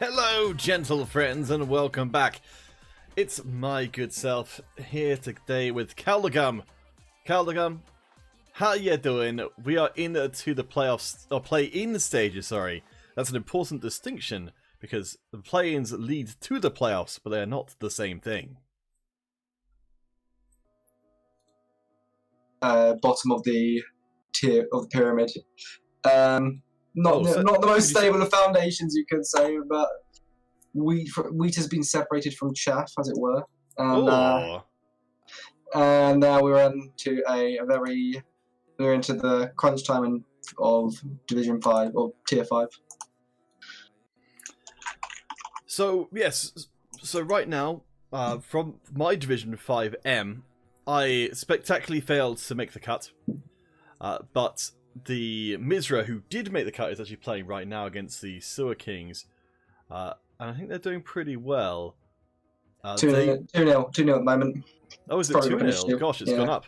Hello, gentle friends, and welcome back. It's my good self here today with Caldagum. Caldagum, how you doing? We are into the playoffs, or play-in stages, sorry. That's an important distinction, because the play-ins lead to the playoffs, but they're not the same thing. Bottom of the tier of the pyramid. Not the most stable of foundations, you could say, but wheat has been separated from chaff, as it were. And now we're into we're into the crunch time of Division 5 or Tier 5. So yes, so right now, from my Division 5M, I spectacularly failed to make the cut, but the Misra, who did make the cut, is actually playing right now against the Sewer Kings, and I think they're doing pretty well. 2-0 at the moment. Oh, is it 2-0? Gosh, it's gone up.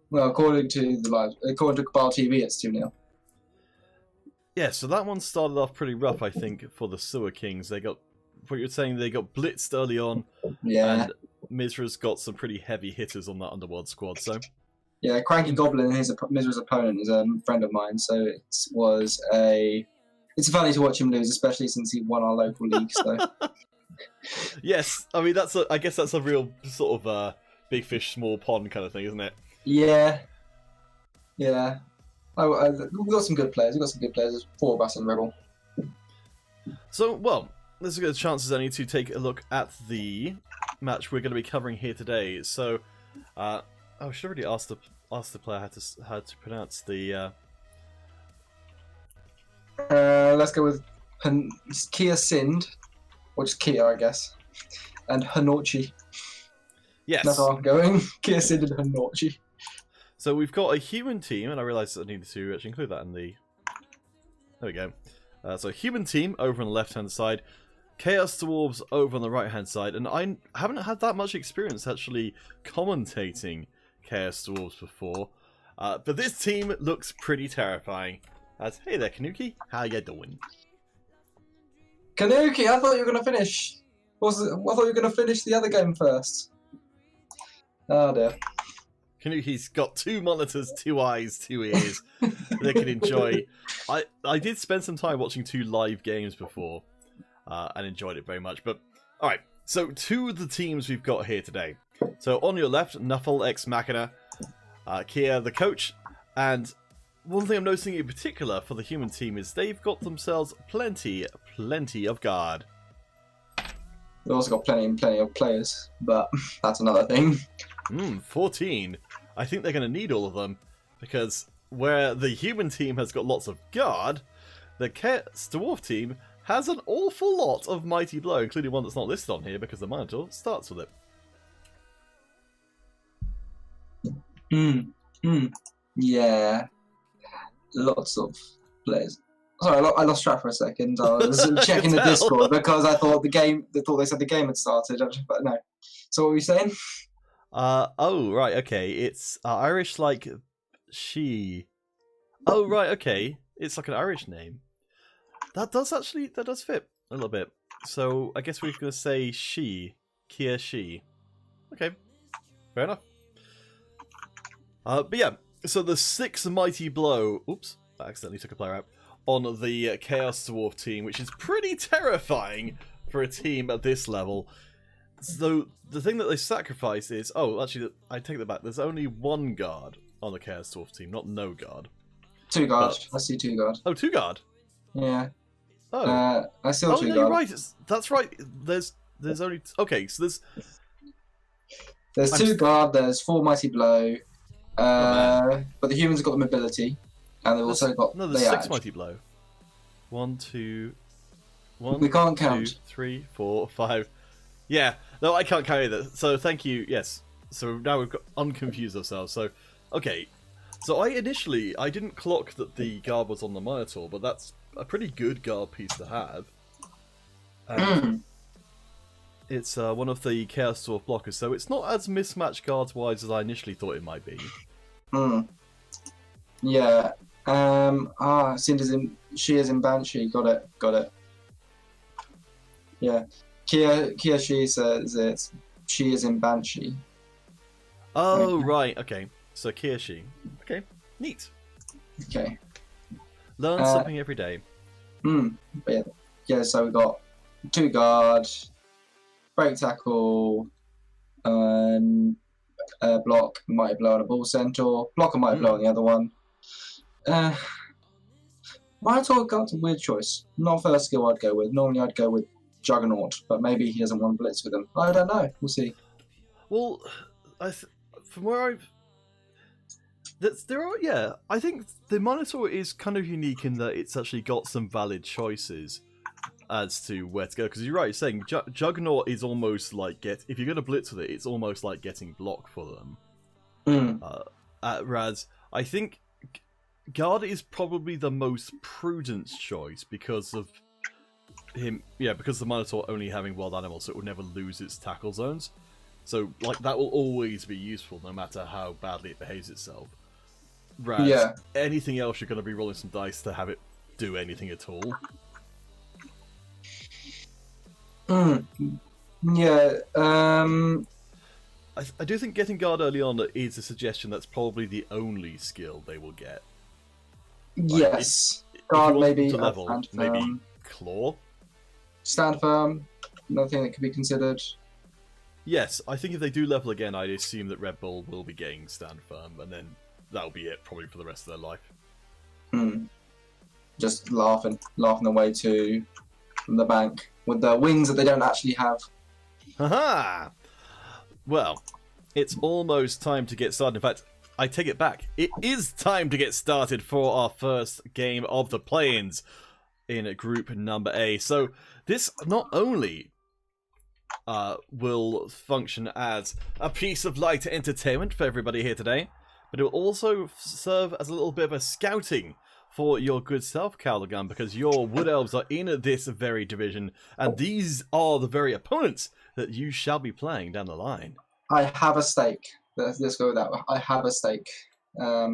Well, according to Cabal TV, it's 2-0. Yeah, so that one started off pretty rough, I think, for the Sewer Kings. They got, what you're saying, they got blitzed early on, and Misra's got some pretty heavy hitters on that Underworld squad, so... Yeah, Cranky Goblin, Misra's opponent, is a friend of mine, so it's funny to watch him lose, especially since he won our local league, so... Yes, I mean, I guess that's a real sort of big fish, small pond kind of thing, isn't it? Yeah. Yeah. We've got some good players. There's 4 of us in REBBL. So, well, there's a good chance as any to take a look at the match we're going to be covering here today. So, I should already ask the player how to pronounce the. Let's go with Kia Sind, or just Kia, I guess, and Hanorchi. Yes. That's how I'm going. Kia Sind and Hanorchi. So we've got a human team, and I realised I needed to actually include that in the... There we go. So human team over on the left-hand side, Chaos Dwarves over on the right-hand side, and I haven't had that much experience actually commentating Chaos Dwarves before, but this team looks pretty terrifying. Hey there, Kanuki, how you doing? Kanuki, I thought you were going to finish. I thought you were going to finish the other game first. Oh dear. Kanuki's got 2 monitors, 2 eyes, 2 ears they can enjoy. I did spend some time watching 2 live games before and enjoyed it very much. But alright, so 2 of the teams we've got here today. So on your left, Nuffle Ex Machina, Kia the coach, and one thing I'm noticing in particular for the human team is they've got themselves plenty of guard. They've also got plenty of players, but that's another thing. 14. I think they're going to need all of them, because where the human team has got lots of guard, the Chaos Dwarf team has an awful lot of Mighty Blow, including one that's not listed on here because the monitor starts with it. Yeah. Lots of players. Sorry, I lost track for a second. I was checking the Discord because I thought they said the game had started, but no. So what were you saying? Oh, right, okay. It's Irish like she. Oh, right, okay. It's like an Irish name. That does fit a little bit. So I guess we're going to say she. Kia she. Okay. Fair enough. But yeah, so the 6 Mighty Blow. Oops, I accidentally took a player out. On the Chaos Dwarf team, which is pretty terrifying for a team at this level. So the thing that they sacrifice is... Oh, actually, I take that back. There's only 1 guard on the Chaos Dwarf team, not no guard. 2 guard. I see 2 guard. Oh, 2 guard? Yeah. Oh. I still 2 no, guard. You're right. That's right. There's only... Okay, so There's 2 guard, there's 4 Mighty Blow. But the humans have got the mobility. And they've also got... No, there's 6 Mighty Blow. 1, 2... 1, we can't count. 2, 3, 4, 5... Yeah, no, I can't carry that. So thank you. Yes. So now we've got unconfused ourselves. So, okay. So I didn't clock that the guard was on the monitor, but that's a pretty good guard piece to have. It's one of the Chaos Dwarf blockers, so it's not as mismatched guards-wise as I initially thought it might be. Yeah. Cinder's in. She is in Banshee. Got it. Yeah. Kia she says she is in Banshee. Oh, Okay. right. Okay. So Kiyoshi. Okay. Neat. Okay. Learn something every day. But yeah. So we got 2 guard, break tackle, block, mighty blow, and a ball centaur. Block and mighty blow on the other one. Minotaur got a weird choice. Not first skill I'd go with. Normally I'd go with Juggernaut, but maybe he doesn't want to blitz with him. I don't know. We'll see. Well, from where I've... I think the Minotaur is kind of unique in that it's actually got some valid choices as to where to go. Because you're right, saying Juggernaut is almost like if you're going to blitz with it, it's almost like getting block for them. Whereas I think Guard is probably the most prudent choice because of him. Yeah, because the Minotaur only having wild animals, so it will never lose its tackle zones. So like that will always be useful, no matter how badly it behaves itself. Whereas anything else, you're going to be rolling some dice to have it do anything at all. Yeah. I do think getting Guard early on is a suggestion that's probably the only skill they will get. Like, yes. If Guard you want maybe. them to level, maybe Claw. Stand firm. Another thing that could be considered. Yes, I think if they do level again, I'd assume that REBBL will be getting Stand Firm, and then that'll be it probably for the rest of their life. Just laughing away to the bank with the wings that they don't actually have. Haha! Well, it's almost time to get started. In fact, I take it back. It is time to get started for our first game of the play-ins in group number A. So this not only will function as a piece of light entertainment for everybody here today, but it will also serve as a little bit of a scouting for your good self, Caligan, because your Wood Elves are in this very division, and these are the very opponents that you shall be playing down the line. I have a stake. Let's go with that. I have a stake. I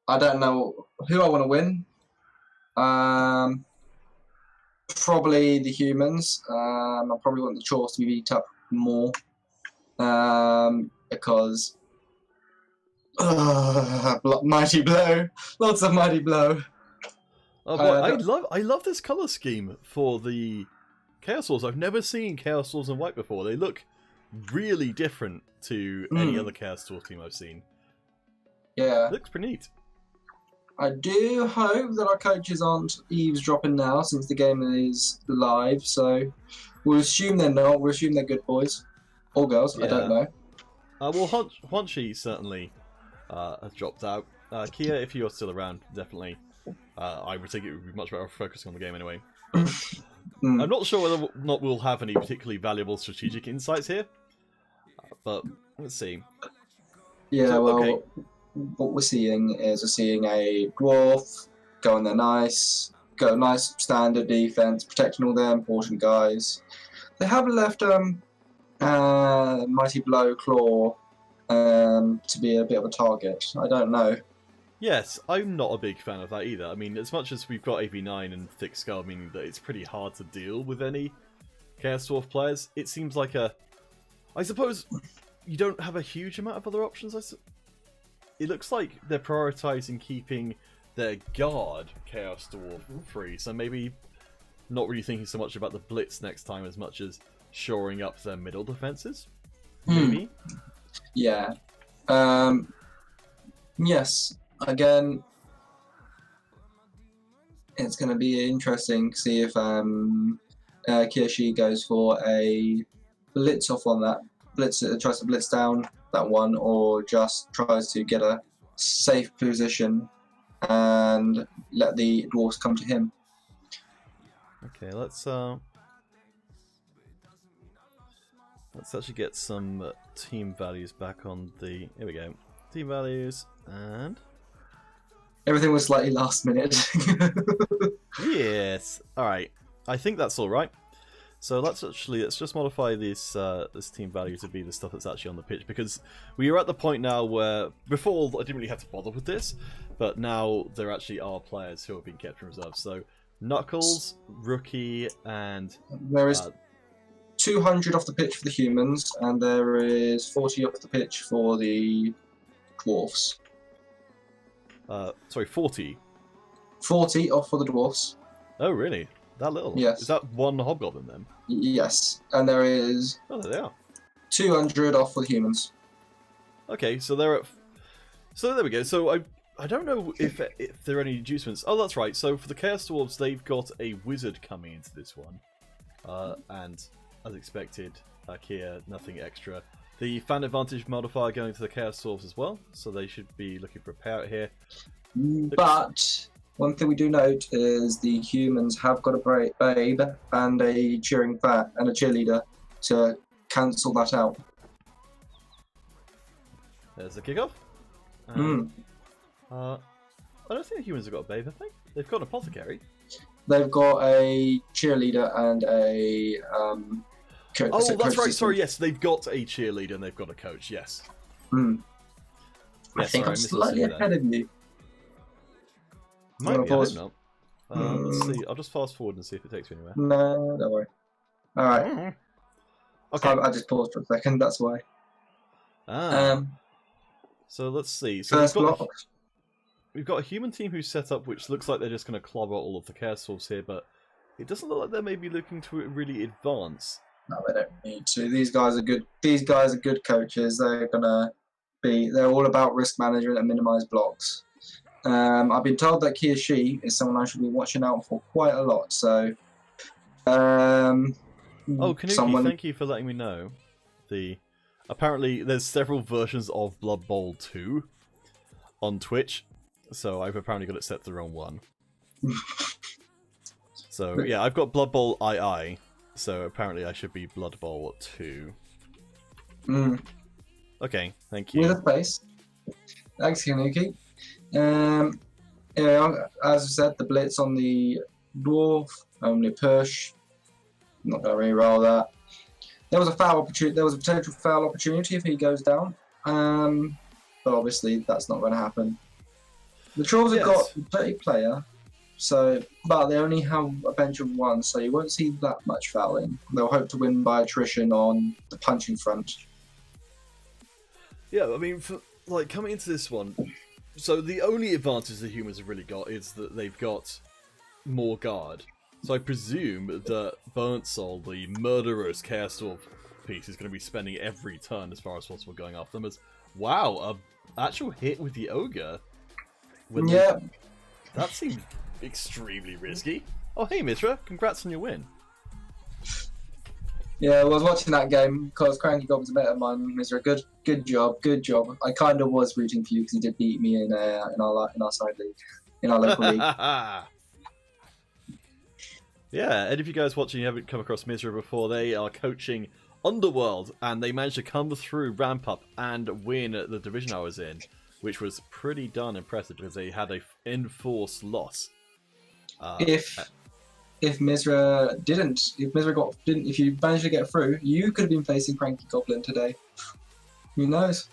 don't know who I want to win. Probably the humans. I probably want the chores to be beat up more. Because mighty blow, lots of mighty blow. Oh boy, I love this color scheme for the Chaos Swords. I've never seen Chaos Swords in white before. They look really different to any other Chaos Swords team I've seen. Yeah, it looks pretty neat. I do hope that our coaches aren't eavesdropping now, since the game is live. So we'll assume they're not. We'll assume they're good boys or girls. Yeah. I don't know. Well, Hunchy certainly has dropped out. Kia, if you're still around, definitely. I would think it would be much better focusing on the game anyway. I'm not sure whether or not we'll have any particularly valuable strategic insights here, but let's see. Yeah, so, well, what we're seeing is a dwarf going there nice, got a nice standard defense, protecting all their important guys. They have left Mighty Blow Claw to be a bit of a target. I don't know. Yes, I'm not a big fan of that either. I mean, as much as we've got AV9 and Thick Skull, meaning that it's pretty hard to deal with any Chaos Dwarf players, it seems like I suppose you don't have a huge amount of other options. It looks like they're prioritizing keeping their guard Chaos Dwarf free, so maybe not really thinking so much about the Blitz next time as much as shoring up their middle defenses. Maybe? Yeah. Yes. Again, it's going to be interesting to see if Kirshi goes for a blitz off on that. Tries to blitz down that one, or just tries to get a safe position and let the dwarves come to him. Okay, let's actually get some team values back on the... Here we go. Team values, and... Everything was slightly last minute. Yes. Alright. I think that's alright. So let's just modify this team value to be the stuff that's actually on the pitch, because we are at the point now where before I didn't really have to bother with this, but now there actually are players who have been kept in reserve. So Knuckles, Rookie, and There is 200 off the pitch for the humans, and there is 40 off the pitch for the dwarfs. sorry, 40. 40 off for the dwarfs. Oh, really? That little? Yes. Is that one hobgoblin then? Yes, and there is Oh, there they are. 200 off for the humans. Okay, so they're at. So there we go. So I don't know if there are any inducements. Oh, that's right. So for the Chaos Dwarves, they've got a wizard coming into this one, and as expected, here nothing extra. The fan advantage modifier going to the Chaos Dwarves as well, so they should be looking for a payout here. But one thing we do note is the humans have got a babe and a cheering fat and a cheerleader to cancel that out. There's the kickoff. I don't think the humans have got a babe, have they? They've got an apothecary. They've got a cheerleader and a coach. Oh, that's right. Sorry, yes, they've got a cheerleader and they've got a coach. Yes. I Yes, think sorry, I'm slightly ahead of you. Might be, I pause. don't know. Let's see. I'll just fast forward and see if it takes me anywhere. No, don't worry. All right. Okay. I just paused for a second. That's why. So let's see. So First block. we've got a human team who's set up, which looks like they're just going to clobber all of the Chaos Dwarves here, but it doesn't look like they're maybe looking to really advance. No, they don't need to. These guys are good. These guys are good coaches. They're gonna be. They're all about risk management and minimise blocks. I've been told that Kiyoshi is someone I should be watching out for quite a lot. So, oh, Kanuki, thank you for letting me know. Apparently, there's several versions of Blood Bowl 2 on Twitch, so I've apparently got it set to the wrong one. So yeah, I've got Blood Bowl II, so apparently I should be Blood Bowl 2. Okay, thank you. With a face. Thanks, Kanuki. Yeah, as I said, the blitz on the dwarf, only push. Not going to re-roll that. There was a foul opportunity. There was a potential foul opportunity if he goes down, but obviously that's not going to happen. The Trolls have got a dirty player, but they only have a bench of one, so you won't see that much fouling. They'll hope to win by attrition on the punching front. Yeah, I mean, coming into this one, so the only advantage the humans have really got is that they've got more guard. So I presume that Burnt Soul, the murderous Chaos Dwarf piece, is going to be spending every turn as far as possible going after them. Wow, a actual hit with the Ogre. That seems extremely risky. Oh, hey Mitra, congrats on your win. Yeah, I was watching that game because Cranky Goblin's a better man. Mitra, good job. I kind of was rooting for you because he did beat me in our side league, in our local league. Yeah, and if you guys watching haven't come across Mitra before, they are coaching Underworld, and they managed to come through Ramp Up and win the division I was in, which was pretty darn impressive because they had a enforced loss. If Mizra if you managed to get through, you could have been facing Cranky Goblin today. Who knows?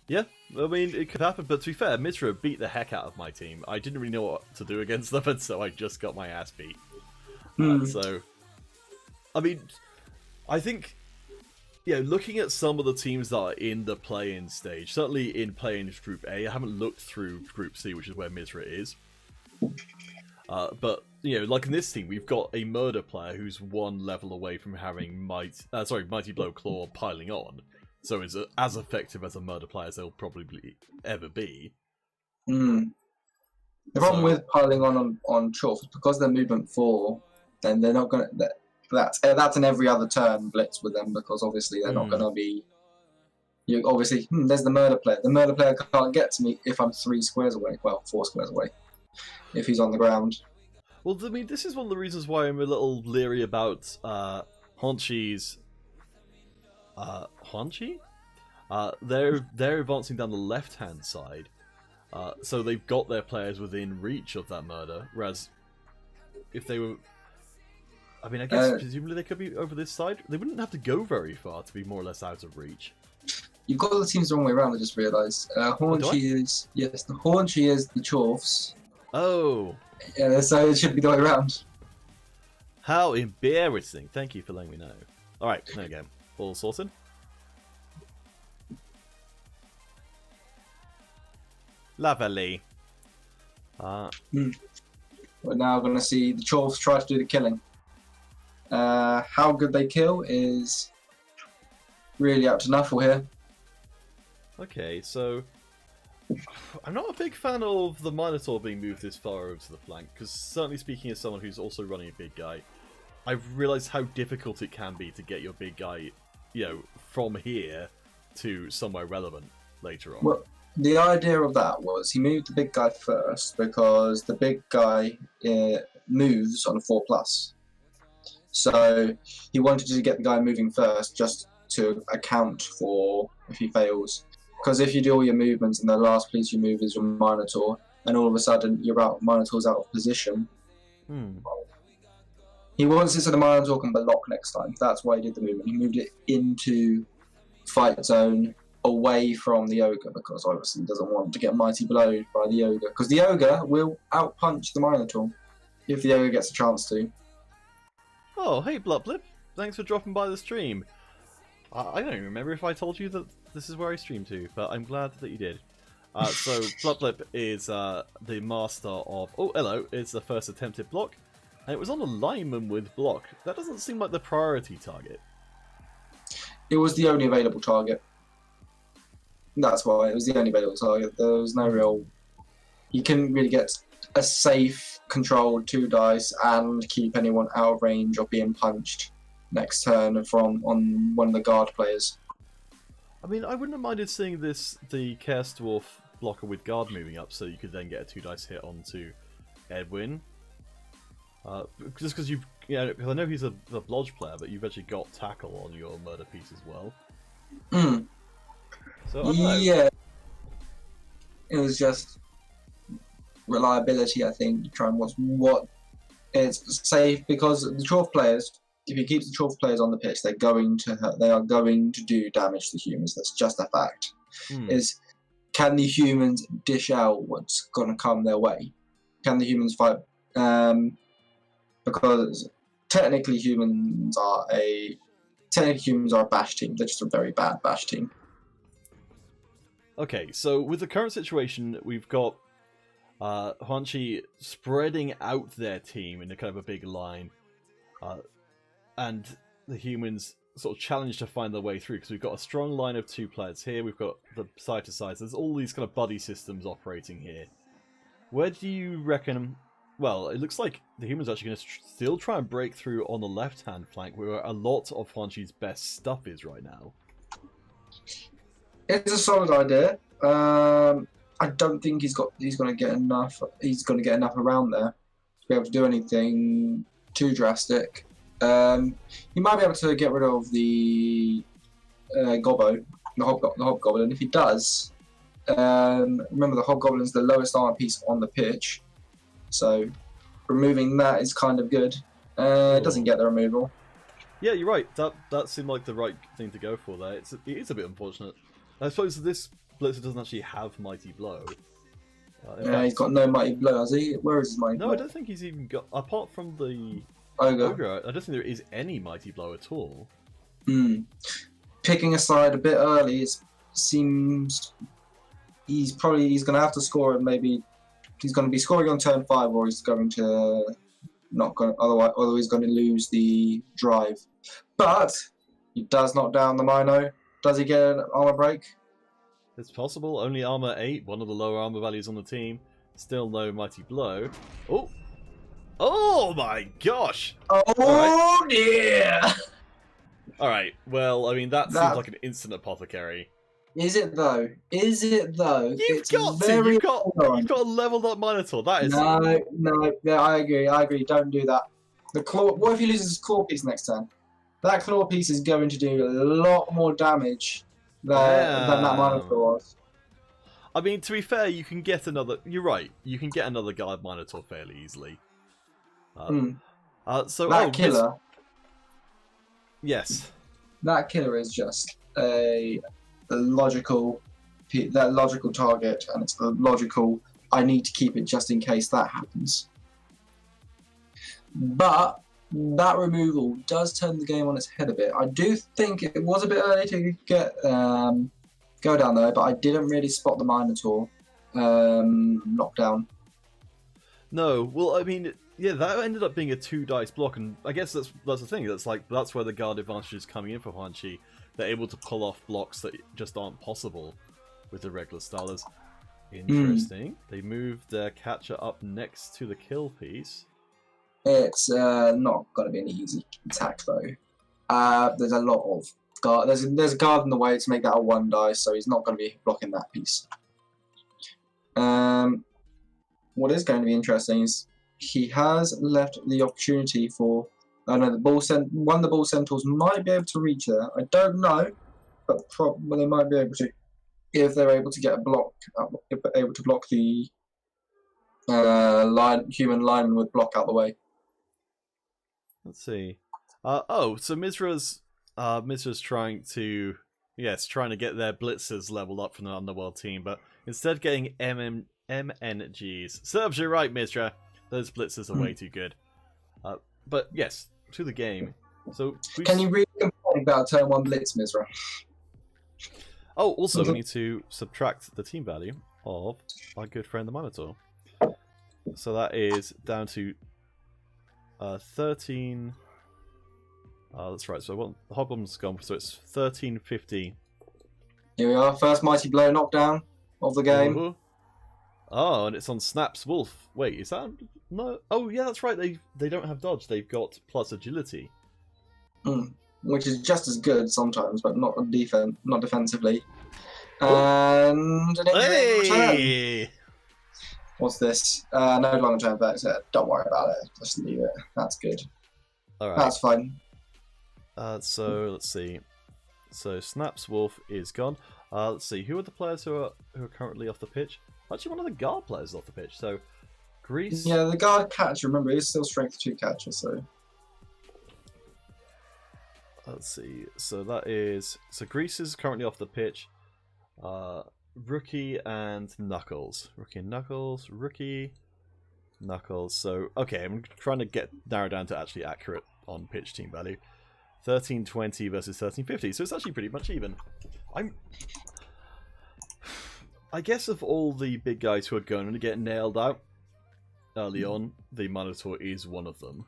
Yeah, I mean, it could happen, but to be fair, Mitra beat the heck out of my team. I didn't really know what to do against them, and so I just got my ass beat. So, I mean, I think, looking at some of the teams that are in the play-in stage, certainly in play-in Group A, I haven't looked through Group C, which is where Mitra is. But, like in this team, we've got a murder player who's one level away from having Mighty Blow Claw piling on. So is as effective as a murder player as they'll probably ever be. The problem with piling on Chorf is because they're movement 4, then they're not going to... That's an every other turn blitz with them because obviously they're not going to be... there's the murder player. The murder player can't get to me if I'm 3 squares away. Well, 4 squares away. If he's on the ground. Well, I mean, this is one of the reasons why I'm a little leery about Honshi's... Honshi? They're advancing down the left-hand side. So they've got their players within reach of that murder, whereas if they were... I mean, I guess presumably they could be over this side. They wouldn't have to go very far to be more or less out of reach. You've got the teams the wrong way around, I just realised. Haunchy is the Chorfs, Oh, Yeah, so it should be the way around. how embarrassing. Thank you for letting me know. Alright, there we go. All sorted. Lovely. We're now going to see the Chorfs try to do the killing. How good they kill is really up to Nuffle here. Okay, so I'm not a big fan of the Minotaur being moved this far over to the flank, because certainly speaking as someone who's also running a big guy, I've realised how difficult it can be to get your big guy, you know, from here to somewhere relevant later on. Well, the idea of that was he moved the big guy first because the big guy moves on a 4+. So he wanted to get the guy moving first just to account for if he fails. Because if you do all your movements and the last piece you move is your Minotaur, and all of a sudden Minotaur's out of position, he wants it so the Minotaur can block next time. That's why he did the movement. He moved it into fight zone, away from the Ogre, because obviously he doesn't want to get mighty blowed by the Ogre. Because the Ogre will outpunch the Minotaur if the Ogre gets a chance to. Oh, hey Blupblip. Thanks for dropping by the stream. I don't even remember if I told you that this is where I stream to, but I'm glad that you did. So Blupblip is the master of... Oh, hello. It's the first attempted block. And it was on a lineman with block. That doesn't seem like the priority target. It was the only available target. That's why it was the only available target. There was no real... You couldn't really get a safe, controlled 2 dice and keep anyone out of range of being punched next turn on one of the guard players. I mean, I wouldn't have minded seeing the CDorf blocker with guard moving up, so you could then get a 2 dice hit onto Edwin. Just because because I know he's a blodge player, but you've actually got tackle on your murder piece as well. So I don't know. Yeah, it was just reliability. I think to try and watch what it's safe, because the 12 players. If he keeps the 12 players on the pitch, they are going to do damage to humans. That's just a fact. Is can the humans dish out what's going to come their way? Can the humans fight? Because technically humans are a bash team. They're just a very bad bash team. Okay, so with the current situation, we've got Huanchi spreading out their team in a kind of a big line. And the humans sort of challenge to find their way through, because we've got a strong line of 2 players here, we've got the side to side, there's all these kind of buddy systems operating here. Where do you reckon... Well, it looks like the humans are actually going to still try and break through on the left-hand flank, where a lot of Huanchi's best stuff is right now. It's a solid idea. I don't think he's going to get enough. He's going to get enough around there to be able to do anything too drastic. He might be able to get rid of the Gobbo, the Hobgoblin. If he does, remember the Hobgoblin's the lowest armor piece on the pitch, so removing that is kind of good. It doesn't get the removal. Yeah, you're right. That seemed like the right thing to go for there. It is a bit unfortunate. I suppose this Blitzer doesn't actually have Mighty Blow. He's got no Mighty Blow, has he? Where is his Mighty Blow? No, I don't think he's even got... Apart from the... Ogre. I don't think there is any Mighty Blow at all. Picking a side a bit early, it seems he's going to have to score, and maybe he's going to be scoring on turn 5, or he's going to otherwise he's going to lose the drive. But he does knock down the Mino. Does he get an armor break? It's possible. Only armor 8, one of the lower armor values on the team. Still no Mighty Blow. Oh! Oh my gosh! Oh dear! Alright, well, I mean, that seems like an instant apothecary. Is it though? Is it though? You've got a leveled up Minotaur. That is... No, yeah, I agree. Don't do that. The claw. What if he loses his claw piece next turn? That claw piece is going to do a lot more damage than that Minotaur was. I mean, to be fair, you can get another... You're right. You can get another guard Minotaur fairly easily. That killer. Yes. That killer is just a logical target, and it's a logical I need to keep it just in case that happens. But that removal does turn the game on its head a bit. I do think it was a bit early to get go down there, but I didn't really spot the Minotaur knockdown. No, well, I mean, yeah, that ended up being a 2-dice block, and I guess that's the thing. That's where the guard advantage is coming in for Huanqi. They're able to pull off blocks that just aren't possible with the regular stylers. Interesting. They moved their catcher up next to the kill piece. It's not going to be an easy attack though. There's a lot of guard. There's a guard in the way to make that a 1 dice, so he's not going to be blocking that piece. What is going to be interesting is he has left the opportunity for. I know one of the ball centaurs might be able to reach there. I don't know, but they might be able to if they're able to get a block. If they're able to block the human lineman with block out the way. Let's see. So Mizra's trying to get their blitzers leveled up from the Underworld team, but instead getting MNGs. Serves you right, Mizra. Those blitzers are way too good. But yes, to the game. So can you really complain about turn 1 blitz, Mizra? Oh, also we need to subtract the team value of our good friend the Minotaur. So that is down to 13. That's right. So the Hogbom's gone. So it's 1350. Here we are. First mighty blow knockdown of the game. Ooh. Oh, and it's on Snap's Wolf. Wait, is that no? Oh yeah, that's right. They don't have dodge. They've got plus agility, which is just as good sometimes, but not defensively. And hey! What's this? No long term effects. Don't worry about it. Just leave it. That's good. All right. That's fine. So let's see. So Snap's Wolf is gone. Let's see. Who are the players who are currently off the pitch? Actually, one of the guard players is off the pitch. So Greece. Yeah, the guard catcher. Remember, he's still strength 2 catcher. So let's see. So Greece is currently off the pitch. Rookie and Knuckles. Rookie, Knuckles. So, okay, I'm trying to narrow down to actually accurate on pitch team value. 1320 versus 1350. So it's actually pretty much even. I guess of all the big guys who are going to get nailed out early on, the Minotaur is one of them.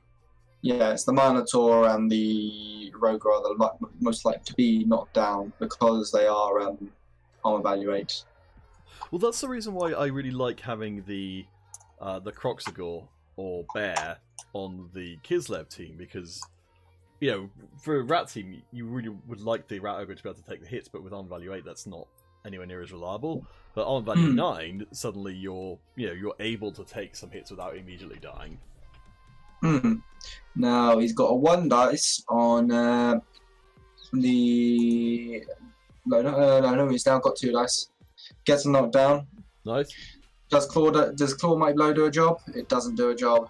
Yeah, it's the Minotaur and the Rogue are the most likely to be knocked down because they are armor value 8. Well, that's the reason why I really like having the Kroxigor or Bear on the Kislev team, because for a Rat team you really would like the Rat Ogre to be able to take the hits, but with armor value 8 that's not anywhere near as reliable. But armor value 9, suddenly you're able to take some hits without immediately dying. Now he's got a 1 dice on the. No, he's now got 2 dice. Gets a knockdown. Nice. Does Claw Mighty Blow do a job? It doesn't do a job.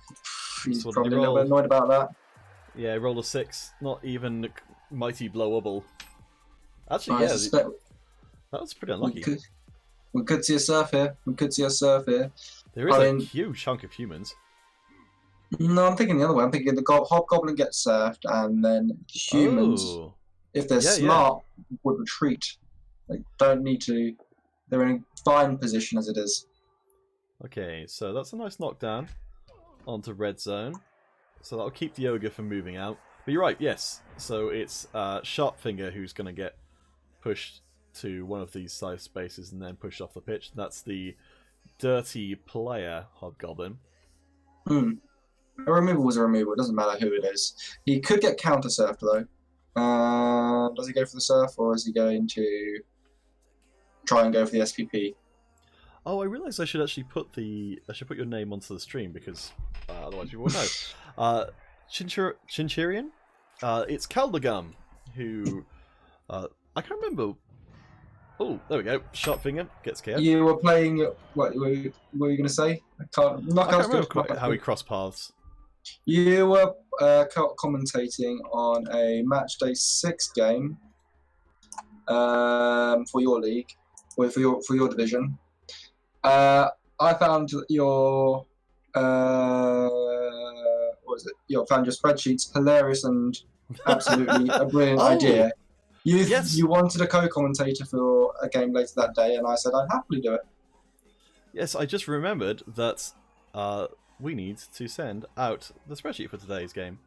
He's probably a little bit annoyed about that. Yeah, roll a 6. Not even Mighty Blowable. Actually, that was pretty unlucky. We could see a surf here. There is a huge chunk of humans. No, I'm thinking the other way. I'm thinking the Hobgoblin gets surfed, and then the humans, if they're smart, would retreat. They don't need to. They're in a fine position as it is. Okay, so that's a nice knockdown onto red zone. So that'll keep the ogre from moving out. But you're right, yes. So it's Sharpfinger who's going to get pushed to one of these size spaces and then pushed off the pitch. That's the dirty player Hobgoblin. A removal was a removal. It doesn't matter who it is. He could get counter surfed though. Does he go for the surf, or is he going to try and go for the SPP? Oh, I realised I should actually put your name onto the stream, because otherwise people won't know. Chinchirian? It's Caldagum, who I can't remember. Oh, there we go. Sharpfinger gets KO. You were playing. What were you going to say? I can't remember quite how we cross paths. You were commentating on a match day 6 game for your league, or for your division. I I found your what is it? You found your spreadsheets hilarious and absolutely a brilliant idea. You wanted a co-commentator for a game later that day, and I said I'd happily do it. Yes, I just remembered that we need to send out the spreadsheet for today's game.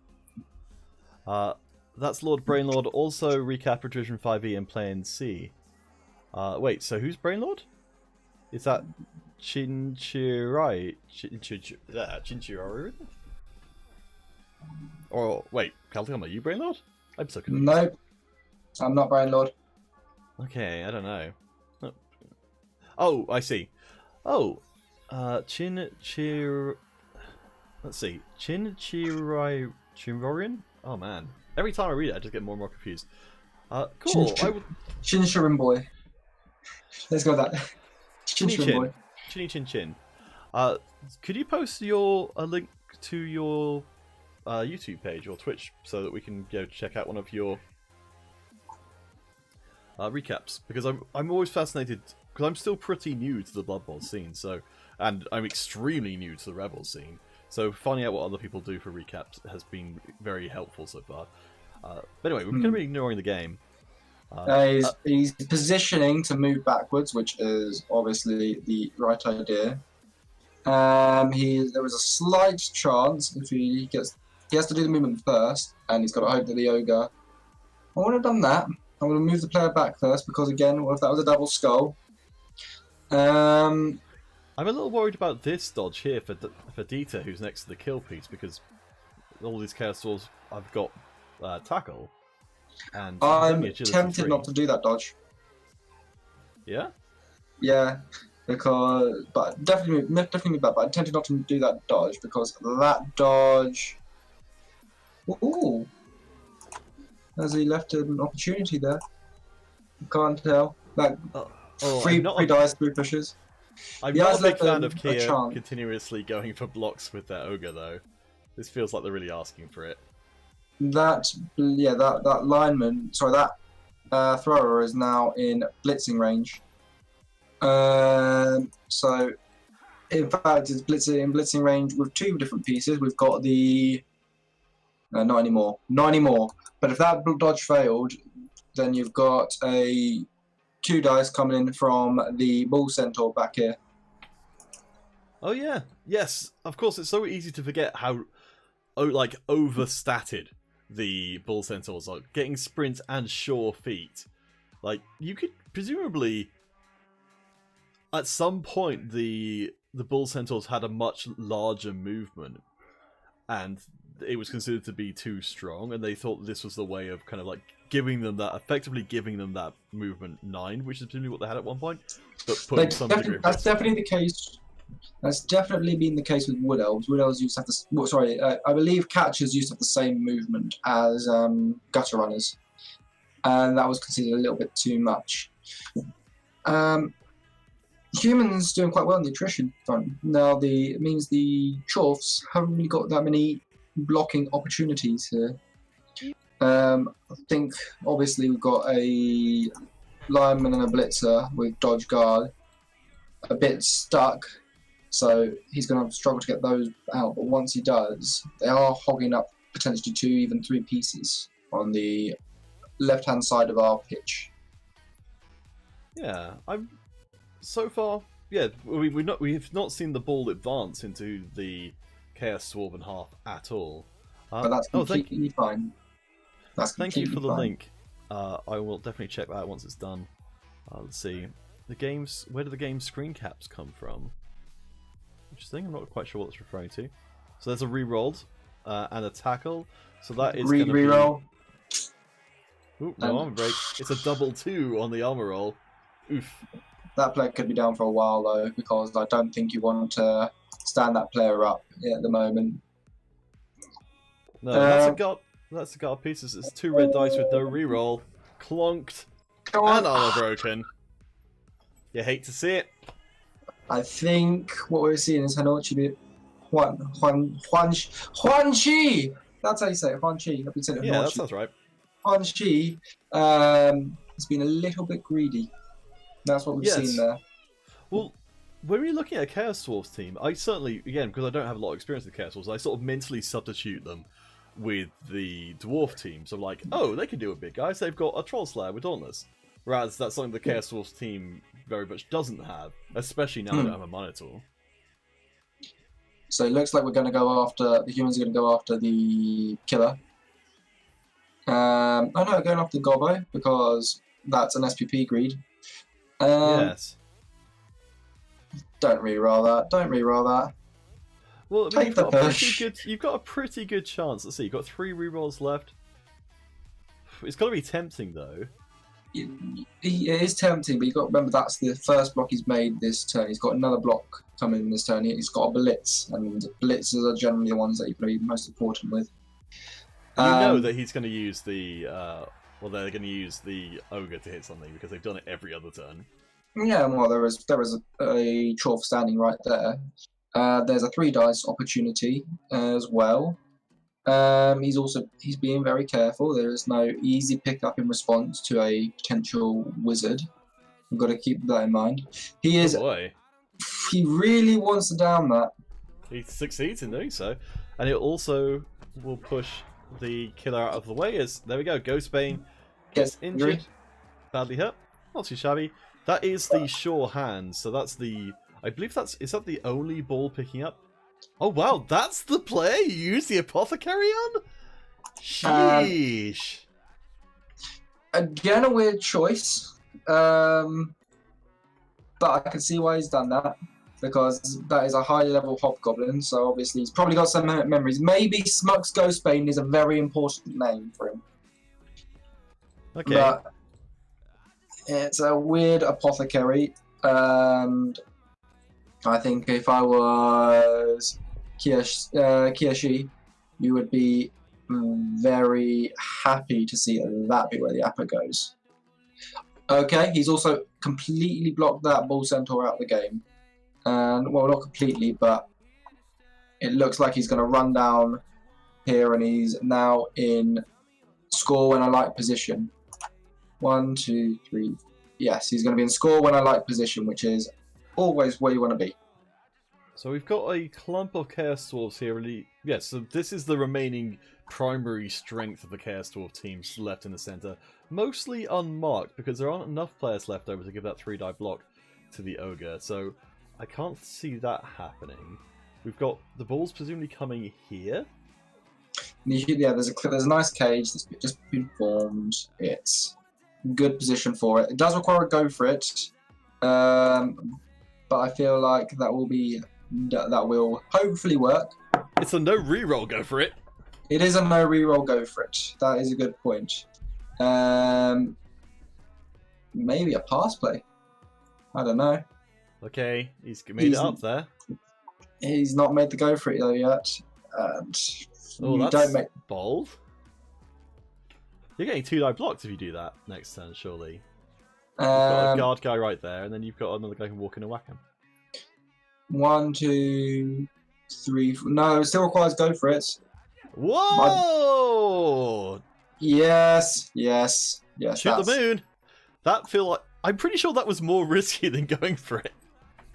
That's Lord Brainlord. Also recap Division 5e and Plan C. Wait, so who's Brainlord? Is that Chinchirai? Chinchirai? Or wait, Calticum, are you Brainlord? I'm so confused. Nope, I'm not Brainlord. Okay, I don't know. Oh, I see. Oh, Let's see, Chinchirorian. Oh man, every time I read it, I just get more and more confused. Cool. Chinshirin boy. Let's go with that. Chinshirin boy. Chinny Chin Chin. Could you post a link to your YouTube page or Twitch so that we can go check out one of your recaps? Because I'm always fascinated, because I'm still pretty new to the Blood Bowl scene, and I'm extremely new to the REBBL scene. So finding out what other people do for recaps has been very helpful so far. But anyway, we're going to be ignoring the game. He's positioning to move backwards, which is obviously the right idea. There was a slight chance if he has to do the movement first, and he's got to hope that the ogre. I would have done that. I'm going to move the player back first because again, what if that was a double skull? I'm a little worried about this dodge here for Dieter, who's next to the kill piece, because all these Chaos Dwarves I've got tackle. And I'm tempted not to do that dodge. Yeah? Yeah, but definitely bad. But I'm tempted not to do that dodge because that dodge. Ooh, has he left an opportunity there? I can't tell. Like three dice, 3 pushes. I'm not a big fan of Kia continuously going for blocks with their ogre though. This feels like they're really asking for it. That lineman, sorry, that thrower is now in blitzing range. So, in fact, it's blitzing range with 2 different pieces. We've got the not anymore. But if that dodge failed, then you've got a 2 dice coming in from the bull centaur back here. Oh yeah, yes, of course. It's so easy to forget how overstatted the bull centaurs are, getting sprint and sure feet. Like, you could presumably at some point the bull centaurs had a much larger movement, and it was considered to be too strong, and they thought this was the way of kind of like effectively giving them that movement 9, which is presumably what they had at one point, but putting some degree of that's definitely the case. That's definitely been the case with Wood Elves. Wood Elves used to have this. Well, sorry, I believe Catchers used to have the same movement as Gutter Runners, and that was considered a little bit too much. Humans doing quite well in the attrition front. Now it means the Chorfs haven't really got that many blocking opportunities here. I think obviously we've got a lineman and a blitzer with dodge guard, a bit stuck. So he's going to struggle to get those out, but once he does, they are hogging up potentially 2, even 3 pieces on the left-hand side of our pitch. Yeah, so far. Yeah, we've not seen the ball advance into the Chaos Dwarven half at all. But that's completely fine. Thank you for the link. I will definitely check that out once it's done. Let's see. Where do the game screen caps come from? Interesting, I'm not quite sure what it's referring to. So there's a re-rolled and a tackle. So that is going to be... Re-roll. Ooh, no armor break. It's a double 2 on the armor roll. Oof. That player could be down for a while though, because I don't think you want to stand that player up at the moment. No, that's a guard pieces. It's 2 red dice with no re-roll. Clonked. And armor broken. You hate to see it. I think what we're seeing is Hanochi Huanchi. That's how you say it, Huanchi. Yeah, that sounds right. Huanchi has been a little bit greedy. That's what we've seen there. Well, when we're looking at a Chaos Dwarfs team, I certainly, again, because I don't have a lot of experience with Chaos Dwarfs, I sort of mentally substitute them with the Dwarf team. So I'm like, oh, they can do it big, guys. They've got a Troll Slayer with Dauntless. Whereas that's something the Chaos Dwarfs team very much doesn't have, especially now they don't have a Minotaur. So it looks like we're going to go after, the humans are going to go after the killer. Oh no, going after Gobbo, because that's an SPP greed. Yes. Don't reroll that, don't reroll that. Well, I mean, Take the push. you've got a pretty good chance. Let's see, you've got 3 rerolls left. It's got to be tempting, though. It is tempting, but you've got to remember that's the first block he's made this turn. He's got another block coming this turn. He's got a Blitz, and Blitzes are generally the ones that you're going to be most important with. You know that he's going to use the, well, they're going to use the Ogre to hit something, because they've done it every other turn. Yeah, well, there is a Trough standing right there. There's a 3 dice opportunity as well. He's being very careful. There is no easy pickup in response to a potential wizard. We've got to keep that in mind. He is. Oh boy. He really wants to down that. He succeeds in doing so, and it also will push the killer out of the way. As there we go, Ghostbane gets injured, badly hurt. Not too shabby. That is the sure hand. So that's the. I believe is that the only ball picking up? Oh wow, that's the play! You use the Apothecary on? Sheesh. Again, a weird choice. But I can see why he's done that. Because that is a high level Hobgoblin, so obviously he's probably got some memories. Maybe Smux Ghostbane is a very important name for him. Okay. But it's a weird Apothecary, and I think if I was Kiyoshi, you would be very happy to see that be where the Appa goes. Okay, he's also completely blocked that Bull Centaur out of the game. And, well, not completely, but it looks like he's going to run down here, and he's now in score when I like position. 1, 2, 3. Yes, he's going to be in score when I like position, which is always where you want to be. So we've got a clump of Chaos Dwarfs here. Really, yes. So this is the remaining primary strength of the Chaos Dwarf teams left in the center, mostly unmarked because there aren't enough players left over to give that 3-die block to the Ogre. So I can't see that happening. We've got the balls presumably coming here. Yeah, there's a nice cage that's just been formed. It's good position for it. It does require a go for it, but I feel like that will hopefully work. It's a no reroll go for it. It is a no reroll go for it. That is a good point. Maybe a pass play. I don't know. Okay, he's made it up there. He's not made the go for it though yet. And oh, that's don't make bold. You're getting 2-die blocks if you do that next turn, surely. You've got a guard guy right there, and then you've got another guy who can walk in and whack him. 1, 2, 3. No, it still requires go for it. Whoa! Yes. Shoot the moon. That feel like I'm pretty sure that was more risky than going for it.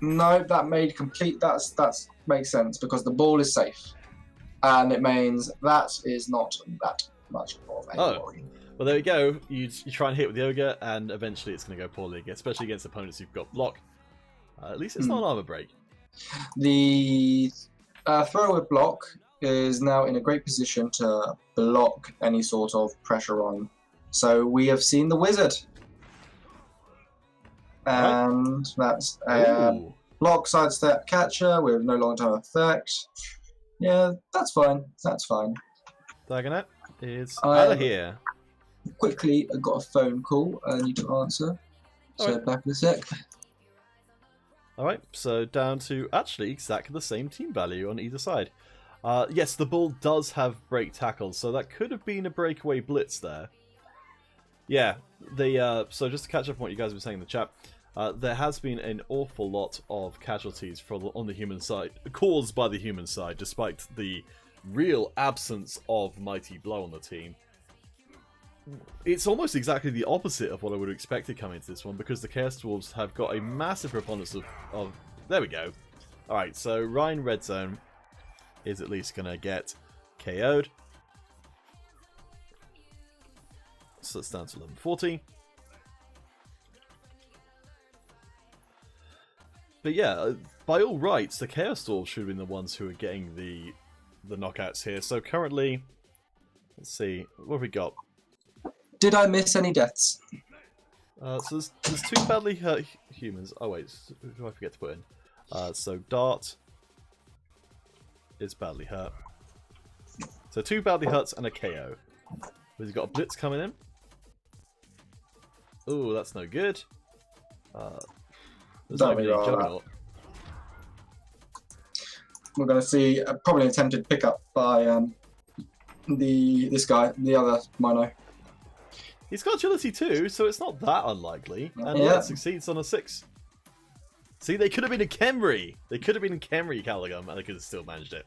No, that made complete. That's makes sense because the ball is safe, and it means that is not that much of a worry. Well, there we go. You try and hit with the Ogre, and eventually it's going to go poorly, especially against opponents who've got block. At least it's not an armor break. The thrower with block is now in a great position to block any sort of pressure on. So we have seen the wizard. And that's block, sidestep, catcher with no long-term effect. Yeah, that's fine. That's fine. Dagonet is out of here. Quickly, I got a phone call I need to answer. So back in a sec. Alright, so down to actually exactly the same team value on either side. Yes, the ball does have break tackles, so that could have been a breakaway blitz there. Yeah, so just to catch up on what you guys were saying in the chat, there has been an awful lot of casualties on the human side, caused by the human side, despite the real absence of Mighty Blow on the team. It's almost exactly the opposite of what I would have expected coming into this one, because the Chaos Dwarves have got a massive preponderance of There we go. Alright, so Ryan Red Zone is at least going to get KO'd. So that's down to 1140. But yeah, by all rights, the Chaos Dwarves should have been the ones who are getting the knockouts here. So currently, let's see, what have we got? Did I miss any deaths? So there's 2 badly hurt humans. Oh wait, who do I forget to put in? So Dart is badly hurt. So 2 badly hurts and a KO. We've got a Blitz coming in. Ooh, that's no good. There's not even a Juggernaut. We're going to see probably an attempted pickup by this guy, the other Mono. He's got agility too, so it's not that unlikely. And yeah, it succeeds on a 6. See, they could have been a Khemri. They could have been a Khemri Callaghan, and they could have still managed it.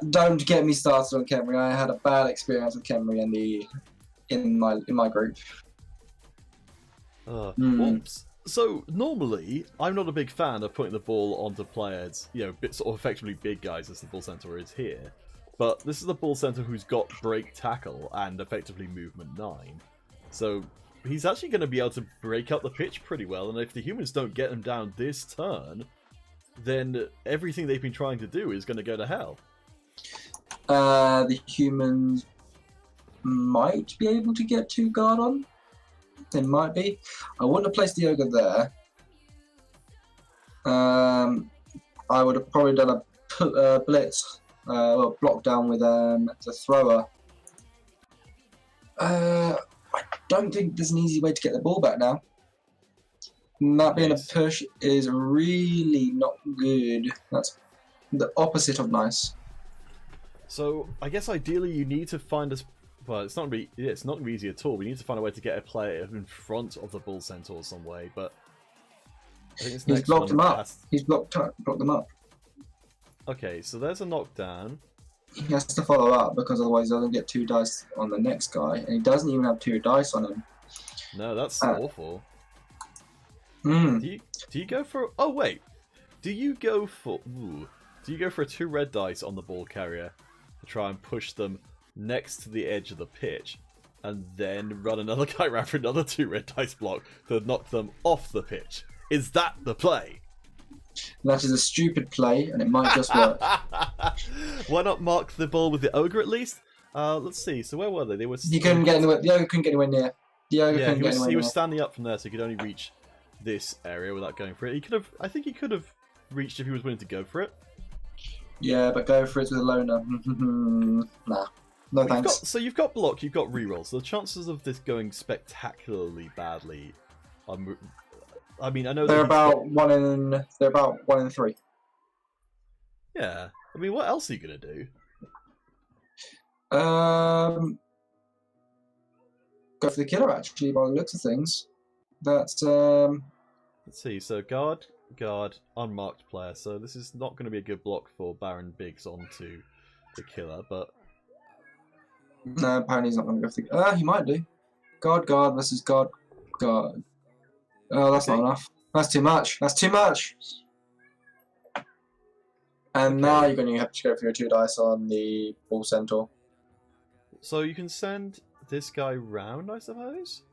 Don't get me started on Khemri. I had a bad experience with Khemri in my group. Oops. So normally, I'm not a big fan of putting the ball onto players, sort of effectively big guys as the ball center is here. But this is the ball center who's got break tackle and effectively movement 9. So he's actually going to be able to break up the pitch pretty well. And if the humans don't get him down this turn, then everything they've been trying to do is going to go to hell. The humans might be able to get 2 guard on. They might be. I wouldn't have placed the ogre there. I would have probably done a blitz, block down with the thrower. I don't think there's an easy way to get the ball back now. And that being a push is really not good. That's the opposite of nice. So I guess ideally you need to find a. Well, it's not really easy at all. We need to find a way to get a player in front of the bull centaur some way, but I think he's blocked them up. He's blocked them up. Okay, so there's a knockdown. He has to follow up because otherwise he doesn't get 2 dice on the next guy, and he doesn't even have 2 dice on him. No, that's awful. Do you go for? Oh wait, do you go for? Do you go for a 2 red dice on the ball carrier to try and push them next to the edge of the pitch, and then run another guy around for another 2 red dice block to knock them off the pitch? Is that the play? That is a stupid play, and it might just work. Why not mark the ball with the ogre at least? Let's see. So where were they? They were. You couldn't get anywhere. The ogre couldn't get anywhere near. He was standing up from there, so he could only reach this area without going for it. He could have. I think he could have reached if he was willing to go for it. Yeah, but go for it with a loner. Nah. No thanks. So you've got block, you've got reroll. So the chances of this going spectacularly badly are. I mean, I know they're about 1 in 3. Yeah. I mean, what else are you gonna do? Go for the killer actually, by the looks of things. That's Let's see. So guard, unmarked player. So this is not going to be a good block for Baron Biggs onto the killer, but. No, apparently he's not going to go for the... he might do. Guard versus guard. Oh, that's not enough. That's too much. That's too much! And now you're going to have to go for your 2 dice on the bull centaur. So you can send this guy round, I suppose?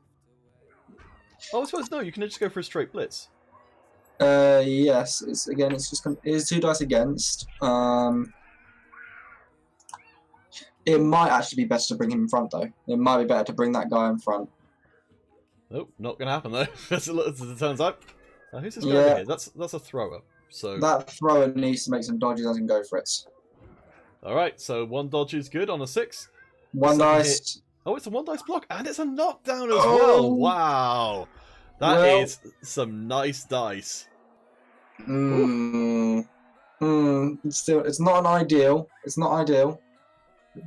Oh, I suppose no, you can just go for a straight blitz. Yes. It's 2 dice against. It might actually be better to bring him in front, though. It might be better to bring that guy in front. Nope, not going to happen, though. As it turns out. Who's this guy over here? That's a thrower. So that thrower needs to make some dodges and go for it. Alright, so 1 dodge is good on a 6. 1 dice. Oh, it's a 1 dice block, and it's a knockdown as well. Wow. That is some nice dice. It's not an ideal. It's not ideal.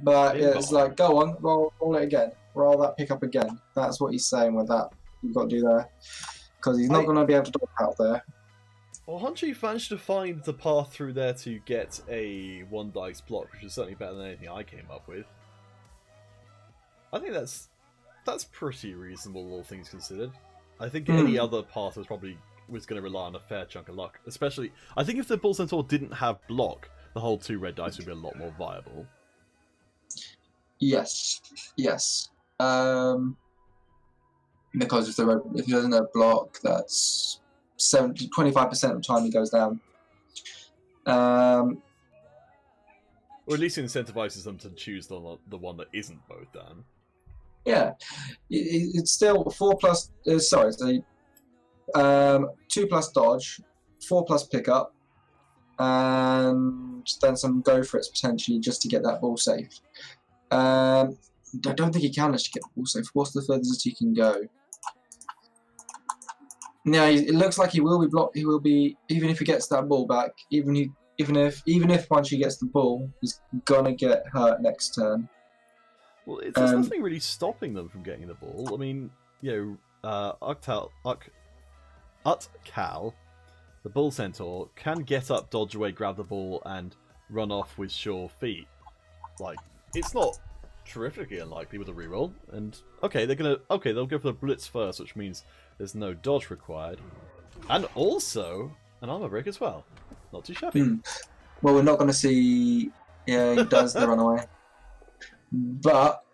But it's like, go on, roll it again. Roll that pick up again. That's what he's saying with that. You've got to do there. Because he's not going to be able to dodge out there. Well, Hunchy managed to find the path through there to get a 1 dice block, which is certainly better than anything I came up with. I think that's pretty reasonable, all things considered. I think any other path was probably was going to rely on a fair chunk of luck. Especially, I think if the Bull Centaur didn't have block, the whole 2 red dice would be a lot more viable. Yes. Because if he doesn't have block, that's 25% of the time he goes down. Or at least it incentivizes them to choose the one that isn't both down. Yeah, it's still 4 plus. 2 plus dodge, 4 plus pickup, and then some go for it potentially just to get that ball safe. I don't think he can actually get the ball safe. What's the furthest he can go? Yeah, it looks like he will be blocked. He will be, even if he gets that ball back. Even if once he gets the ball, he's gonna get hurt next turn. Well, there's nothing really stopping them from getting the ball. I mean, Utkal, the Bull Centaur, can get up, dodge away, grab the ball, and run off with sure feet. Like, it's not terrifically unlikely with a reroll. And they'll go for the blitz first, which means there's no dodge required, and also an armor break as well. Not too shabby. Well, we're not going to see. Yeah, he does the runaway, but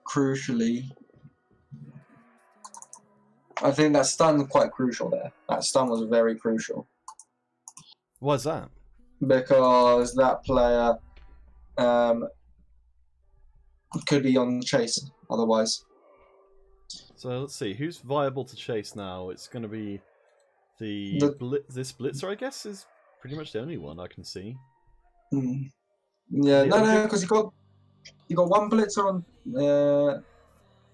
crucially, I think that stun was quite crucial there. That stun was very crucial. Why's that? Because that player could be on the chase otherwise. So let's see, who's viable to chase now? It's going to be this blitzer, I guess, is pretty much the only one I can see. Yeah, no, because you got one blitzer on.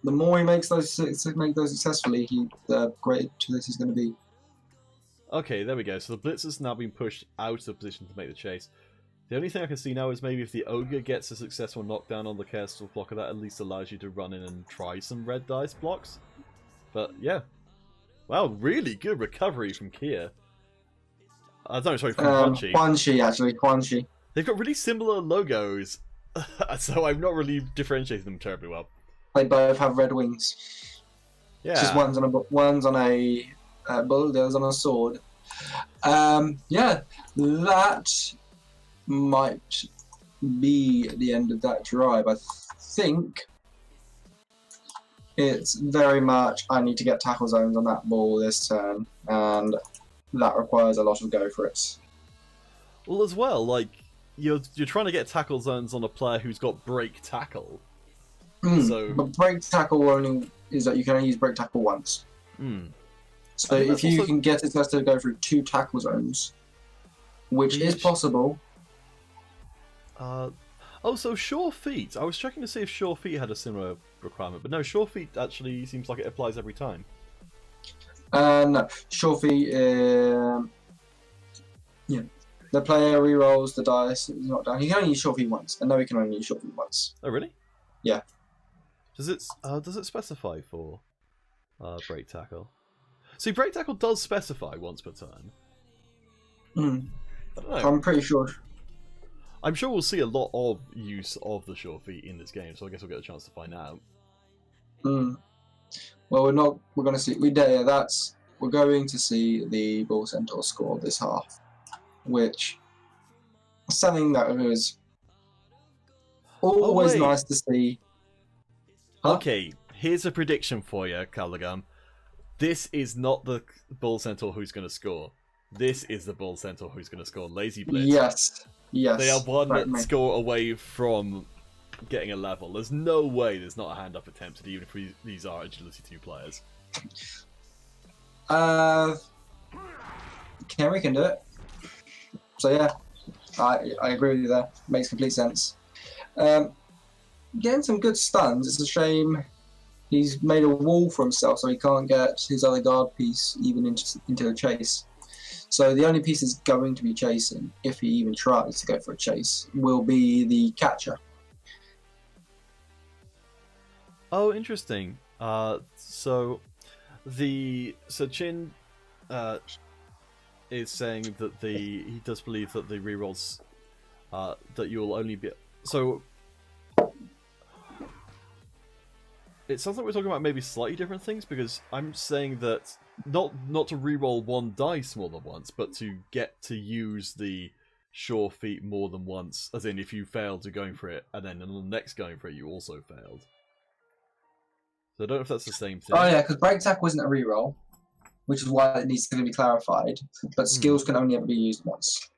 The more he makes those successfully, the greater this is going to be. Okay, there we go. So the blitzer's now been pushed out of the position to make the chase. The only thing I can see now is maybe if the ogre gets a successful knockdown on the Castle blocker, that at least allows you to run in and try some red dice blocks. But yeah, wow, really good recovery from Kia. From Quanchi. They've got really similar logos, so I'm not really differentiating them terribly well. They both have red wings. Yeah, just one's on a bull, the other's on a sword. Yeah, that might be the end of that drive. I think it's very much I need to get tackle zones on that ball this turn, and that requires a lot of go for it. Well, as well, like you're trying to get tackle zones on a player who's got break tackle. But break tackle only is that you can only use break tackle once. So if you can get it to go through 2 tackle zones, which is possible. So Sure Feet. I was checking to see if Sure Feet had a similar requirement, but no, Sure Feet actually seems like it applies every time. No, Sure Feet. Yeah, the player rerolls the dice. It's not down. He can only use Sure Feet once, and no, he can only use Sure Feet once. Oh, really? Yeah. Does it specify for break tackle? See, break tackle does specify once per turn. I don't know. I'm pretty sure. I'm sure we'll see a lot of use of the Sure Feet in this game, so I guess we'll get a chance to find out. Well, we're not. We're going to see. We're going to see the Bull Centaur score this half, which is something that was always nice to see. Huh? Okay, here's a prediction for you, Callaghan. This is not the Bull Centaur who's going to score. This is the Bull Centaur who's going to score. Lazy Blitz. Yes. They are one score away from getting a level. There's no way there's not a hand-up attempted, even if these are Agility 2 players. Kerry can do it. So yeah, I agree with you there. Makes complete sense. Getting some good stuns. It's a shame he's made a wall for himself, so he can't get his other guard piece even into a chase. So the only piece is going to be chasing, if he even tries to go for a chase, will be the catcher. Oh, interesting. So Chin is saying that he does believe that the rerolls that you'll only be so. It sounds like we're talking about maybe slightly different things, because I'm saying that not to re-roll one dice more than once, but to get to use the sure feat more than once. As in, if you failed to going for it, and then on the next going for it, you also failed. So I don't know if that's the same thing. Oh yeah, because break tackle isn't a reroll, which is why it needs to be clarified. But skills can only ever be used once.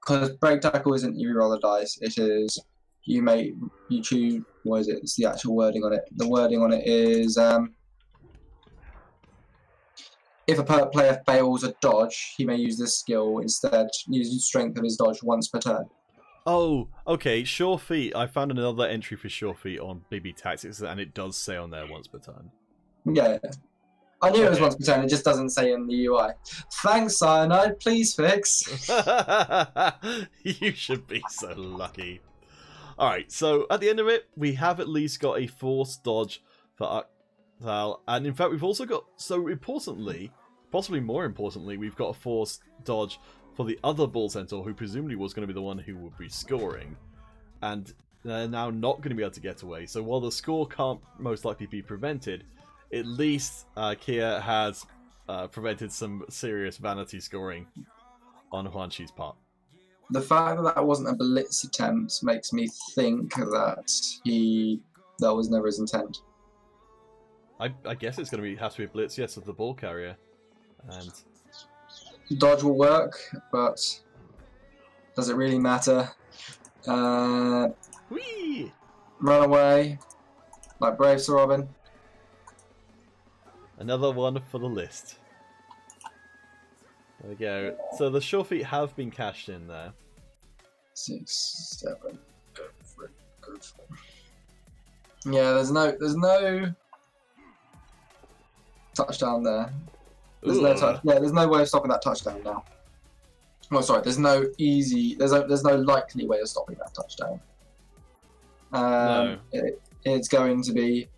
Because break tackle isn't you reroll the dice. It is you choose. What is it? It's the actual wording on it. The wording on it is if a player fails a dodge, he may use this skill instead. Use the strength of his dodge once per turn. Oh, okay. Sure feat. I found another entry for sure feat on BB Tactics, and it does say on there once per turn. Yeah. I knew it was once per turn, it just doesn't say in the UI. Thanks, Cyanide, please fix. You should be so lucky. Alright, so at the end of it, we have at least got a forced dodge for Uxtal, and in fact we've also got, so importantly, possibly more importantly, we've got a forced dodge for the other Bull Centaur, who presumably was going to be the one who would be scoring, and they're now not going to be able to get away. So while the score can't most likely be prevented, at least Kia has prevented some serious vanity scoring on Huan Chi's part. The fact that wasn't a blitz attempt makes me think that that was never his intent. I guess it's going to have to be a blitz, yes, of the ball carrier. And dodge will work, but does it really matter? Whee! Run away, like brave Sir Robin. Another one for the list. There we go. So the sure feet have been cashed in there. 6, 7. Go for it. Go for it. Yeah, there's no touchdown there. There's no touch. Yeah, there's no way of stopping that touchdown now. Oh, sorry. There's no likely way of stopping that touchdown. No. It's going to be,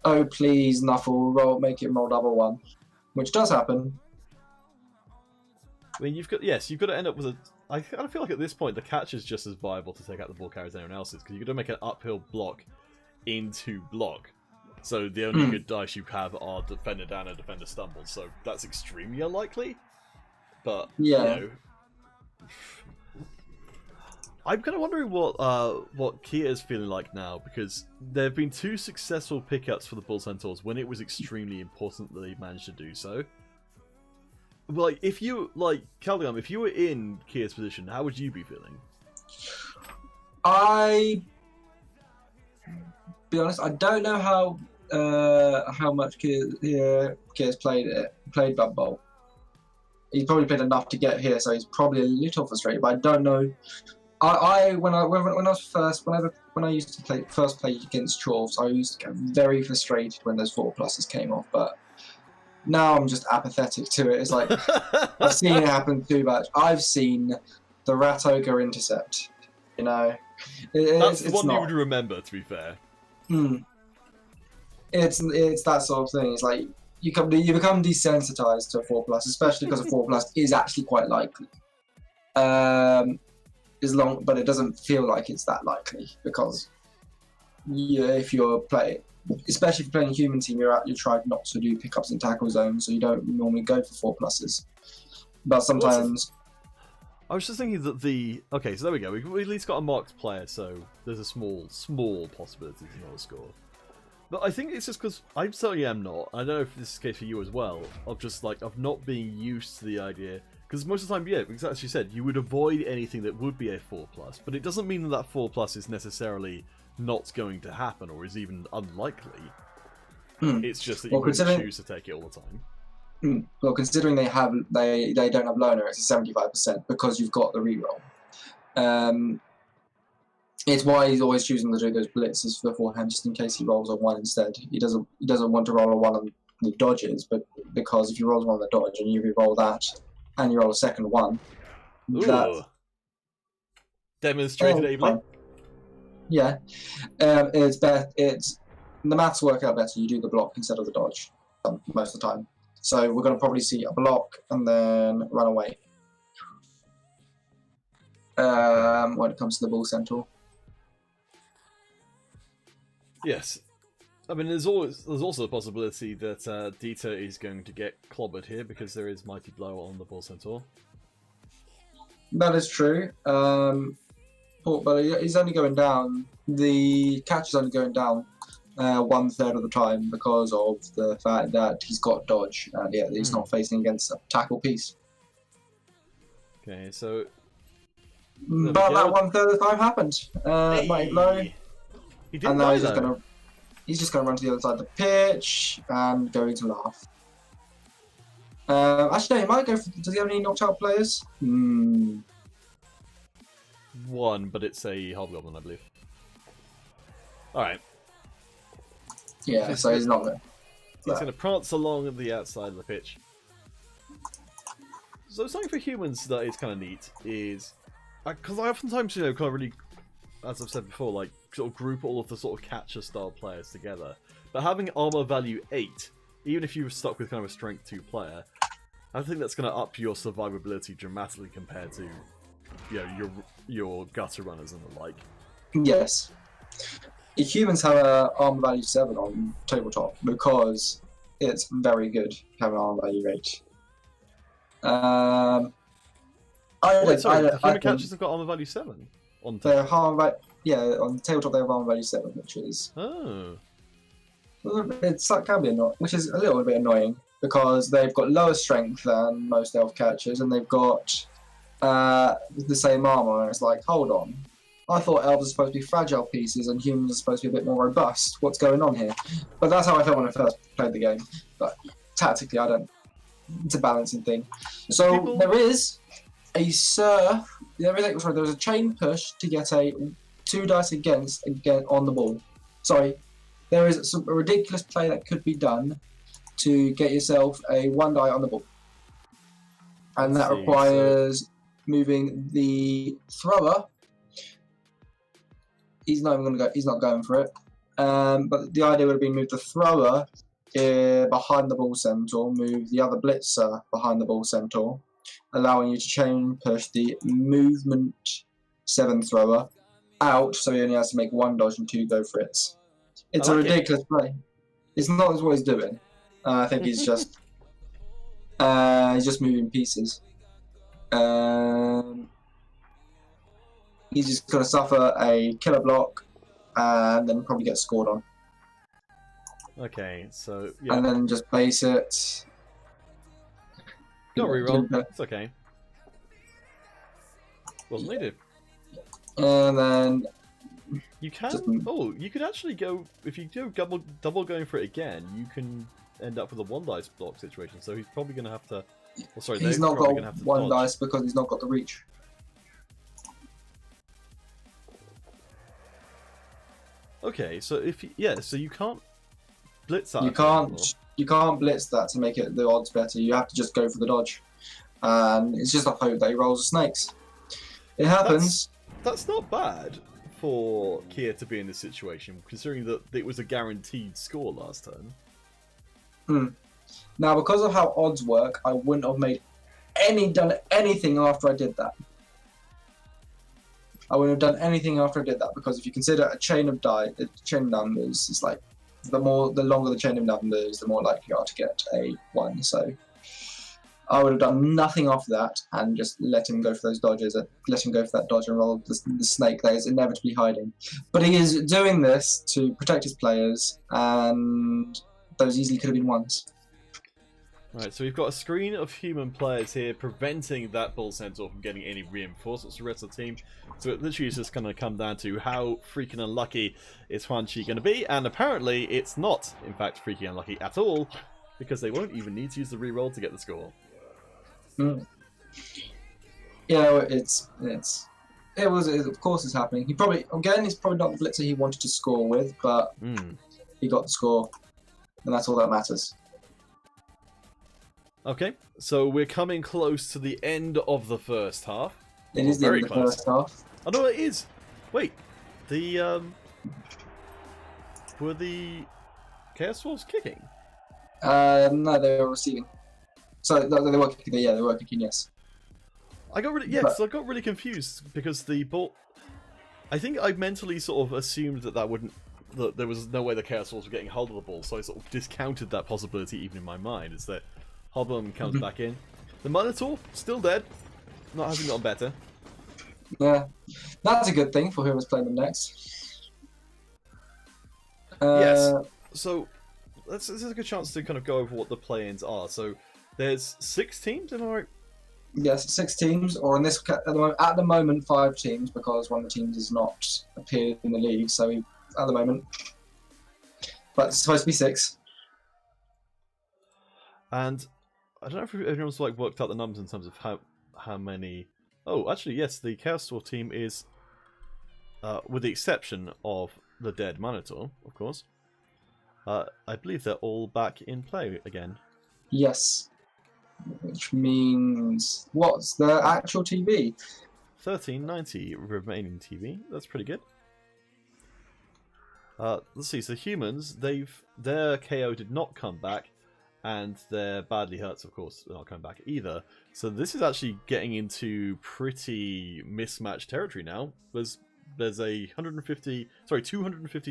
oh please, Nuffle, make it roll double one, which does happen. I mean, you've got to end up with a. I kind of feel like at this point the catch is just as viable to take out the ball carrier as anyone else's, because you've got to make an uphill block into block. So the only good dice you have are defender down and defender stumble. So that's extremely unlikely. But yeah. You know, I'm kind of wondering what Kia is feeling like now, because there have been 2 successful pickups for the Bull Centaurs when it was extremely important that they managed to do so. Like, if you, Caldeon, if you were in Kia's position, how would you be feeling? Be honest, I don't know how much Kia's played Blood Bowl. He's probably played enough to get here, so he's probably a little frustrated. But I don't know. When I used to play against Chorfs, I used to get very frustrated when those 4+s came off. But now I'm just apathetic to it. It's like I've seen it happen too much. I've seen the Rat Ogre intercept. You know, that's it's one not. You would remember. To be fair, it's that sort of thing. It's like you become desensitized to a 4+, especially because a 4+ is actually quite likely. But it doesn't feel like it's that likely, because if you're playing, especially if you're playing a human team, you're trying not to do pickups in tackle zones, so you don't normally go for 4+s. But sometimes. I was just thinking that okay, so there we go. We've at least got a marked player, so there's a small possibility to not score. But I think it's just because I certainly am not. I don't know if this is the case for you as well. Of just of not being used to the idea. Because most of the time, yeah, exactly as you said, you would avoid anything that would be a 4+, but it doesn't mean that 4+ is necessarily not going to happen or is even unlikely. It's just that you wouldn't choose to take it all the time. Well, considering they don't have loner, it's a 75% because you've got the reroll. It's why he's always choosing to do those blitzes beforehand, just in case he rolls on 1 instead. He doesn't want to roll a 1 on the dodges, but because if you roll 1 on the dodge and you re-roll that, and you roll a second 1. Demonstrated ably. Yeah, it's better. The maths work out better. You do the block instead of the dodge most of the time. So we're going to probably see a block and then run away. When it comes to the Bull Centaur. Yes. I mean, there's also a possibility that Dieter is going to get clobbered here because there is Mighty Blow on the Bull Centaur. That is true. But he's only going down. The catch is only going down 1/3 of the time because of the fact that he's got dodge and he's not facing against a tackle piece. Okay, so. But that 1/3 of the time happened. Mighty Blow. He didn't And now die, he's just gonna run to the other side of the pitch and going to laugh. Actually, no, he might go for. Does he have any knocked out players? One, but it's a Hobgoblin, I believe. Alright. Yeah, so he's not there. He's going to prance along the outside of the pitch. So something for humans that is kind of neat is... Because I oftentimes, kind of really, as I've said before, like, sort of group all of the sort of catcher-style players together. But having armor value 8, even if you were stuck with kind of a strength 2 player, I think that's going to up your survivability dramatically compared to, your gutter runners and the like. Yes. Humans have an armor value 7 on tabletop because it's very good having an armor value 8. Human catchers have got armor value 7 on tabletop. On tabletop they have armor value 7, which is can be annoying, which is a little bit annoying because they've got lower strength than most elf catchers and they've got the same armor. And it's like, hold on, I thought elves are supposed to be fragile pieces and humans are supposed to be a bit more robust. What's going on here? But that's how I felt when I first played the game. But tactically, I don't. It's a balancing thing. So there is a there's a chain push to get a 2 dice again on the ball. Sorry, there is a ridiculous play that could be done to get yourself a 1 die on the ball, and that requires moving the thrower. He's not even going to go. He's not going for it. But the idea would have been move the thrower behind the ball centaur, move the other blitzer behind the ball centaur, allowing you to chain push the movement 7 thrower out, so he only has to make 1 dodge and 2 go for it. It's a ridiculous play. It's not what he's doing. I think he's just moving pieces. He's just going to suffer a killer block and then probably get scored on. Okay, so and then just base it. Don't reroll. It's okay. Wasn't needed. And then you can. You could actually go if you do double going for it again. You can end up with a 1 dice block situation. So he's probably going to have to. Well, sorry, he's not got 1 dice because he's not got the reach. Okay, so so you can't blitz that. You can't blitz that to make it the odds better. You have to just go for the dodge, and it's just a hope that he rolls the snakes. It happens. That's not bad for Kier to be in this situation, considering that it was a guaranteed score last turn. Now, because of how odds work, I wouldn't have done anything after I did that. I wouldn't have done anything after I did that, because if you consider a chain of numbers, it's like the longer the chain of numbers, the more likely you are to get a 1. So I would have done nothing after that and just let him go for those dodges, let him go for that dodge and roll the snake that is inevitably hiding. But he is doing this to protect his players, and those easily could have been 1s. Right, so we've got a screen of human players here preventing that Bull Centaur from getting any reinforcements from the rest of the team. So it literally is just going to come down to how freaking unlucky is Huanchi going to be, and apparently it's not, in fact, freaking unlucky at all, because they won't even need to use the reroll to get the score. Yeah, of course it's happening. He's probably not the blitzer he wanted to score with, but he got the score, and that's all that matters. Okay, so we're coming close to the end of the first half. It is the end of the first half. Oh no, it is. Wait, were the Chaos Wolves kicking? No, they were receiving. So they were kicking. Yeah, they were kicking. Yes. I got really confused because the ball. I think I mentally sort of assumed that wouldn't that there was no way the Chaos Dwarves were getting hold of the ball, so I sort of discounted that possibility even in my mind. Is that Hobgoblin comes back in. The Minotaur, still dead. Hasn't gotten better. Yeah, that's a good thing for whoever's playing them next. Yes. So this is a good chance to kind of go over what the play-ins are. So there's 6 teams, am I right? Yes, 6 teams, or in this at the moment 5 teams, because one of the teams has not appeared in the league. So at the moment, but it's supposed to be 6. And I don't know if anyone's like worked out the numbers in terms of how many. Oh, actually, yes, the Chaos Dwarf team is, with the exception of the dead Minotaur, of course. I believe they're all back in play again. Yes. Which means, what's the actual TV? 1390 remaining TV. That's pretty good. Let's see. So humans, their KO did not come back, and their badly hurts, of course, are not coming back either. So this is actually getting into pretty mismatched territory now. There's a 250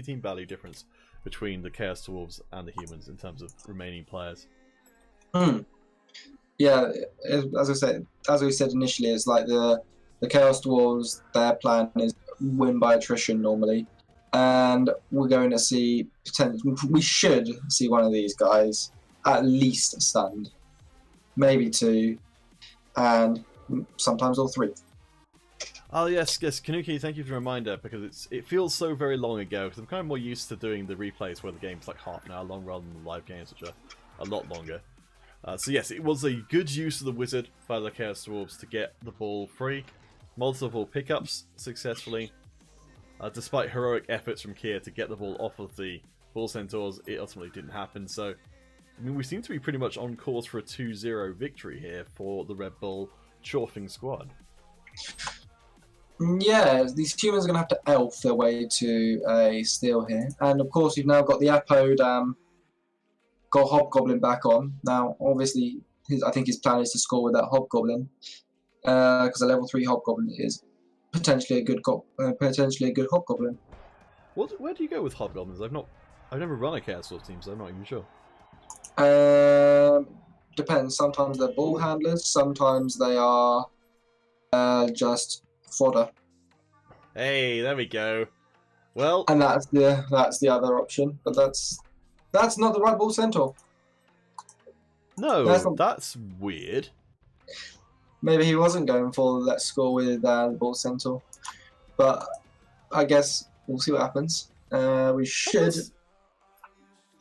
team value difference between the Chaos Dwarves and the humans in terms of remaining players. Yeah, as we said initially, it's like the Chaos Dwarves, their plan is win by attrition normally, and we're going to see we should see one of these guys at least stunned, maybe 2, and sometimes all 3. Oh yes, Kanuki, thank you for the reminder, because it feels so very long ago, because I'm kind of more used to doing the replays where the game's like half an hour long rather than the live games, which are a lot longer. So yes, it was a good use of the wizard by the Chaos Dwarves to get the ball free. Multiple pickups successfully. Despite heroic efforts from Kier to get the ball off of the Bull Centaurs, it ultimately didn't happen. So, I mean, we seem to be pretty much on course for a 2-0 victory here for the REBBL Chorfing squad. Yeah, these humans are going to have to elf their way to a steal here. And of course, we've now got the Apode, got Hobgoblin back on. Now, obviously, I think his plan is to score with that Hobgoblin, because a level 3 Hobgoblin is potentially a good Hobgoblin. Where do you go with Hobgoblins? I've never run a Chaos Dwarf team, so I'm not even sure. Depends. Sometimes they're ball handlers. Sometimes they are just fodder. Hey, there we go. Well, and that's the other option, but that's not the right Bull Centaur. No, that's weird. Maybe he wasn't going for let's score with the Bull Centaur, but I guess we'll see what happens. We should.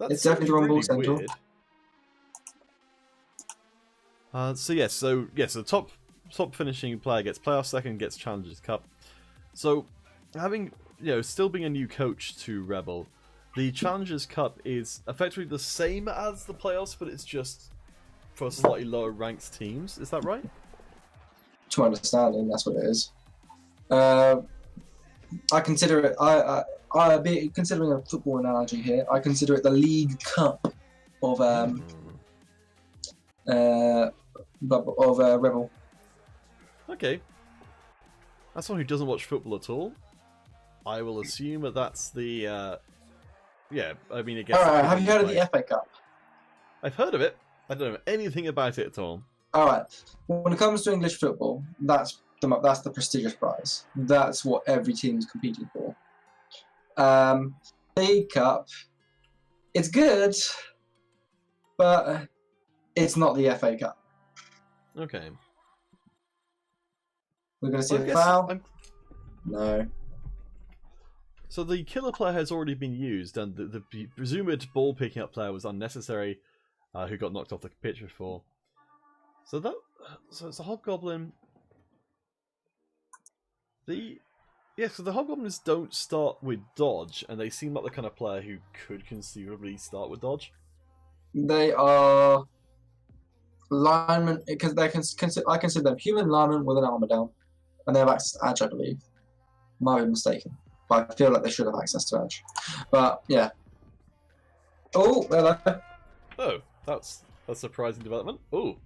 It's definitely the wrong Bull Centaur. So top finishing player gets playoff, second gets Challengers Cup. So having still being a new coach to REBBL, the Challengers Cup is effectively the same as the playoffs, but it's just for slightly lower ranked teams. Is that right? To my understanding, that's what it is. I consider it. Considering a football analogy here, I consider it the League Cup of REBBL. Okay. As someone who doesn't watch football at all, I will assume that that's the. Yeah, I mean, it gets. Alright, have you heard of the FA Cup? I've heard of it. I don't know anything about it at all. Alright, when it comes to English football, that's the prestigious prize. That's what every team is competing for. League Cup, it's good, but it's not the FA Cup. Okay. We're going to see a foul? No. So the killer player has already been used, and the presumed ball picking up player was unnecessary, who got knocked off the pitch before. So it's a Hobgoblin. So the Hobgoblins don't start with dodge, and they seem like the kind of player who could conceivably start with dodge. They are linemen, because I consider them human linemen with an armor down, and they have access to edge, I believe. Might be mistaken, but I feel like they should have access to edge. But yeah. Oh, hello. Oh, that's a surprising development. Oh,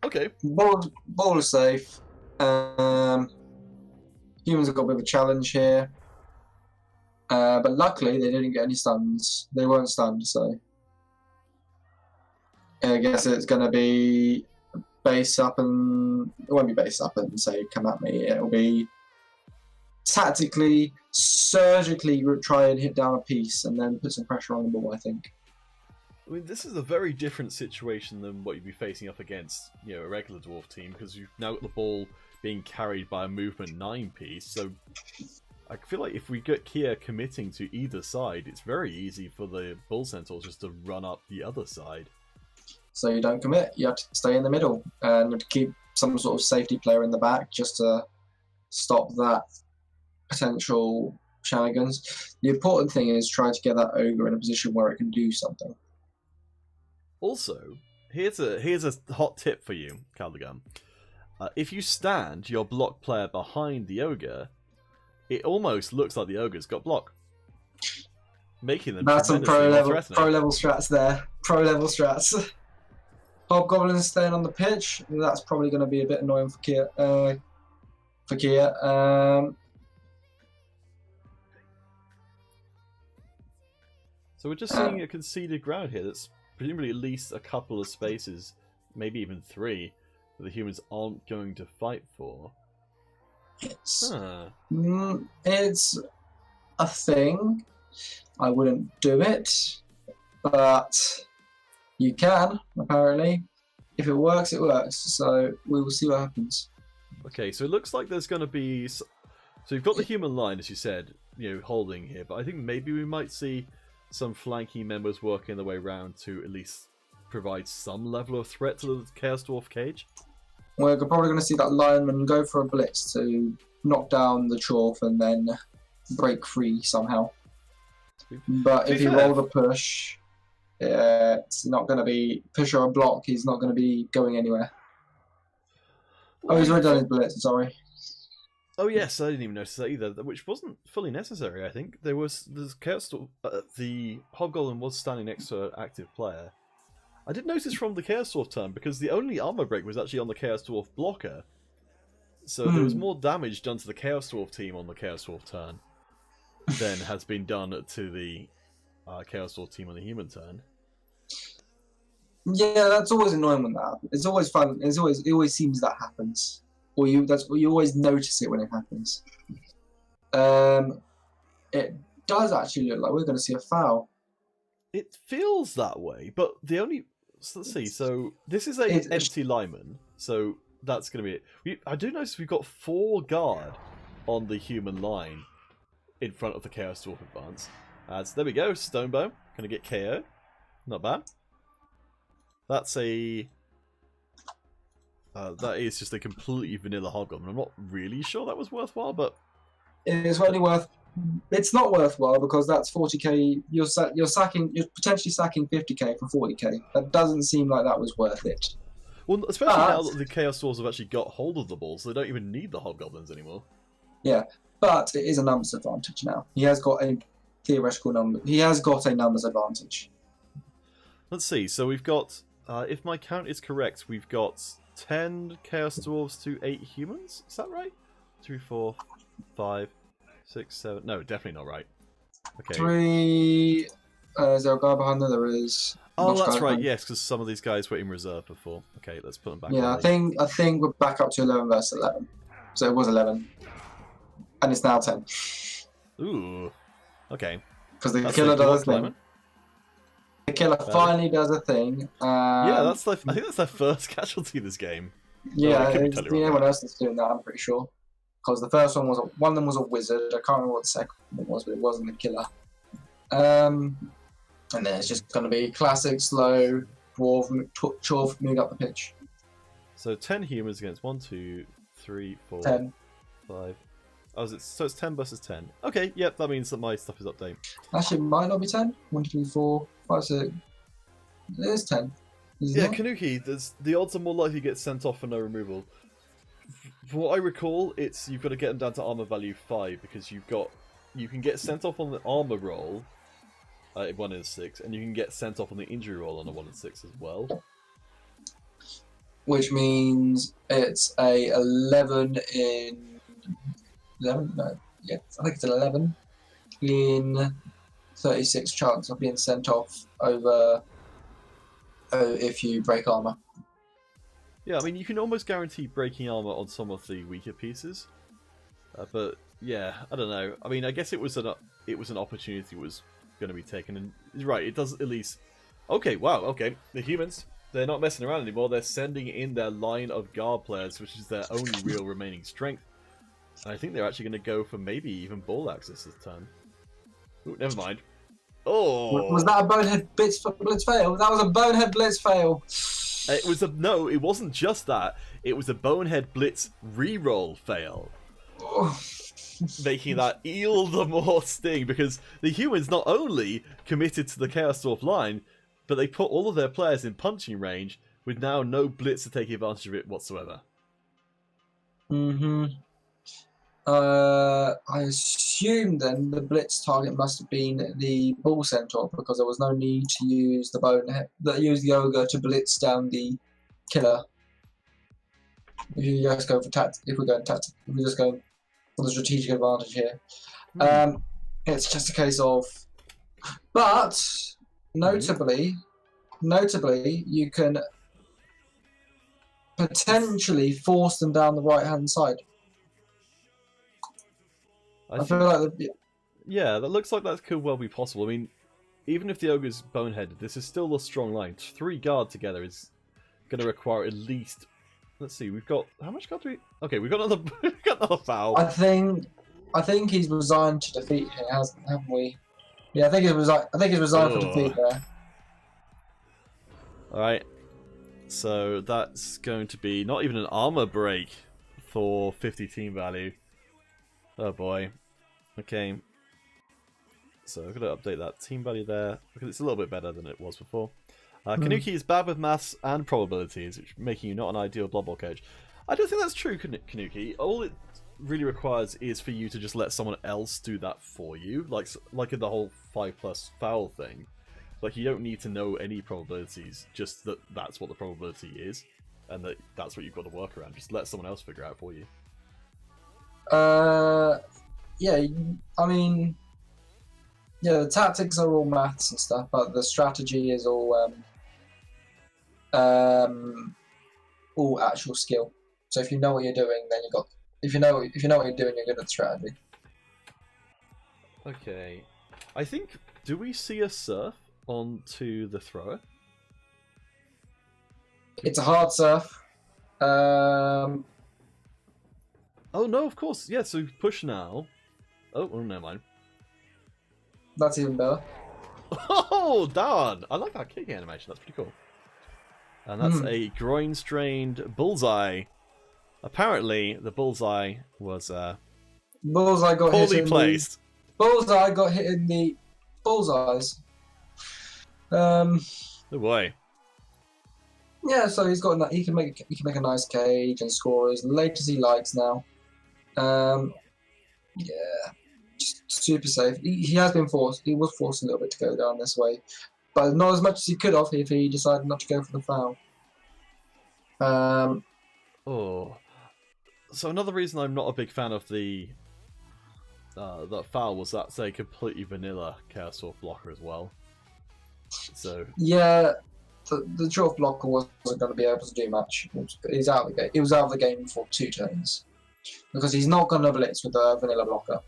okay. Ball is safe. Humans have got a bit of a challenge here. But luckily, they didn't get any stuns. They weren't stunned, so I guess it's going to be base up and... It won't be base up and say, come at me. It'll be tactically, surgically try and hit down a piece and then put some pressure on the ball, I think. I mean, this is a very different situation than what you'd be facing up against, you know, a regular dwarf team, because you've now got the ball being carried by a movement 9 piece. So I feel like if we get Kia committing to either side, it's very easy for the Bull Centaurs just to run up the other side. So you don't commit. You have to stay in the middle and keep some sort of safety player in the back just to stop that potential shenanigans. The important thing is trying to get that ogre in a position where it can do something. Also, here's a hot tip for you, Caldegun. If you stand your block player behind the ogre, it almost looks like the ogre's got block, making them That's some tremendously more pro level strats there. Pro level strats. Hobgoblins staying on the pitch. That's probably going to be a bit annoying for Kia. So we're just seeing a conceded ground here. That's presumably at least a couple of spaces, maybe even 3, that the humans aren't going to fight for. It's a thing. I wouldn't do it, but you can, apparently. If it works, it works. So we will see what happens. Okay, so it looks like there's going to be... So you've got the human line, as you said, you know, holding here, but I think maybe we might see some flanking members working their way around to at least provide some level of threat to the Chaos Dwarf cage. We're probably going to see that lineman go for a blitz to knock down the Chorf and then break free somehow. But if you roll the push, it's not going to be push or a block. He's not going to be going anywhere. Oh, he's already done his blitz. Sorry. Oh yes, I didn't even notice that either, which wasn't fully necessary. I think there's Chaos Dwarf, the Hobgoblin was standing next to an active player. I did notice from the Chaos Dwarf turn, because the only armor break was actually on the Chaos Dwarf blocker, so there was more damage done to the Chaos Dwarf team on the Chaos Dwarf turn than has been done to the Chaos Dwarf team on the human turn. Yeah, that's always annoying when that happens. It's always fun. It always seems that happens. Or you always notice it when it happens. It does actually look like we're going to see a foul. It feels that way, but the only... So let's see, so this is a empty lineman, so that's going to be it. I do notice we've got 4 guard on the human line in front of the Chaos Dwarf advance. So there we go, Stonebow, going to get KO. Not bad. That's a... that is just a completely vanilla Hobgoblin. I'm not really sure that was worthwhile, but... It's only worth... It's not worthwhile because that's 40k. You're potentially sacking 50k for 40k. That doesn't seem like that was worth it. Well, especially now that the Chaos Dwarves have actually got hold of the ball, so they don't even need the Hobgoblins anymore. Yeah, but it is a numbers advantage now. He has got a theoretical number. He has got a numbers advantage. Let's see. So we've got, if my count is correct, we've got 10 Chaos Dwarves to 8 humans. Is that right? 2, 4, 5. 6, 7. No, definitely not right. Okay. 3. Is there a guy behind there? There is. Oh, that's right. Yes, because some of these guys were in reserve before. Okay, let's put them back. Yeah, I think we're back up to 11 versus 11. So it was 11, and it's now 10. Ooh. Okay. Because the killer does a thing. The killer finally does a thing. Yeah, I think that's their first casualty this game. Yeah, everyone else is doing that. I'm pretty sure. Because the first one one of them was a wizard. I can't remember what the second one was, but it wasn't the killer. And then it's just going to be classic slow Chorf moving up the pitch. So 10 humans against 1, 2, 3, 4, 10. 5. Oh, so it's 10 versus 10. Okay, yep, that means that my stuff is updated. Actually, it might not be 10. 1, 2, 3, 4, 5, 6. It is 10. Yeah, Kanuki, the odds are more likely to get sent off for no removal. From what I recall, you've got to get them down to armor value 5 because you can get sent off on the armor roll at 1 in 6, and you can get sent off on the injury roll on a 1 in 6 as well. Which means it's a 11 in 11. No, yeah, I think it's an 11. in 36 chance of being sent off over if you break armor. Yeah, I mean, you can almost guarantee breaking armor on some of the weaker pieces, but yeah, I don't know. I mean, I guess it was an opportunity that was going to be taken, and right, it does at least. Okay, wow, okay, the humans, they're not messing around anymore. They're sending in their line of guard players, which is their only real remaining strength. And I think they're actually going to go for maybe even ball axis this turn. Ooh, never mind. Oh, Was that a bonehead blitz fail? That was a bonehead blitz fail. It was no, it wasn't just that. It was a bonehead blitz reroll fail, making that eel the more sting because the humans not only committed to the Chaos Dwarf line, but they put all of their players in punching range with now no blitz to take advantage of it whatsoever. Mm-hmm. I assume then the blitz target must have been the bull centaur because there was no need to use the bonehead, use the ogre to blitz down the killer. If you just go for if we're just going for the strategic advantage here. It's just a case of, but notably, you can potentially force them down the right hand side. I feel like yeah, that looks like that could well be possible. I mean, even if the ogre's boneheaded, this is still a strong line. 3 guard together is going to require at least. Let's see, we've got how much guard do we? Okay, we've got another foul. I think he's resigned to defeat here, haven't we? Yeah, I think he's resigned for defeat there. All right, so that's going to be not even an armor break for 50 team value. Oh boy. Okay. So I've got to update that team value there because it's a little bit better than it was before. Kanuki is bad with maths and probabilities, which making you not an ideal Blood Bowl coach. I don't think that's true, Kanuki. All it really requires is for you to just let someone else do that for you, like in the whole 5+ foul thing. Like you don't need to know any probabilities, just that's what the probability is, and that's what you've got to work around. Just let someone else figure out for you. Yeah, I mean, yeah, the tactics are all maths and stuff, but the strategy is all actual skill. So if you know what you're doing, then if you know what you're doing, you're good at the strategy. Okay, I think. Do we see a surf onto the thrower? It's a hard surf. Oh no, of course. Yeah, so push now. Oh, never mind. That's even better. Oh, darn! I like that kicking animation. That's pretty cool. And that's a groin-strained bullseye. Apparently, the bullseye was bullseye got poorly hit placed. Bullseye got hit in the bullseyes. Oh boy. Yeah, so he can make a nice cage and score as late as he likes now. Yeah, just super safe. He was forced a little bit to go down this way, but not as much as he could have if he decided not to go for the foul. Oh, so another reason I'm not a big fan of the that foul was that's a completely vanilla Chaos Dwarf blocker as well. So yeah, the Dwarf blocker wasn't going to be able to do much. He's out of the game. He was out of the game for 2 turns because he's not going to blitz with the vanilla blocker.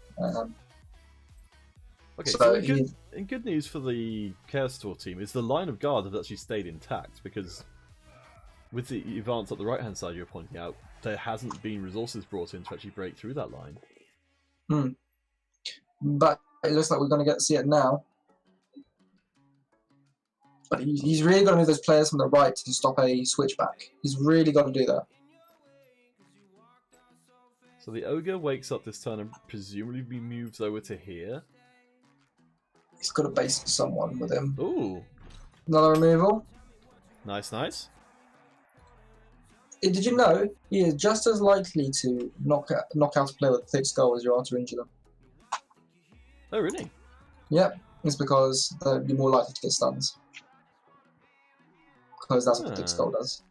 Okay, so good news for the Chaos Dwarf team is the line of guard has actually stayed intact because with the advance at the right-hand side you're pointing out, there hasn't been resources brought in to actually break through that line. But it looks like we're going to get to see it now. But he's really got to move those players from the right to stop a switchback. He's really got to do that. So the ogre wakes up this turn and presumably moves over to here. He's got to base someone with him. Ooh. Another removal. Nice, nice. Did you know he is just as likely to knock out a player with a thick skull as you are to injure them? Oh, really? Yep. It's because they'd be more likely to get stuns. Because that's what the thick skull does.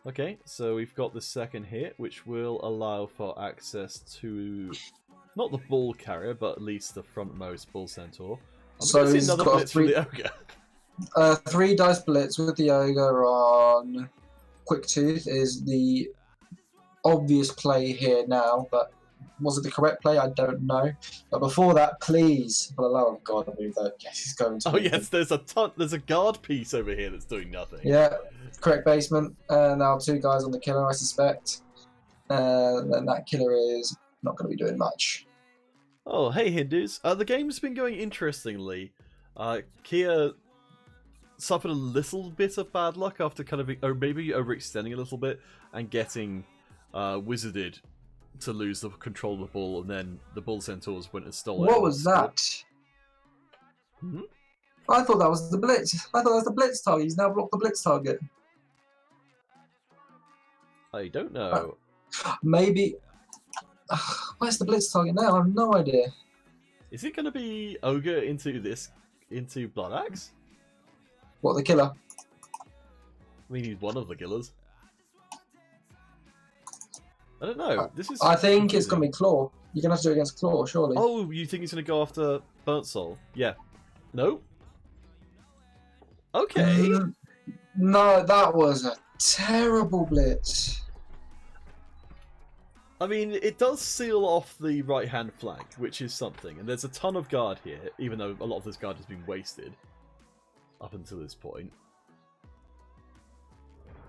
Okay, so we've got the second hit, which will allow for access to not the ball carrier, but at least the frontmost bull centaur. I'm So going to he's see another got blitz from the ogre. 3 dice blitz with the ogre on Quick Tooth is the obvious play here now, but was it the correct play? I don't know. But before that, please, for the love of God, move that. Yes, he's going to. Oh yes, there's a guard piece over here that's doing nothing. Yeah, correct basement. Now 2 guys on the killer, I suspect. And then that killer is not going to be doing much. Oh, hey Hindus. The game's been going interestingly. Kia suffered a little bit of bad luck after kind of, or maybe overextending a little bit and getting wizarded to lose the control of the ball, and then the bull centaurs went and stole it. What was that? Hmm? I thought that was the blitz. I thought that was the blitz target. He's now blocked the blitz target. I don't know. Maybe. Where's the blitz target now? I have no idea. Is it going to be ogre into blood axe? What, the killer? We need one of the killers. I don't know. This is. I think it's going to be claw. You're going to have to do it against claw, surely. Oh, you think he's going to go after burnt soul? Yeah. No. Okay. No, that was a terrible blitz. I mean, it does seal off the right-hand flank, which is something. And there's a ton of guard here, even though a lot of this guard has been wasted up until this point.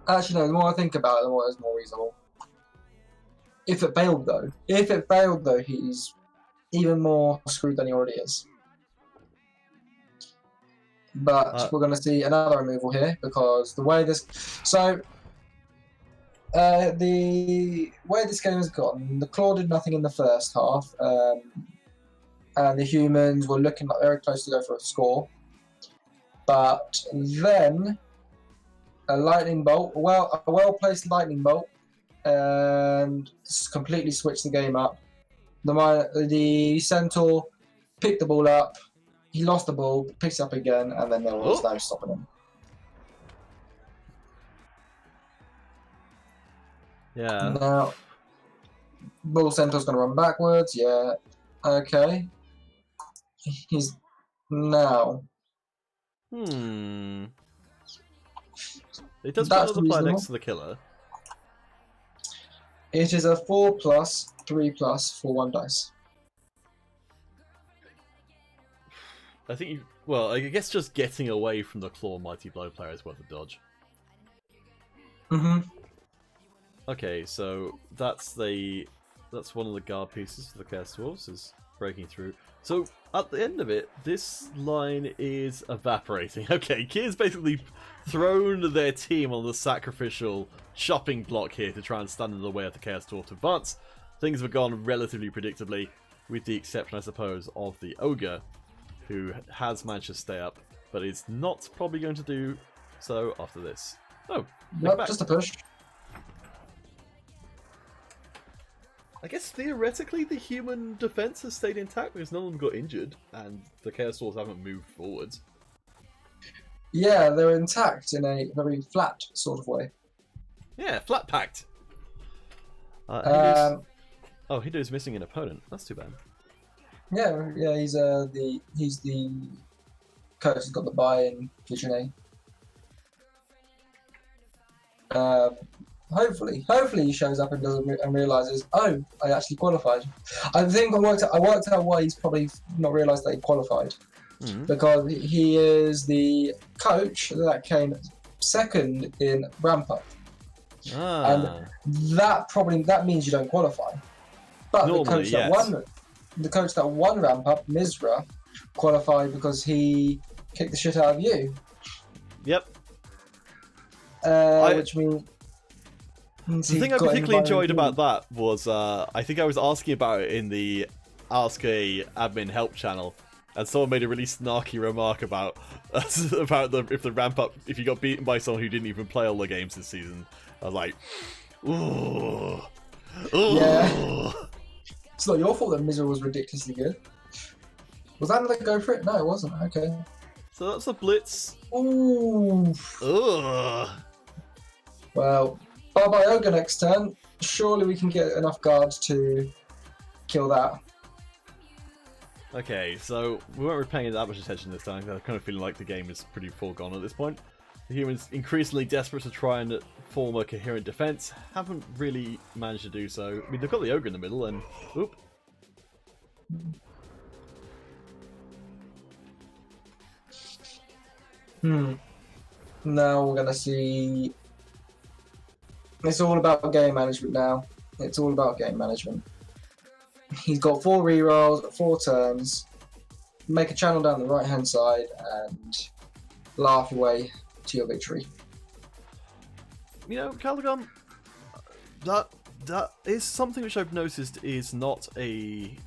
Actually, no, the more I think about it, the more it's more reasonable. If it failed, though, he's even more screwed than he already is. But we're going to see another removal here, because the way this... So... the way this game has gone, the claw did nothing in the first half, and the humans were looking like very close to go for a score. But then a lightning bolt, a well-placed lightning bolt, and completely switched the game up. The centaur picked the ball up, he lost the ball, picks it up again, and then there was no stopping him. Yeah. Now, bull centaur's going to run backwards. Yeah. Okay. He's now. It does put another player next to the killer. It is a 4+, 3+ for 1 dice. I think well, I guess just getting away from the claw mighty blow player is worth a dodge. Okay, so that's one of the guard pieces for the Chaos Dwarves is breaking through. So at the end of it, this line is evaporating. Okay, Kia's basically thrown their team on the sacrificial chopping block here to try and stand in the way of the Chaos Dwarf to advance. Things have gone relatively predictably, with the exception, I suppose, of the Ogre, who has managed to stay up, but is not probably going to do so after this. Oh, nope, just a push. I guess theoretically the human defense has stayed intact because none of them got injured and the Chaos Dwarves haven't moved forwards. Yeah, they're intact in a very flat sort of way. Yeah, flat packed. Hindu's missing an opponent. That's too bad. Yeah, he's the coach who's got the buy-in for Hopefully he shows up and realizes, oh, I actually qualified. I think I worked out why he's probably not realized that he qualified, because he is the coach that came second in ramp up, and that means you don't qualify. But normally, the coach that won ramp up, Mizra, qualified because he kicked the shit out of you. Yep. Which means. The thing I particularly enjoyed about that was, I think I was asking about it in the Ask a Admin Help channel, and someone made a really snarky remark about if you got beaten by someone who didn't even play all the games this season. I was like, ooh. Yeah. It's not your fault that Mizra was ridiculously good. Was that another go for it? No, it wasn't. Okay. So that's a blitz. Ooh. Ugh. Well. Bye-bye Ogre next turn. Surely we can get enough guards to kill that. Okay, so we weren't really paying that much attention this time. I'm kind of feeling like the game is pretty foregone at this point. The humans increasingly desperate to try and form a coherent defense. Haven't really managed to do so. I mean, they've got the ogre in the middle, and oop. Now we're gonna see. It's all about game management now. It's all about game management. He's got 4 rerolls, 4 turns. Make a channel down the right hand side and laugh away to your victory. You know, Caligon, that is something which I've noticed is not a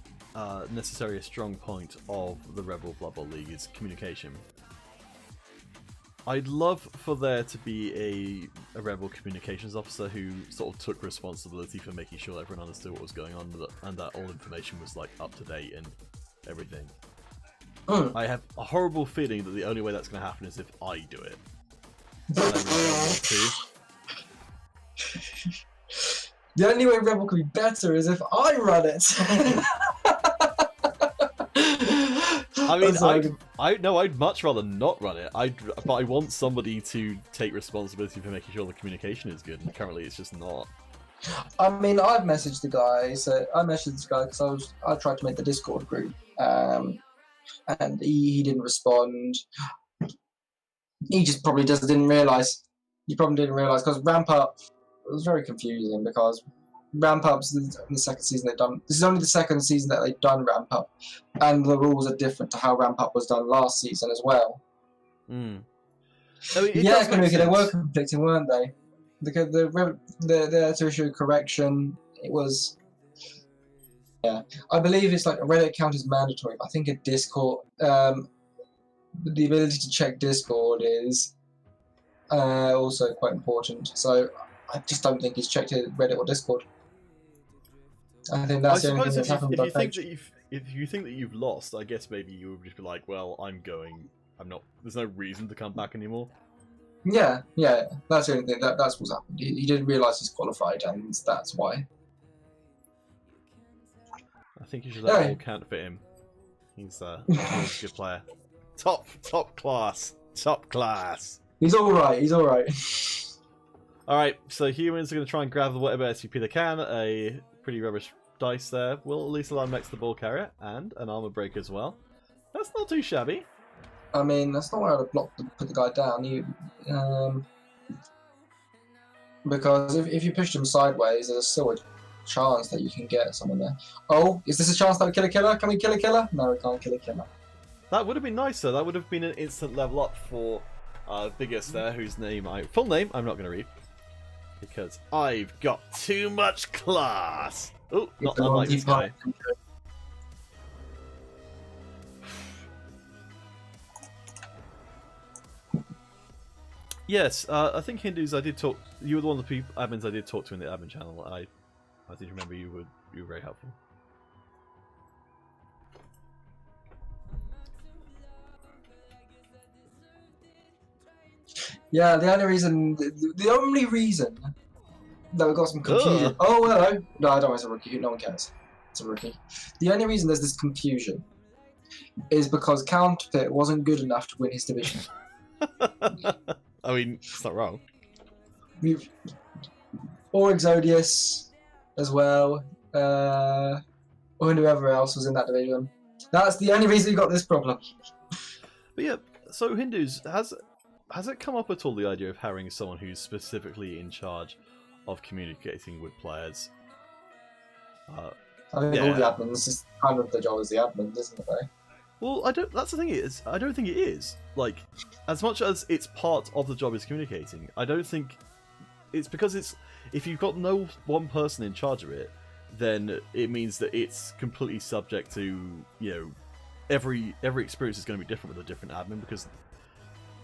necessarily a strong point of the Rebel Blood Bowl League, is communication. I'd love for there to be a Rebel communications officer who sort of took responsibility for making sure everyone understood what was going on and that all information was like up to date and everything. I have a horrible feeling that the only way that's going to happen is if I do it. And I really don't want to. The only way Rebel could be better is if I run it. I mean, I'd much rather not run it. But I want somebody to take responsibility for making sure the communication is good, and currently it's just not. I mean, I've messaged the guy. So I messaged this guy because I tried to make the Discord group, and he didn't respond. He just probably just didn't realise. He probably didn't realise because Ramp Up. It was very confusing because Ramp Up's the second season they've done. This is only the second season that they've done Ramp Up, and the rules are different to how Ramp Up was done last season as well. I mean, Yeah, they were conflicting, weren't they? Because the to issue a correction, it was. Yeah, I believe it's like a Reddit account is mandatory. I think a Discord, the ability to check Discord is also quite important. So I just don't think he's checked it Reddit or Discord. I think that's the only thing that's happened with that page. If you think that you've lost, I guess maybe you would just be like, well, I'm not. There's no reason to come back anymore. Yeah, that's the only thing. That's what's happened. He didn't realise he's qualified, and that's why. I think you should let all count fit him. He's a good player. Top class. He's all right. All right, so humans are going to try and grab whatever SCP they can. A pretty rubbish dice there. Will at least allow him next to the ball carrier and an armor break as well. That's not too shabby. I mean, that's not where I'd put the guy down. Because if you pushed him sideways, there's still a chance that you can get someone there. Oh, is this a chance that we kill a killer? Can we kill a killer? No, we can't kill a killer. That would have been nice, though. That would have been an instant level up for Biggest there, whose full name I'm not going to read. Because I've got too much class. Oh, not unlike this guy. Yes, I think Hindus. I did talk. You were the one of the admins I did talk to in the admin channel. I did remember you were very helpful. Yeah, the only reason that we got some confusion. Oh, hello. No, I don't know. It's a rookie. No one cares. It's a rookie. The only reason there's this confusion is because Counterfeit wasn't good enough to win his division. I mean, it's not wrong. Or Exodius as well, or whoever else was in that division. That's the only reason you got this problem. But yeah, so Hindus, has it come up at all, the idea of hiring someone who's specifically in charge of communicating with players? I think all the admins is kind of the job as the admins, isn't it? Though? Well, that's the thing is, I don't think it is. Like, as much as it's part of the job is communicating, I don't think it's because if you've got no one person in charge of it, then it means that it's completely subject to, every experience is going to be different with a different admin because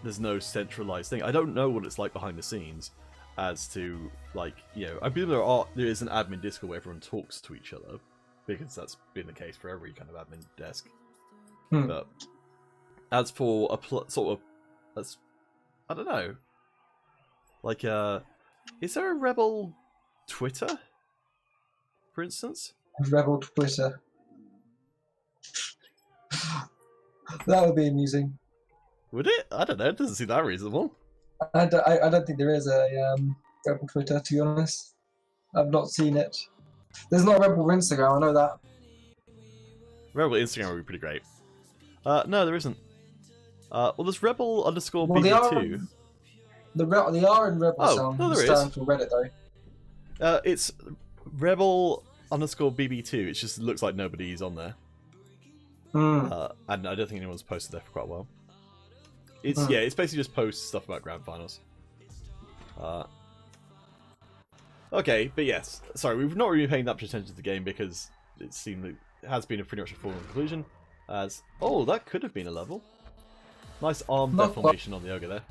there's no centralized thing. I don't know what it's like behind the scenes as to, like, I believe there is an admin Discord where everyone talks to each other because that's been the case for every kind of admin desk. But as for I don't know. Like, is there a Rebel Twitter, for instance? Rebel Twitter. That would be amusing. Would it? I don't know. It doesn't seem that reasonable. I don't think there is a Rebel Twitter, to be honest. I've not seen it. There's not a Rebel Instagram, I know that. Rebel Instagram would be pretty great. No, there isn't. Well, there's Rebel underscore Well, BB2. The R in Rebel stands for Reddit, though. It's Rebel underscore BB2. It just looks like nobody's on there. And I don't think anyone's posted there for quite a while. It's it's basically just posts stuff about grand finals. Okay, but yes, sorry, we've not really been paying that much attention to the game because it seemed that it has been a pretty much a foregone conclusion. As that could have been a level. Nice arm deformation on the ogre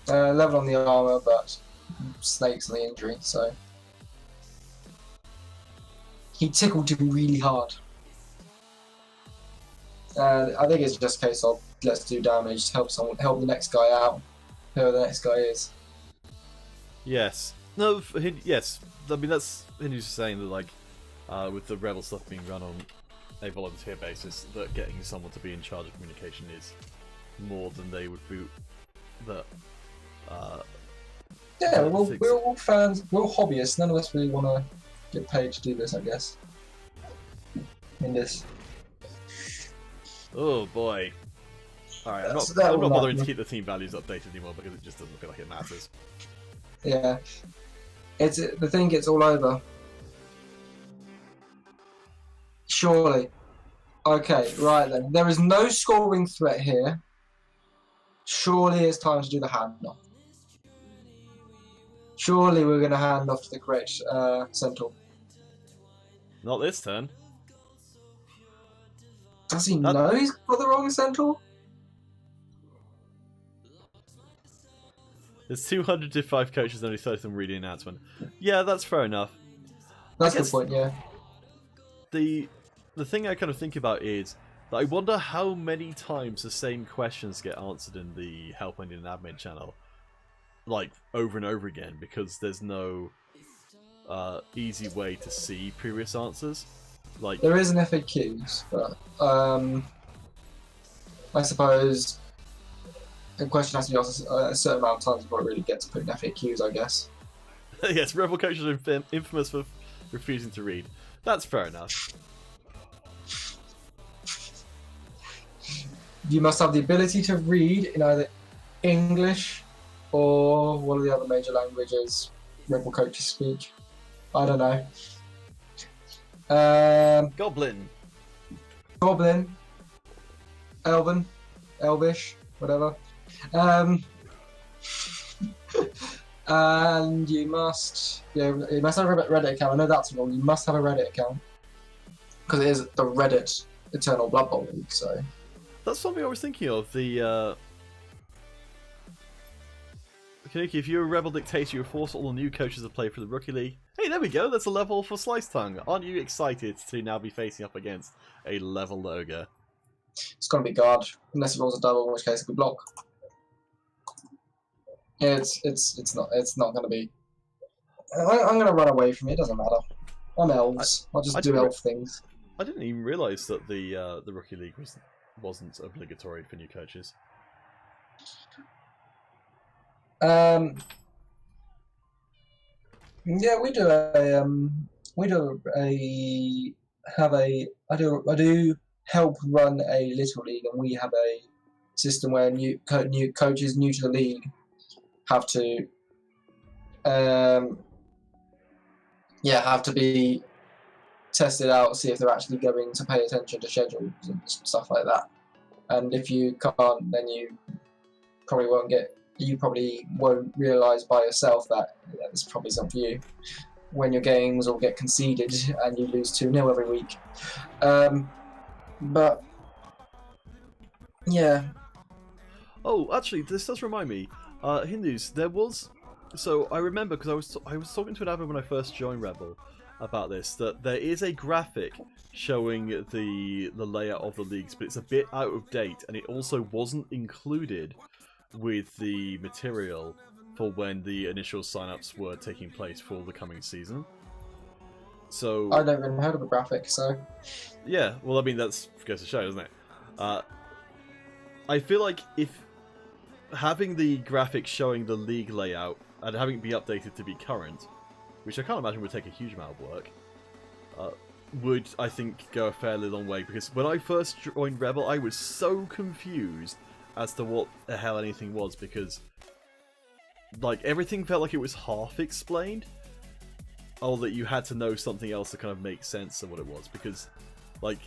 there. Level on the armor, but snakes on the injury, so he tickled him really hard. I think it's just a case of let's do damage to help the next guy out, whoever the next guy is. Yes. No. Yes. I mean that's Hindu's saying that like with the Rebel stuff being run on a volunteer basis, that getting someone to be in charge of communication is more than they would boot. That. Yeah, we're all fans. We're all hobbyists. None of us really want to get paid to do this, I guess. In this. Oh boy. Alright, I'm not bothering to keep the team values updated anymore because it just doesn't feel like it matters. Yeah. The thing gets all over. Surely. Okay, right then. There is no scoring threat here. Surely it's time to do the handoff. Surely we're going to hand off to the correct Centaur. Not this turn. Does he know he's got the wrong Centaur? There's 205 coaches and only 30 of them read the announcement. Yeah, that's fair enough. That's a good point, yeah. The thing I kind of think about is that I wonder how many times the same questions get answered in the Help Engine admin channel. Like, over and over again, because there's no easy way to see previous answers. Like there is an FAQs, but I suppose a question has to be asked a certain amount of times before it really gets put in FAQs, I guess. Yes, Rebel coaches are infamous for refusing to read. That's fair enough. You must have the ability to read in either English or one of the other major languages Rebel coaches speak. I don't know. Goblin. Elven, Elvish, whatever. And you must have a Reddit account. I know that's wrong. You must have a Reddit account because it is the Reddit Eternal Blood Bowl League. So that's something I was thinking of. The Kanuki, if you're a Rebel Dictator, you force all the new coaches to play for the Rookie League. Hey, there we go. That's a level for Slice Tongue. Aren't you excited to now be facing up against a level ogre? It's gonna be guard, unless it rolls a double, in which case it could block. It's not gonna be. I'm gonna run away from it. It doesn't matter. I'm elves. I'll just do elf things. I didn't even realise that the Rookie League wasn't obligatory for new coaches. Yeah, we do I do help run a little league, and we have a system where new coaches new to the league have to have to be tested out, see if they're actually going to pay attention to schedules and stuff like that. And if you can't, then you probably won't realise by yourself that this probably isn't for you when your games all get conceded and you lose 2-0 every week. But yeah. Oh, actually, this does remind me. Hindus, there was. So I remember because I was talking to an admin when I first joined Rebel about this, that there is a graphic showing the layout of the leagues, but it's a bit out of date, and it also wasn't included with the material for when the initial sign-ups were taking place for the coming season. So I never even heard of the graphic, so yeah, well, I mean that's goes to show, doesn't it? I feel like if having the graphics showing the league layout and having it be updated to be current, which I can't imagine would take a huge amount of work, would, I think, go a fairly long way. Because when I first joined REBBL, I was so confused as to what the hell anything was, because like everything felt like it was half explained, or that you had to know something else to kind of make sense of what it was. Because like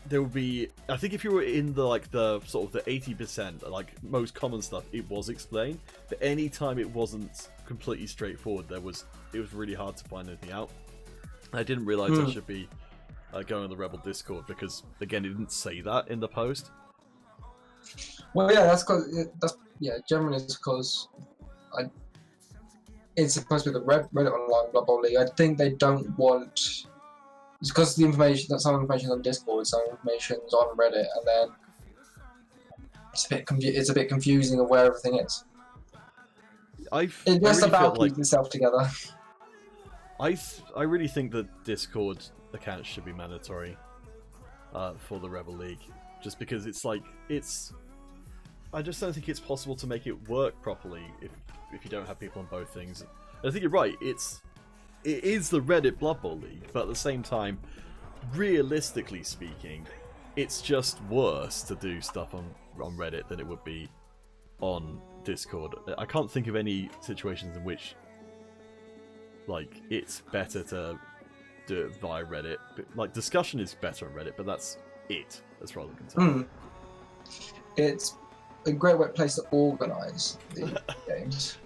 there would be, I think if you were in the like the sort of the 80%, like most common stuff, it was explained. But any time it wasn't completely straightforward, it was really hard to find anything out. I didn't realize I should be going on the REBBL Discord, because again, it didn't say that in the post. well, yeah, generally it's because it's supposed to be the Reddit Online Blood Bowl League. I think they don't want. It's because the information that some information on Discord, some information's on Reddit, and then it's a bit confusing of where everything is. It's just about keeping itself together. I really think that Discord accounts should be mandatory for the REBBL League, just because it's like I just don't think it's possible to make it work properly if you don't have people on both things. And I think you're right. It is the Reddit Blood Bowl League, but at the same time, realistically speaking, it's just worse to do stuff on Reddit than it would be on Discord. I can't think of any situations in which like it's better to do it via Reddit. Like discussion is better on Reddit, but that's it as far as I'm concerned. It's a great place to organise the games.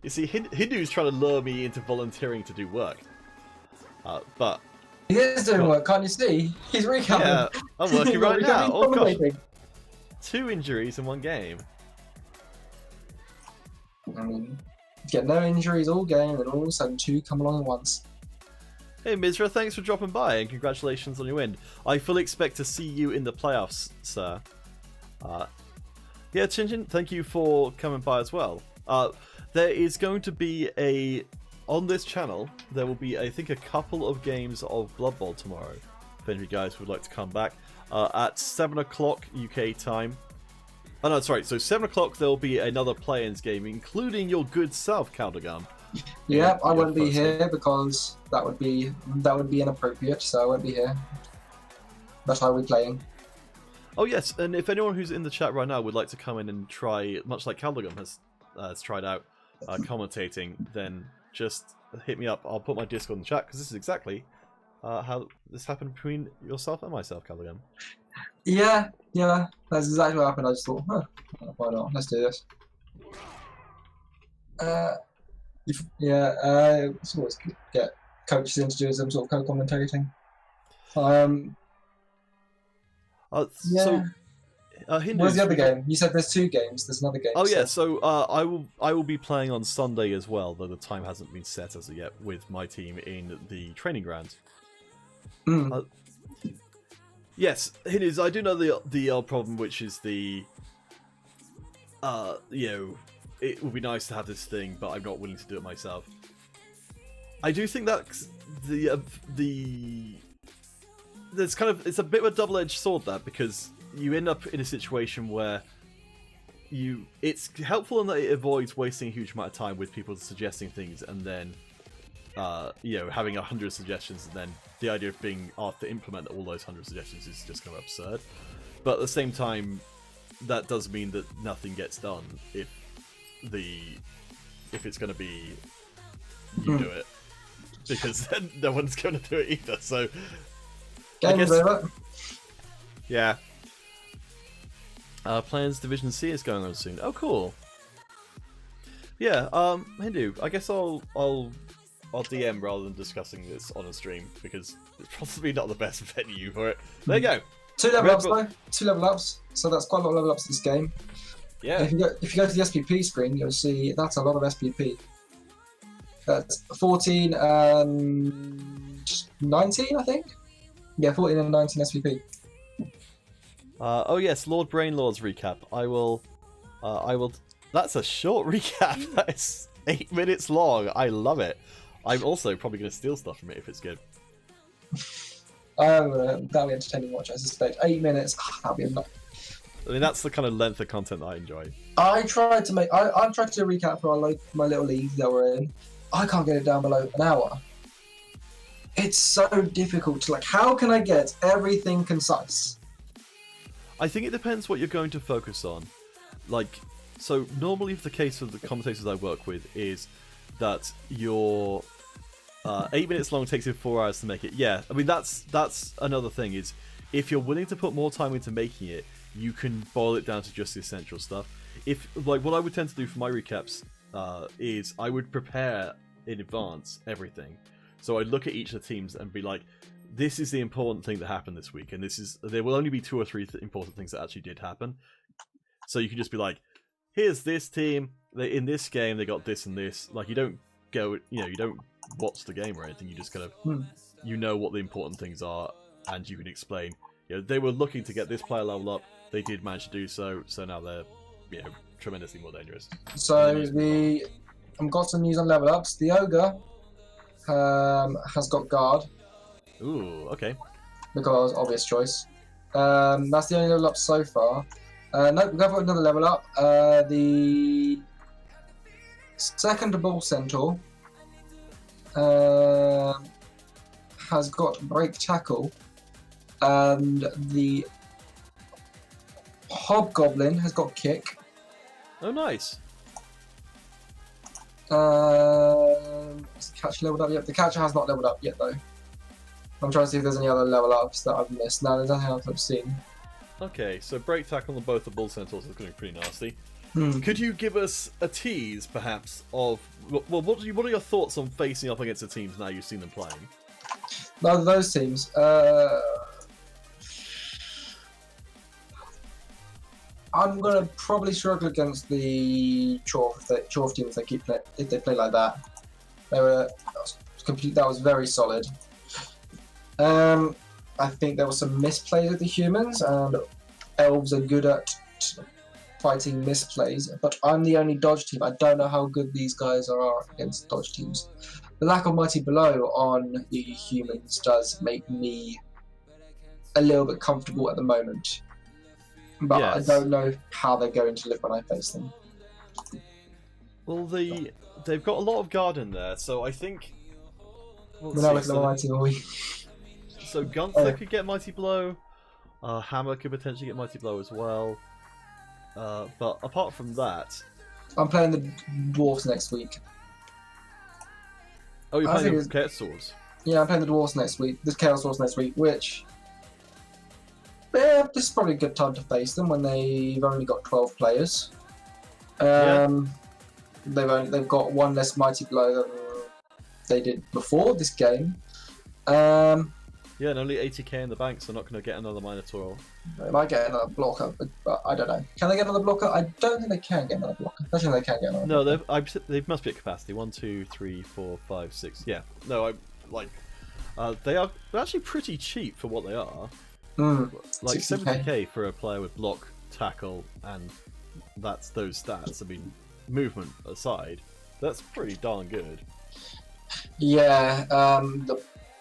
You see, Hindu's trying to lure me into volunteering to do work. But he is doing work, can't you see? He's recapping. Yeah, I'm working right now. Oh gosh. 2 injuries in one game. I mean, get no injuries all game, and all of a sudden 2 come along at once. Hey Mizra, thanks for dropping by, and congratulations on your win. I fully expect to see you in the playoffs, sir. Yeah, Chinchin, thank you for coming by as well. There is going to be on this channel, there will be, I think, a couple of games of Blood Bowl tomorrow, if any of you guys would like to come back. At 7 o'clock UK time. Oh no, sorry, so 7 o'clock there will be another play-ins game, including your good self, Caldergum. Yeah, I won't be here because that would be inappropriate, so I won't be here. But I will be playing. Oh yes, and if anyone who's in the chat right now would like to come in and try, much like Caldergum has tried out commentating, then just hit me up. I'll put my Discord in the chat, because this is exactly how this happened between yourself and myself, Caldergum. Yeah, that's exactly what happened. I just thought, why not? Let's do this. It's always good to get coaches in to do some sort of co-commentating. So, where's the other game? You said there's 2 games. There's another game. Oh yeah, so I will be playing on Sunday as well, though the time hasn't been set as of yet, with my team in the training grounds. Yes, it is. I do know the problem, which is the it would be nice to have this thing, but I'm not willing to do it myself. I do think that's it's a bit of a double-edged sword, that, because you end up in a situation where it's helpful in that it avoids wasting a huge amount of time with people suggesting things, and then having 100 suggestions, and then the idea of being asked to implement all those 100 suggestions is just kind of absurd. But at the same time, that does mean that nothing gets done if it's going to be you do it, because then no one's going to do it either. So Game's over. Yeah. Plans Division C is going on soon. Oh, cool. Yeah. Hindu, I guess I'll DM rather than discussing this on a stream, because it's probably not the best venue for it. There you go. 2 level ups though. 2 level ups. So that's quite a lot of level ups this game. Yeah. If you go to the SPP screen, you'll see that's a lot of SPP. That's 14 and 19, I think. Yeah, 14 and 19 SPP. Oh yes, Lord Brainlord's recap. I will. That's a short recap. That is 8 minutes long. I love it. I'm also probably going to steal stuff from it if it's good. That'll be entertaining to watch, I suspect. 8 minutes, that'll be enough. I mean, that's the kind of length of content that I enjoy. I tried to do a recap for my little league that we're in. I can't get it down below an hour. It's so difficult to, like, how can I get everything concise? I think it depends what you're going to focus on. Like, so normally the case of the commentators I work with is that your 8 minutes long takes you 4 hours to make it. Yeah, I mean, that's another thing is if you're willing to put more time into making it, you can boil it down to just the essential stuff. If, like, what I would tend to do for my recaps is I would prepare in advance everything. So I'd look at each of the teams and be like, this is the important thing that happened this week, and there will only be 2 or 3 important things that actually did happen. So you can just be like, here's this team, in this game they got this and this. Like, you don't go, you don't watch the game or anything, you just kind of, you know what the important things are, and you can explain, they were looking to get this player level up, they did manage to do so, so now they're, tremendously more dangerous. So I've got some news on level ups. The Ogre has got guard. Ooh, okay. Because obvious choice. That's the only level up so far. Nope, we've got another level up. The second Bull Centaur has got break tackle, and the Hobgoblin has got kick. Oh, nice. Is the catcher leveled up yet? The catcher has not leveled up yet, though. I'm trying to see if there's any other level ups that I've missed. No, there's nothing else I've seen. Okay, so break tackle on both the Bull Centaurs is going to be pretty nasty. Hmm. Could you give us a tease, perhaps, of what are your thoughts on facing up against the teams now you've seen them playing? No, those teams. I'm gonna probably struggle against the CDorf team if they play like that. That was very solid. I think there were some misplays with the humans, and elves are good at fighting misplays, but I'm the only dodge team. I don't know how good these guys are against dodge teams. The lack of mighty blow on the humans does make me a little bit comfortable at the moment, but yes. I don't know how they're going to live when I face them. Well, they've got a lot of guard in there, so I think we're not looking at mighty, are we? So Gunther could get mighty blow, Hammer could potentially get mighty blow as well. But apart from that, I'm playing the dwarves next week. Oh, you're playing the Chaos Swords? Yeah, I'm playing the dwarves next week. The Chaos Swords next week, which this is probably a good time to face them when they've only got 12 players. They've got one less mighty blow than they did before this game. Yeah, and only 80k in the bank, so not going to get another Minotaur. They might get another blocker, but I don't know. Can they get another blocker? I don't think they can get another blocker. I think they can get another blocker. They must be at capacity. 1, 2, 3, 4, 5, 6. Yeah. No, they're actually pretty cheap for what they are. Like 70k for a player with block, tackle, and that's those stats. I mean, movement aside, that's pretty darn good. Yeah.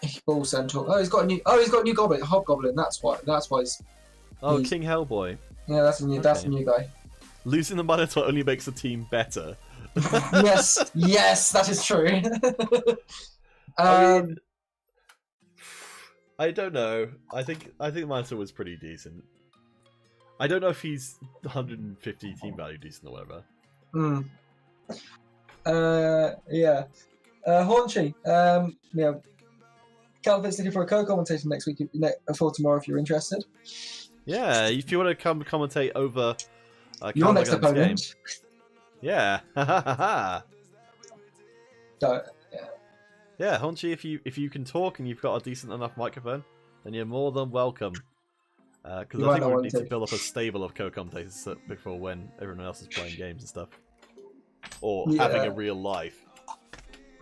The Bull Centaur. Oh, he's got a new goblin, Hobgoblin. That's why. He's King Hellboy. Yeah, that's a new guy. Losing the Minotaur only makes the team better. yes, that is true. I don't know. I think Minotaur was pretty decent. I don't know if he's 150 team value decent or whatever. Yeah. Haunchy. Yeah. Calvin's looking for a co-commentator next week for tomorrow if you're interested. Yeah, if you want to come commentate over your next opponent. Game. Yeah. Yeah, Haunchy, if you can talk and you've got a decent enough microphone, then you're more than welcome. Because I think we need to build up a stable of co-commentators before when everyone else is playing games and stuff. Or having a real life.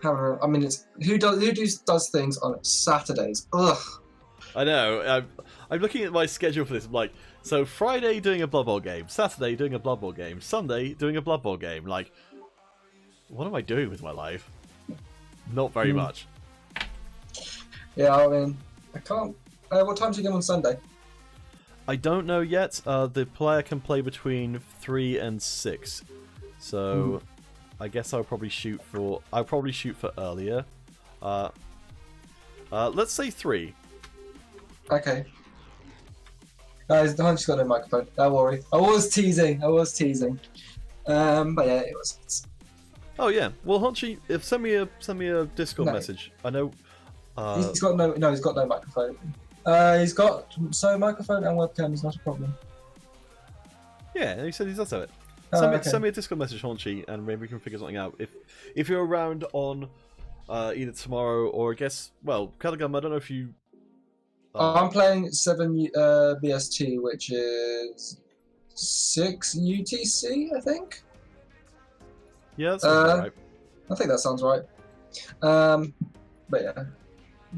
I mean, it's who does things on Saturdays? Ugh. I know. I'm looking at my schedule for this. I'm like, so Friday doing a Blood Bowl game, Saturday doing a Blood Bowl game, Sunday doing a Blood Bowl game. Like, what am I doing with my life? Not very much. Yeah, I mean, I can't. What time's the game on Sunday? I don't know yet. The player can play between 3 and 6, so I guess I'll probably shoot for earlier. Let's say 3. Okay. Hunchy's got no microphone. Don't worry. I was teasing. But yeah, it was. Oh yeah. Well, Hunchy, send me a Discord No. message. I know. He's got no microphone. He's got microphone and webcam is not a problem. Yeah, he said he does have it. Okay. Send me a Discord message, Hunchy, and maybe we can figure something out. If you're around on either tomorrow or I guess, well, Caligum, I don't know if you. I'm playing 7 BST, which is 6 UTC, I think. Yeah, that's right. I think that sounds right. But yeah,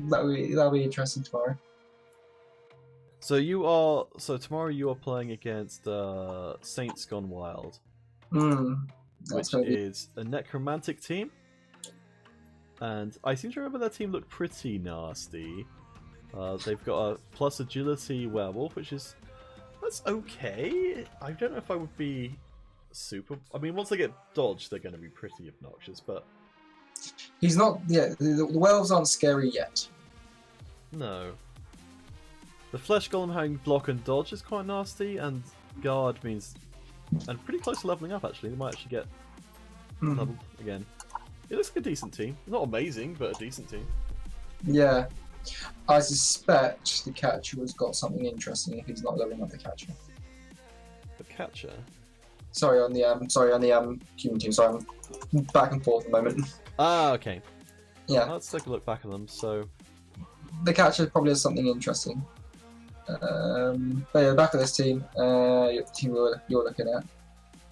that'll be interesting tomorrow. So tomorrow you are playing against Saints Gone Wild, which is a necromantic team, and I seem to remember their team looked pretty nasty. They've got a plus agility werewolf, that's okay. I don't know if I would be super. I mean, once they get dodged, they're going to be pretty obnoxious, but he's not. Yeah, the werewolves aren't scary yet. No. The flesh golem having block and dodge is quite nasty, and guard means, and pretty close to leveling up actually. They might actually get leveled again. It looks like a decent team. Not amazing, but a decent team. Yeah, I suspect the catcher has got something interesting if he's not leveling up the catcher. The catcher. Sorry on the human team. Sorry, I'm back and forth at the moment. Ah, okay. Yeah. Let's take a look back at them. So the catcher probably has something interesting. But yeah, back of this team, the team you're looking at.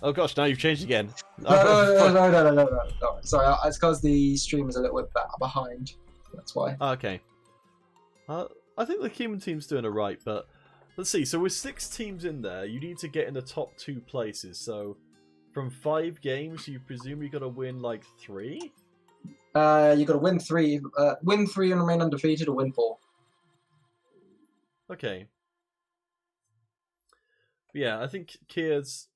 Oh gosh, now you've changed again. No. Sorry, it's because the stream is a little bit behind. That's why. Okay. I think the human team's doing alright, but let's see. So with 6 teams in there, you need to get in the top 2 places. So from 5 games, you presume you got to win like 3. You got to win 3. Win 3 and remain undefeated, or win 4. Okay. Yeah, I think Kia's.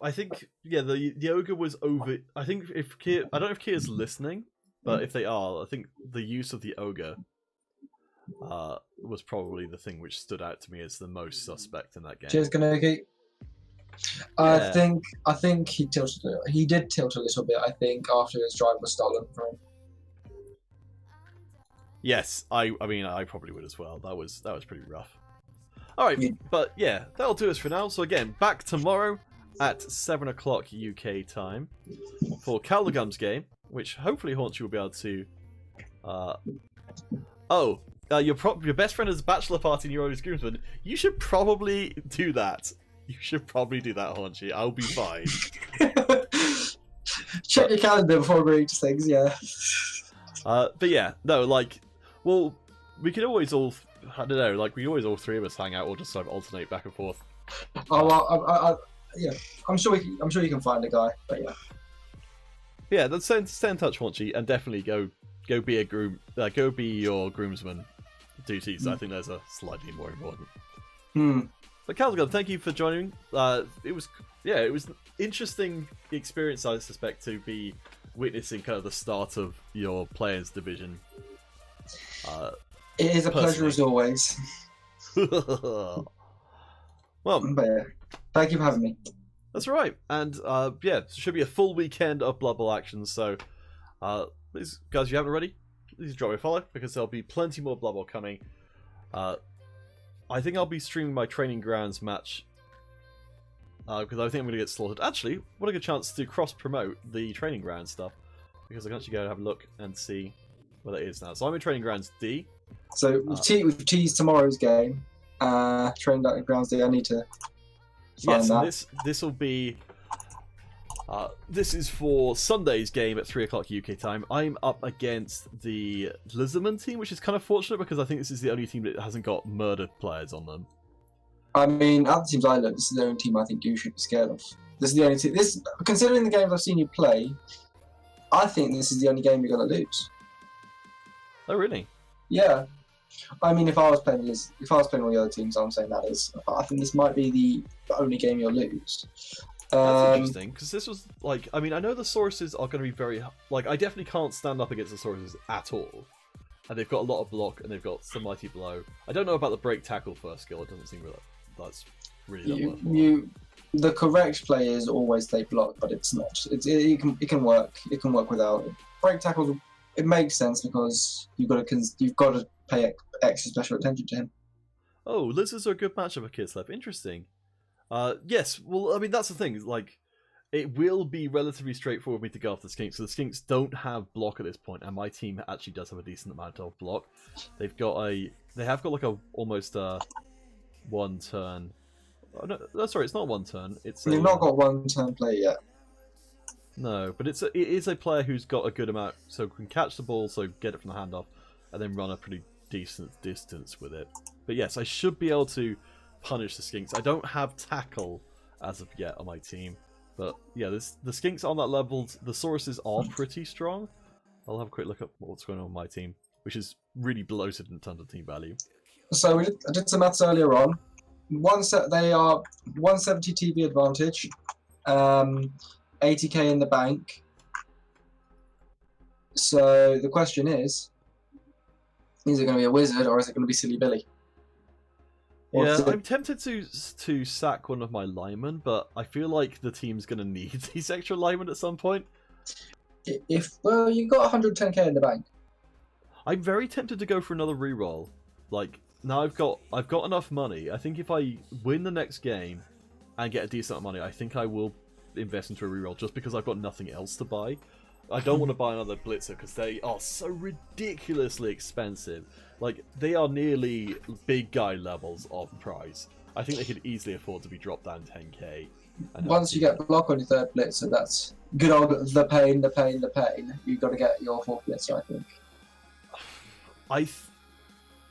The ogre was over. I think if Kia, I don't know if Kia's listening, but if they are, I think the use of the ogre was probably the thing which stood out to me as the most suspect in that game. Cheers, Kaneki. I think he tilted. He did tilt a little bit. I think after his drive was stolen from him. Yes, I mean I probably would as well. That was pretty rough. All right, but yeah, that'll do us for now. So again, back tomorrow at 7 o'clock UK time for Caldigum's game, which hopefully Haunchy will be able to. Your best friend has a bachelor party in your own groomsman. You should probably do that. Haunchy. I'll be fine. Check your calendar before agreeing to things. Yeah. But yeah, no, like, well, we could always all. I don't know, like we always all 3 of us hang out or just sort of alternate back and forth. Oh well, yeah, I'm sure you can find a guy, but yeah. Yeah, then stay in touch, Haunchy, and definitely go be a groom, go be your groomsman duties. I think those are slightly more important. But Caldigum, thank you for joining. It was an interesting experience, I suspect, to be witnessing kind of the start of your players division. It is a pleasure as always. Well, but yeah, thank you for having me. That's right, and yeah, it should be a full weekend of Blood Bowl action. So, please, guys, if you haven't already, please drop me a follow because there'll be plenty more Blood Bowl coming. I think I'll be streaming my Training Grounds match because I think I'm going to get slaughtered. Actually, what a good chance to cross-promote the Training Grounds stuff because I can actually go and have a look and see what it is now. So I'm in Training Grounds D. So we've teased tomorrow's game. Training Grounds D. I need to find that. Yes, this will be. This is for Sunday's game at 3 o'clock UK time. I'm up against the Lizardman team, which is kind of fortunate because I think this is the only team that hasn't got murdered players on them. I mean, out of the teams I look, this is the only team I think you should be scared of. This is the only team. Considering the games I've seen you play, I think this is the only game you're going to lose. Oh, really? Yeah. I mean, if I was playing all the other teams, I'm saying that is. I think this might be the only game you'll lose. That's interesting, because this was like, I mean, I know the sources are going to be very, like, I definitely can't stand up against the sources at all. And they've got a lot of block, and they've got some mighty blow. I don't know about the break tackle first skill. It doesn't seem really, that's really that worthwhile. The correct play is always stay block, but it's not. It can work. It can work without it. Break tackle. It makes sense because you've got to pay extra special attention to him. Oh, lizards are a good matchup for Kislev. Interesting. Yes. Well, I mean that's the thing. Like, it will be relatively straightforward for me to go after the Skinks. So the Skinks don't have block at this point, and my team actually does have a decent amount of block. They have got like a almost one turn. Oh, no, sorry, it's not one turn. You've not got one turn play yet. No, but it is a player who's got a good amount, so can catch the ball, so get it from the handoff, and then run a pretty decent distance with it. But yes, I should be able to punish the Skinks. I don't have tackle as of yet on my team, but yeah, the Skinks on that level, the sources are pretty strong. I'll have a quick look at what's going on with my team, which is really bloated in terms of team value. So I did some maths earlier on. They are 170 TV advantage, 80k in the bank. So the question is it going to be a wizard or is it going to be Silly Billy? Yeah, I'm tempted to sack one of my linemen, but I feel like the team's going to need these extra linemen at some point. Well, you got 110k in the bank. I'm very tempted to go for another reroll. Like, now I've got enough money. I think if I win the next game and get a decent amount of money, I think I will invest into a reroll just because I've got nothing else to buy. I don't want to buy another Blitzer because they are so ridiculously expensive. Like, they are nearly big guy levels of price. I think they could easily afford to be dropped down 10k. Once you get block on your third Blitzer, that's good old the pain. You've got to get your fourth Blitzer, I think.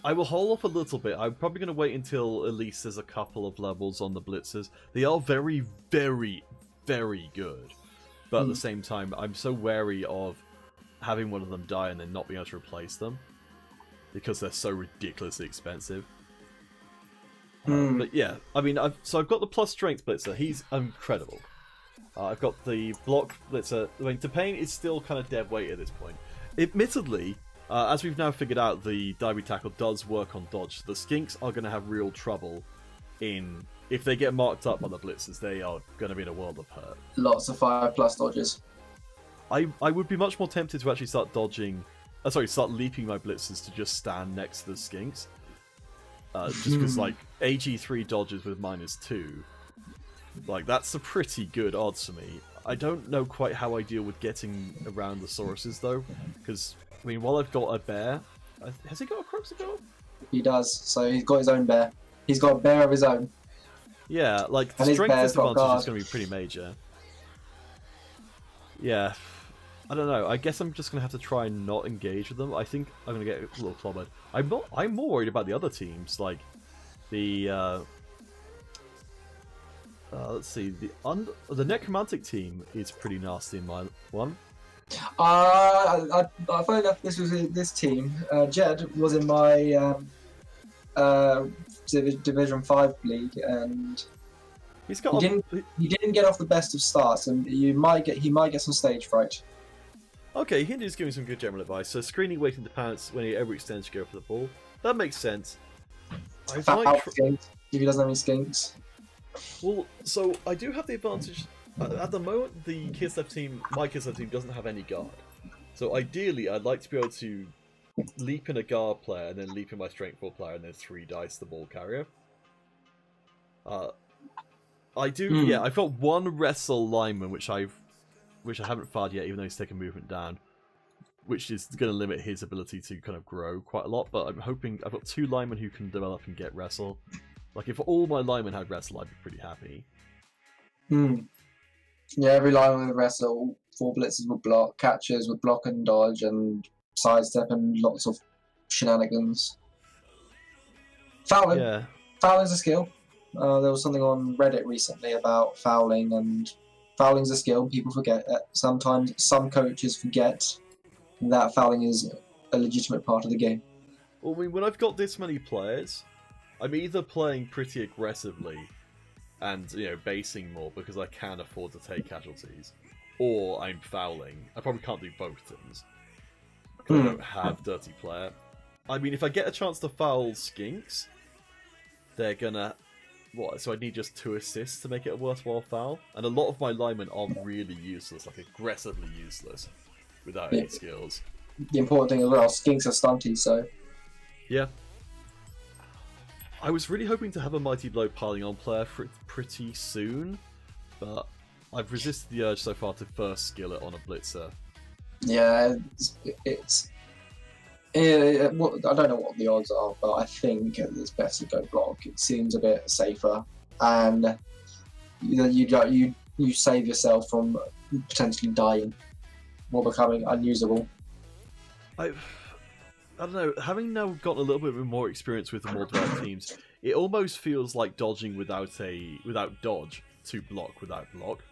I will hold up a little bit. I'm probably going to wait until at least there's a couple of levels on the Blitzers. They are very, very, very good. But at the same time, I'm so wary of having one of them die and then not being able to replace them. Because they're so ridiculously expensive. But yeah, I mean, I've got the plus strength Blitzer. He's incredible. I've got the block Blitzer. I mean, Pain is still kind of dead weight at this point. Admittedly, as we've now figured out, the diving tackle does work on dodge. The Skinks are going to have real trouble in... If they get marked up on the Blitzers, they are going to be in a world of hurt. Lots of 5+ dodges. I would be much more tempted to actually start dodging... start leaping my Blitzers to just stand next to the Skinks. Just because, like, AG3 dodges with -2. Like, that's a pretty good odds for me. I don't know quite how I deal with getting around the sources, though. Because, I mean, while I've got a bear... Has he got a Croxical? He does. So he's got his own bear. He's got a bear of his own. Yeah, like, the strength disadvantage is going to be pretty major. Yeah, I don't know. I guess I'm just going to have to try and not engage with them. I think I'm going to get a little clobbered. I'm more worried about the other teams, like the... let's see, the Necromantic team is pretty nasty in my one. Funny enough, this team. Jed was in my Division 5 league, and he didn't get off the best of starts, and he might get some stage fright. Okay, Hindu's giving some good general advice. So screening, waiting to pounce when he overextends to go for the ball. That makes sense. If he doesn't have any skinks. Well, so I do have the advantage. At the moment, my Kislev team doesn't have any guard. So ideally, I'd like to be able to leap in a guard player and then leap in my strength 4 player and then 3 dice the ball carrier. Yeah, I've got one wrestle lineman which I haven't fired yet, even though he's taken movement down, which is going to limit his ability to kind of grow quite a lot. But I'm hoping I've got 2 linemen who can develop and get wrestle. Like, if all my linemen had wrestle, I'd be pretty happy. Yeah, every lineman with wrestle, 4 blitzers would block, catchers would block and dodge and sidestep and lots of shenanigans. Fouling. Yeah. Fouling's a skill. There was something on Reddit recently about fouling, and fouling's a skill. People forget that. Sometimes some coaches forget that fouling is a legitimate part of the game. Well, I mean, when I've got this many players, I'm either playing pretty aggressively and, you know, basing more because I can afford to take casualties, or I'm fouling. I probably can't do both things because I don't have dirty player. I mean, if I get a chance to foul skinks, they're gonna... What? So I need just 2 assists to make it a worthwhile foul? And a lot of my linemen are really useless, like aggressively useless, without any skills. The important thing as well, skinks are stunty, so... Yeah. I was really hoping to have a Mighty Blow piling on player for it pretty soon, but I've resisted the urge so far to first skill it on a Blitzer. Yeah, I don't know what the odds are, but I think it's better to go block. It seems a bit safer, and you save yourself from potentially dying or becoming unusable. I don't know. Having now gotten a little bit more experience with the more developed teams, it almost feels like dodging without dodge to block without block.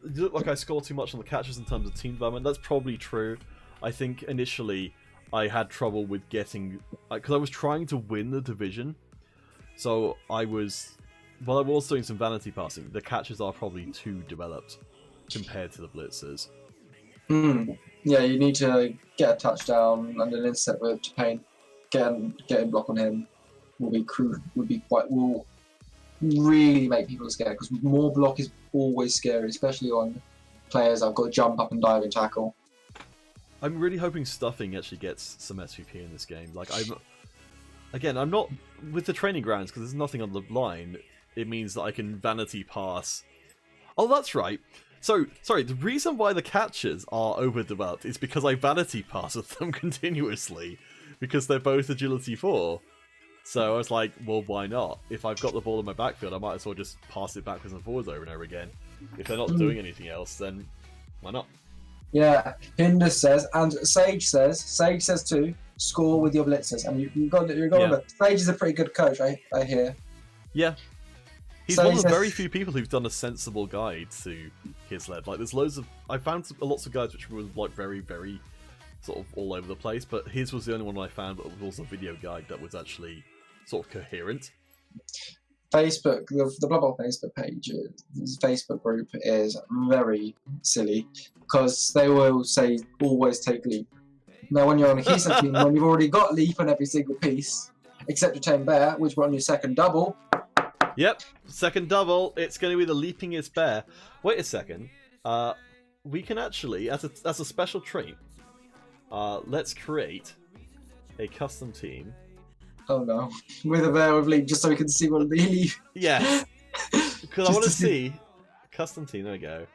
It looked like I scored too much on the catches in terms of team development. That's probably true. I think initially I had trouble with getting... Because I was trying to win the division. So I was... While I was doing some vanity passing, the catches are probably too developed compared to the blitzers. Yeah, you need to get a touchdown and an intercept with Japan. Getting block on him will really make people scared, because more block is always scary, especially on players that have got to jump up and dive and tackle. I'm really hoping stuffing actually gets some SVP in this game. Like, I'm not with the training grounds because there's nothing on the line. It means that I can vanity pass. Oh, that's right. So, sorry, the reason why the catches are overdeveloped is because I vanity pass with them continuously, because they're both agility 4. So I was like, well, why not? If I've got the ball in my backfield, I might as well just pass it backwards and forwards over and over again. If they're not doing anything else, then why not? Yeah, Hinder says, and Sage says too, score with your blitzers. And you've got to remember, Sage is a pretty good coach, I hear. Yeah. He's one of the very few people who've done a sensible guide to his lead. Like, there's loads of... I found lots of guides which were, like, very, very sort of all over the place, but his was the only one I found that was also a video guide that was actually sort of coherent. Facebook, the Blood Bowl Facebook page, this Facebook group is very silly, because they will say, always take leap. Now, when you're on a Keystone team, when you've already got leap on every single piece, except your Chain Bear, which were on your second double... Yep, second double. It's going to be the leapingest bear. Wait a second. We can actually, as a special treat, let's create a custom team. Oh no, with a bear with leap, just so we can see what the leap. Yeah, because I want to see custom team. There we go.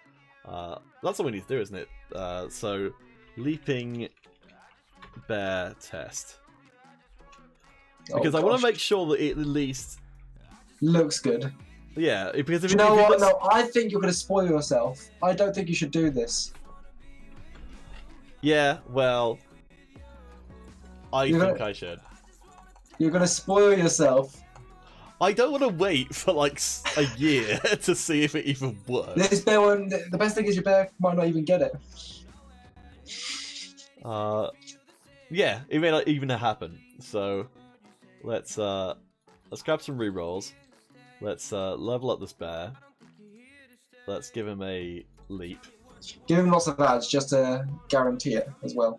That's all we need to do, isn't it? So leaping bear test. Because I want to make sure that it at least looks good. Yeah, because if you know what? No, I think you're going to spoil yourself. I don't think you should do this. Yeah, well, I think I should. You're going to spoil yourself. I don't want to wait for like a year to see if it even works. This bear one, the best thing is your bear might not even get it. Yeah, it may not even happen. So let's grab some rerolls. Let's level up this bear. Let's give him a leap. Give him lots of ads just to guarantee it as well.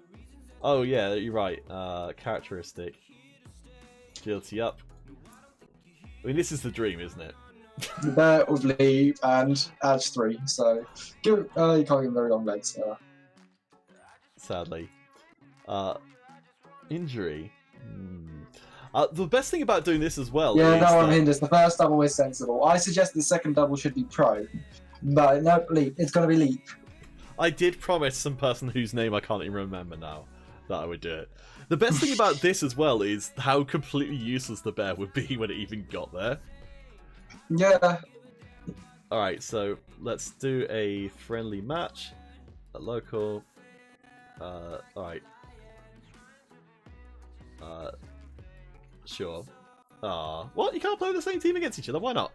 Oh yeah, you're right. Characteristic. Agility up. I mean, this is the dream, isn't it? The bear with leap and adds 3, so you can't give him very long legs. Sadly. Injury. The best thing about doing this as well is... I'm Hinders. The first double is sensible. I suggest the second double should be pro. But no, leap. It's going to be leap. I did promise some person whose name I can't even remember now that I would do it. The best thing about this as well is how completely useless the bear would be when it even got there. Yeah. Alright, so let's do a friendly match. A local. Alright. Sure. What? You can't play the same team against each other? Why not?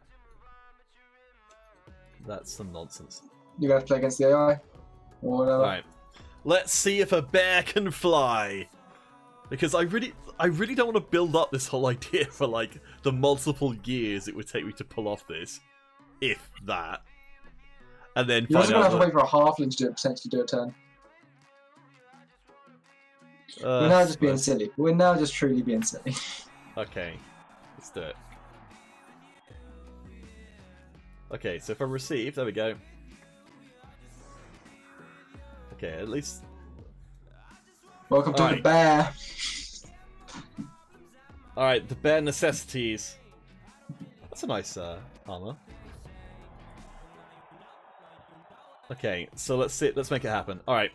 That's some nonsense. You're going to have to play against the AI? Or whatever. Alright. Let's see if a bear can fly. Because I really don't want to build up this whole idea for like the multiple years it would take me to pull off this, if that. And then You're also find gonna out have to wait for a halfling to potentially do a turn. We're now just being silly. We're now just truly being silly. Okay, let's do it. Okay, so if I receive, there we go. Okay, at least. Welcome to the bear. Alright, the bear necessities. That's a nice armor. Okay, so let's make it happen. Alright.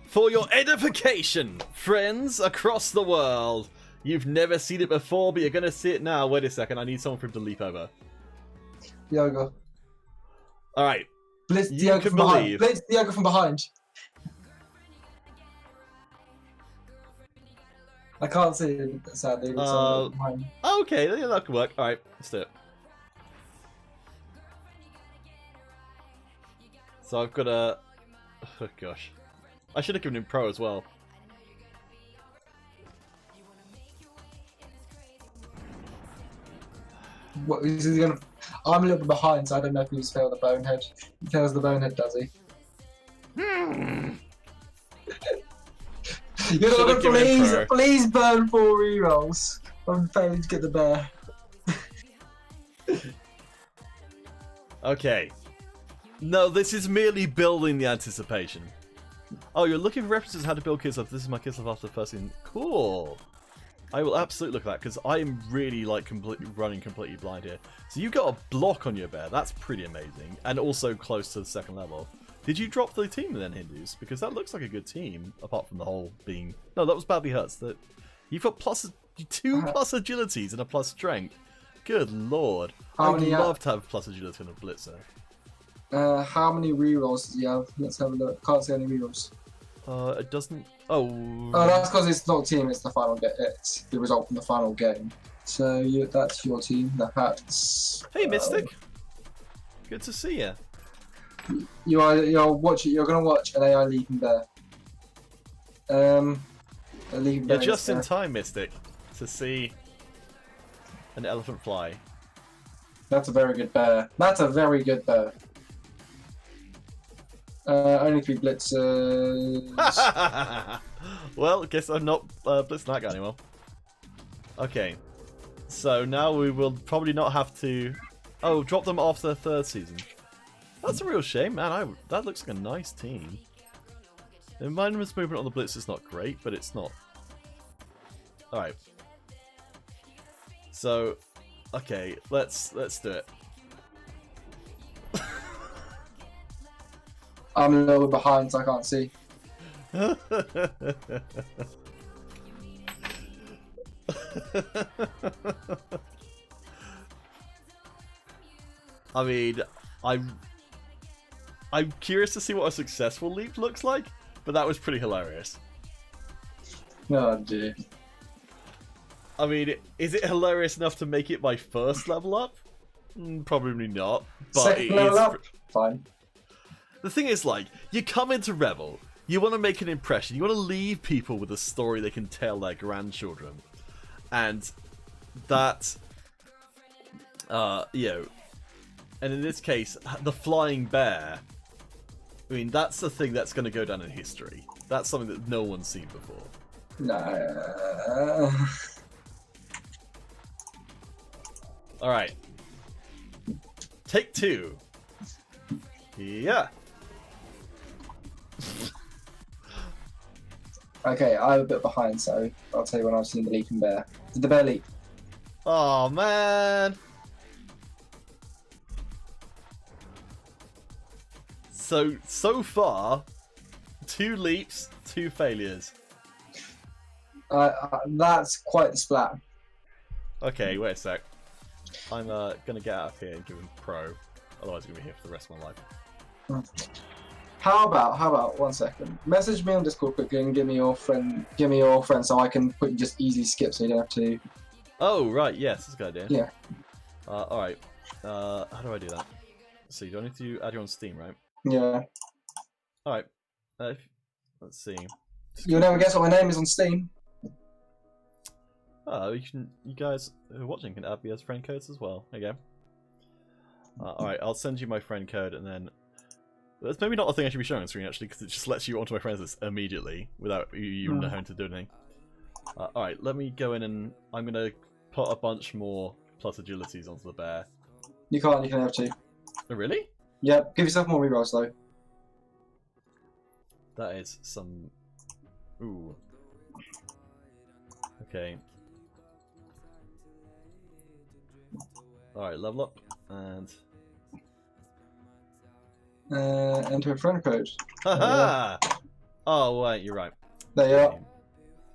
For your edification, friends across the world. You've never seen it before, but you're gonna see it now. Wait a second, I need someone for him to leap over. Yoga. Alright. Blitz Diogo from behind. Blitz Diogo from behind. I can't see it, sadly. Okay, that could work. Alright, let's do it. So I've got a... Oh gosh. I should have given him pro as well. What is he gonna... I'm a little bit behind, so I don't know if he's failed the bonehead. He fails the bonehead, does he? You're gonna please burn 4 rerolls. I'm failing to get the bear. Okay. No, this is merely building the anticipation. Oh, you're looking for references on how to build Kislev. This is my Kislev after the first season. Cool. I will absolutely look at that because I am really like running completely blind here. So you've got a block on your bear. That's pretty amazing, and also close to the 2nd level. Did you drop the team then, Hindus? Because that looks like a good team, apart from the whole being... No, that was badly hurts. That you've got two plus agilities and a plus strength. Good lord. I'd love to have plus agility on a blitzer. How many rerolls does he have? Let's have a look. Can't see any rerolls. It doesn't... Oh, that's because it's not team, it's the final game. It's the result from the final game. So that's your team, the Hats. Hey, Mystic. Good to see you. You're gonna watch an AI leaping bear. You're just in time, Mystic, to see an elephant fly. That's a very good bear. That's a very good bear. Only 3 blitzers. Well, guess I'm not blitzing that guy anymore. Okay, so now we will probably not have to... Oh, drop them after the 3rd season. That's a real shame, man. That looks like a nice team. The mindless movement on the blitz is not great, but it's not... Alright. So, okay, let's do it. I'm a little bit behind, so I can't see. I mean, I'm curious to see what a successful leap looks like, but that was pretty hilarious. Oh dear. I mean, is it hilarious enough to make it my 1st level up? Probably not. But 2nd level up? Fine. The thing is, like, you come into REBBL, you want to make an impression, you want to leave people with a story they can tell their grandchildren. And that, you know, and in this case, the flying bear, I mean, that's the thing that's going to go down in history. That's something that no one's seen before. No. Alright. Take 2. Yeah. Okay, I'm a bit behind, so I'll tell you when I've seen the leaping bear. Did the bear leap? Oh man. So far, 2 leaps, 2 failures. That's quite the splat. Okay, wait a sec. I'm gonna get out of here and give him pro. Otherwise, I'm gonna be here for the rest of my life. How about 1 second? Message me on Discord quickly and give me your friend, so I can quickly just easy skip, so you don't have to. Oh right, yes, that's a good idea. Yeah. All right. How do I do that? So you don't need to add you on Steam, right? Yeah. All right. Let's see. You'll never guess what my name is on Steam. Oh, you guys who are watching can add me as friend codes as well. There you go. Alright, I'll send you my friend code, and then... That's maybe not a thing I should be showing on screen, actually, because it just lets you onto my friends list immediately, without you having to do anything. Alright, let me go in and... I'm going to put a bunch more plus agilities onto the bear. You can't, you can have 2. Oh, really? Yep, give yourself more rerolls, though. That is some... Ooh. Okay. Alright, level up, and... Enter a friend code. Haha! Oh, wait, you're right. There you are.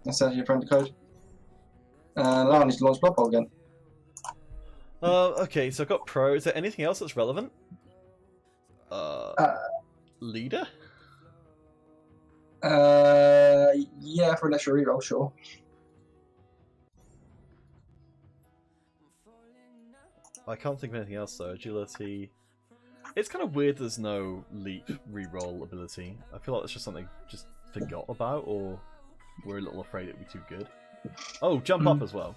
That's your friend code. Now I need to launch Blood Bowl again. Okay, so I've got Pro. Is there anything else that's relevant? Leader? Yeah, for an extra reroll, sure. I can't think of anything else though. Agility. It's kind of weird there's no leap reroll ability. I feel like that's just something I just forgot about, or we're a little afraid it'd be too good. Oh, jump up as well.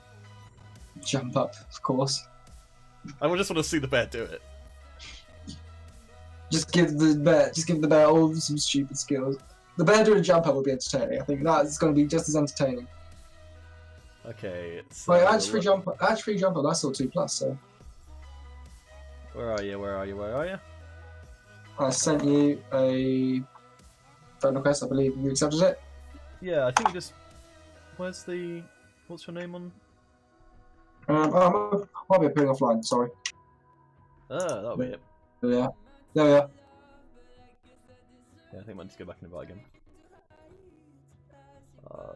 Jump up, of course. I just want to see the bear do it. Just give the bear all some stupid skills. The bear doing a jump up will be entertaining. I think that's going to be just as entertaining. Okay. Wait, add free jump up. That's still 2+. So. Where are you? Where are you? Where are you? I sent you a friend request. I believe you accepted it. Yeah, I think you just. Where's the? What's your name on? I'll be appearing offline. Sorry. That'll be it. Yeah. There we are. Yeah, I think I might need to go back and invite again.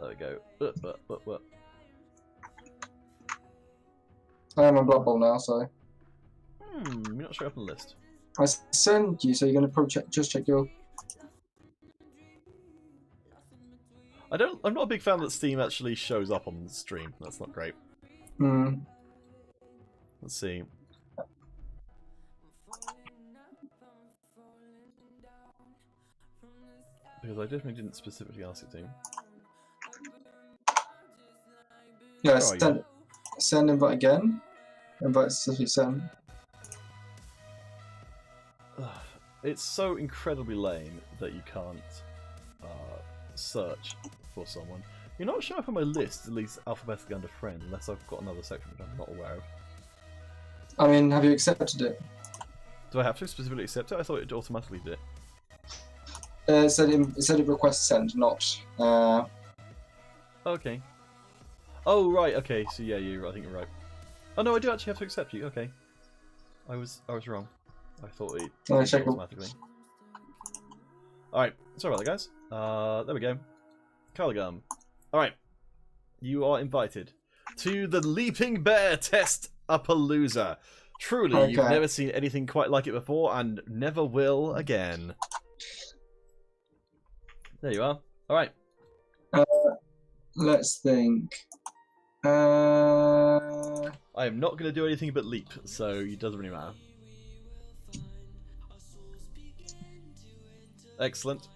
There we go. I am on Blood Bowl now, so. You're not showing up on the list. I sent you, so you're going to probably check your. I'm not a big fan that Steam actually shows up on the stream. That's not great. Let's see. Because I definitely didn't specifically ask it to. Yeah, send invite again. Invite specifically send. It's so incredibly lame that you can't search for someone. You're not showing up on my list, at least alphabetically under friend, unless I've got another section which I'm not aware of. I mean, have you accepted it? Do I have to specifically accept it? I thought it automatically did. It said it request send, not. Okay. Oh right, okay. So yeah, I think you're right. Oh no, I do actually have to accept you. Okay. I was wrong. I thought it automatically. Alright, sorry about that, guys. There we go. Caligum. Alright. You are invited to the Leaping Bear Test-A-Palooza. Truly, you've never seen anything quite like it before, and never will again. There you are. Alright. Let's think. I am not going to do anything but leap, so it doesn't really matter. Excellent.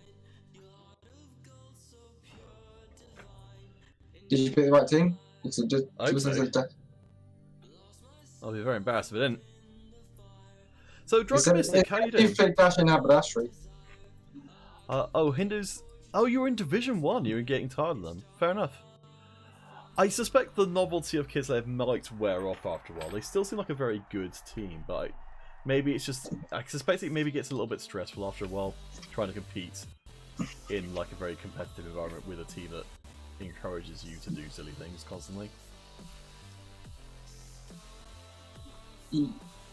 Did you pick the right team? I'll be very embarrassed if I didn't. So, Drogomystic, how are you doing? You picked Dash and Haberdashery. Oh, Hindu's... Oh, you were in Division 1. You were getting tired of them. Fair enough. I suspect the novelty of Kislev might wear off after a while. They still seem like a very good team, but maybe it's just... I suspect it maybe gets a little bit stressful after a while trying to compete in like a very competitive environment with a team that encourages you to do silly things constantly.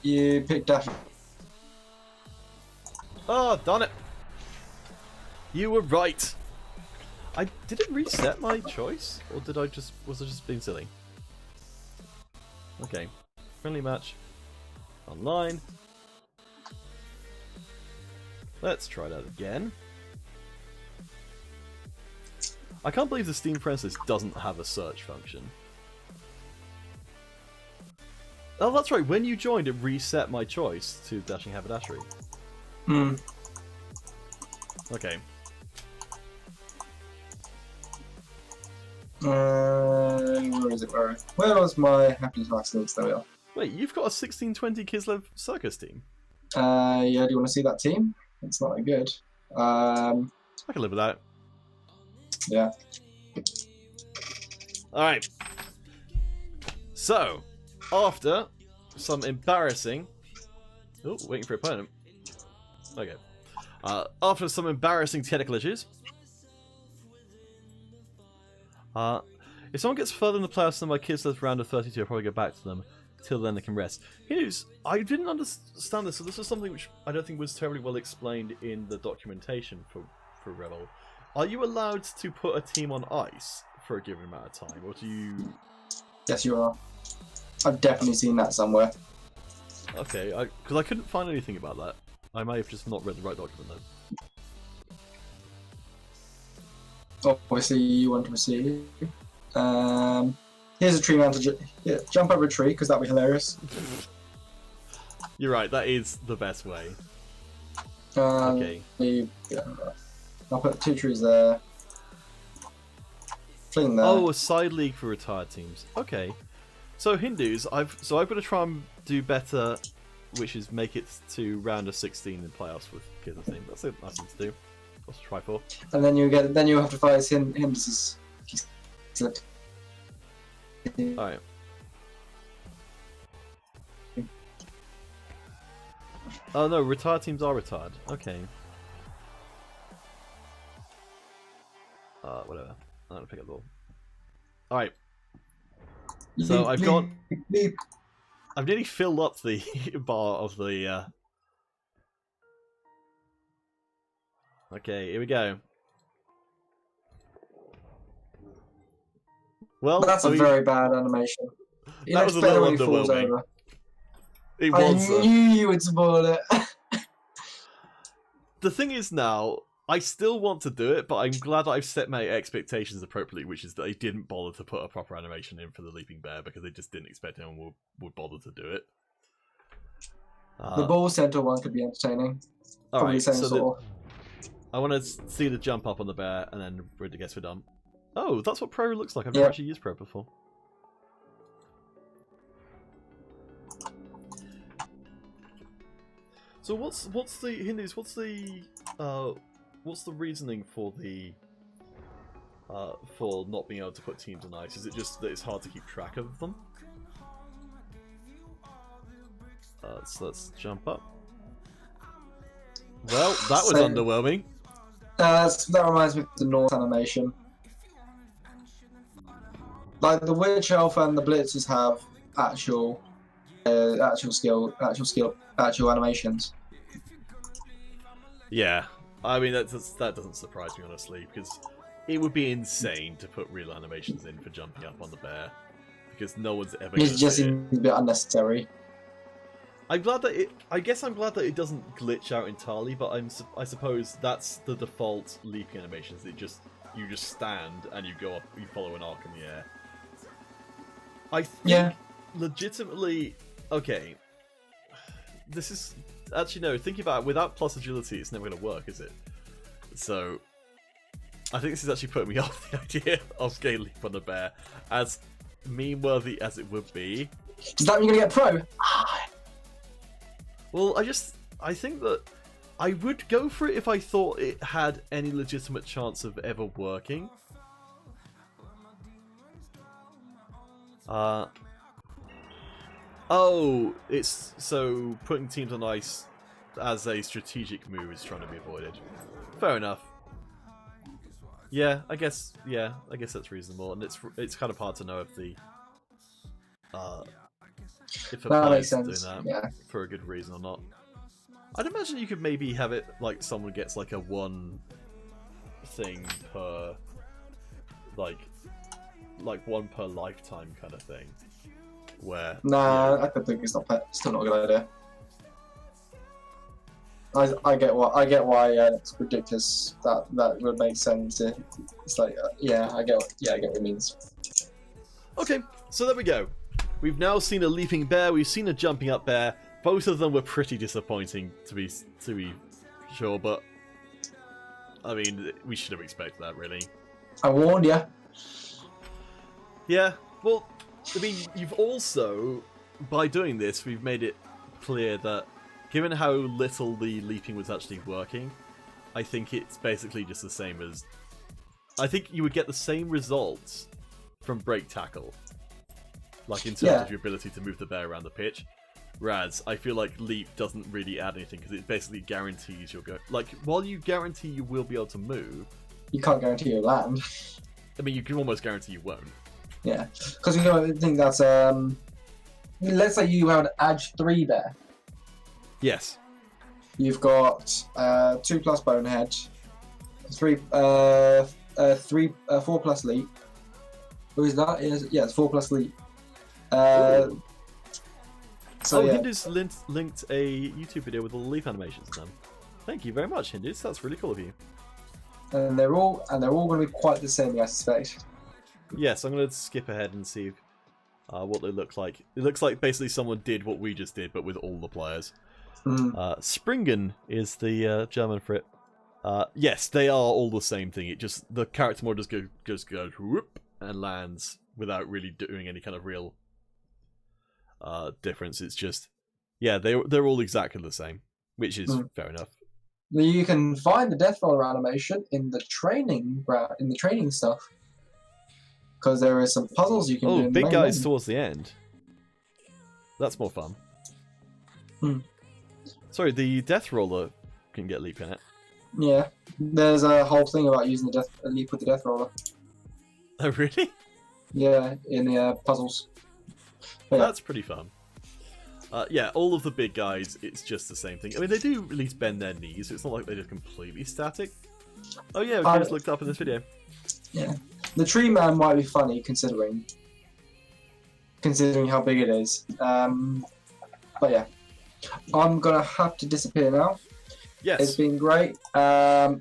You picked Dash. Oh, darn it! You were right. Did it reset my choice, or was I just being silly? Okay, friendly match, online. Let's try that again. I can't believe the Steam Friends list doesn't have a search function. Oh, that's right. When you joined, it reset my choice to Dashing Haberdashery. Hmm. Okay. Where is it? Where was my Happy Bastards? There we are. Wait, you've got a 1620 Kislev Circus team? Yeah, do you want to see that team? It's not that good. I can live with that. Yeah. Alright. So, after some embarrassing... Oh, waiting for opponent. Okay. After some embarrassing technical issues... if someone gets further in the playoffs than my Kislev round of 32, I'll probably go back to them. Till then they can rest. Here's, I didn't understand this, so this is something which I don't think was terribly well explained in the documentation for REBBL. Are you allowed to put a team on ice for a given amount of time, or do you... Yes, you are. I've definitely seen that somewhere. Okay, because I couldn't find anything about that. I may have just not read the right document then. Obviously, you want to receive. Here's a tree man to jump over a tree, because that'd be hilarious. You're right, that is the best way. Okay. I'll put 2 trees there. Fling there. Oh, a side league for retired teams. Okay. So Hindus, I've got to try and do better, which is make it to round of 16 in playoffs with kids and team. That's a nice thing to do. Let's try for. And then you have to fight Hindus. Alright. Oh no, retired teams are retired. Okay. Whatever. I'm gonna pick up the ball. Alright. So I've nearly filled up the bar of the Okay, here we go. Well, that's a very bad animation. That was a little underwhelming. It was. I knew you would spoil it. The thing is now, I still want to do it, but I'm glad that I've set my expectations appropriately, which is that they didn't bother to put a proper animation in for the Leaping Bear because they just didn't expect anyone would bother to do it. The ball center one could be entertaining. Alright, so I want to see the jump up on the bear, and then I guess we're done. Oh, that's what Pro looks like. I've never actually used Pro before. So what's the Hindus? What's the reasoning for the for not being able to put teams on ice? Is it just that it's hard to keep track of them? So let's jump up. Well, that was underwhelming. That reminds me of the North animation. Like the Witch Elf and the Blitzers have actual animations. Yeah, I mean that doesn't surprise me honestly, because it would be insane to put real animations in for jumping up on the bear, because no one's ever. It just seems a bit unnecessary. I'm glad that it. I guess I'm glad that it doesn't glitch out entirely, but I suppose that's the default leaping animations. You just stand and you go up, you follow an arc in the air. I think legitimately, okay. This is actually no. Thinking about it, without plus agility, it's never going to work, is it? So, I think this is actually putting me off the idea of getting leap on the bear, as meme-worthy as it would be. Does that mean you're going to get pro? Well, I think that I would go for it if I thought it had any legitimate chance of ever working. Oh, it's so putting teams on ice as a strategic move is trying to be avoided. Fair enough. Yeah, I guess that's reasonable, and it's kind of hard to know if the if a player's doing that for a good reason or not. I'd imagine you could maybe have it like someone gets like a one thing per like one per lifetime kind of thing. Where I don't think it's still not a good idea. I get why it's ridiculous. That would make sense. It's like I get what it means. Okay, so there we go. We've now seen a leaping bear. We've seen a jumping up bear. Both of them were pretty disappointing to be sure, but I mean we should have expected that really. I warned you. Yeah, well, I mean, you've also, by doing this, we've made it clear that given how little the leaping was actually working, I think it's basically just the same as... I think you would get the same results from break tackle, like in terms of your ability to move the bear around the pitch. Whereas I feel like leap doesn't really add anything because it basically guarantees you'll go. Like, while you guarantee you will be able to move, you can't guarantee you'll land. I mean, you can almost guarantee you won't. Yeah, because I think that's let's say you have an edge 3 bear. Yes. You've got 2+ bonehead, 4+ leap. Who is that? Yeah, it's 4+ leap. So yeah. Hindus linked a YouTube video with all the leap animations in them. Thank you very much, Hindus. That's really cool of you. And they're all going to be quite the same, I suspect. Yes, I'm going to skip ahead and see what they look like. It looks like basically someone did what we just did, but with all the players. Springen is the German for it. Yes, they are all the same thing. It just the character model just goes whoop and lands without really doing any kind of real difference. It's just they're all exactly the same, which is fair enough. You can find the death roller animation in the training stuff because there are some puzzles you can do. Oh, big guys towards the end. That's more fun. Sorry, the death roller can get leap in it. Yeah, there's a whole thing about using the leap with the death roller. Oh, really? Yeah, in the puzzles. But that's pretty fun. Yeah, all of the big guys, it's just the same thing. I mean, they do at least bend their knees, so it's not like they're just completely static. Oh yeah, we just looked up in this video. Yeah, the tree man might be funny considering how big it is. But yeah, I'm gonna have to disappear now. Yes, it's been great. Yeah,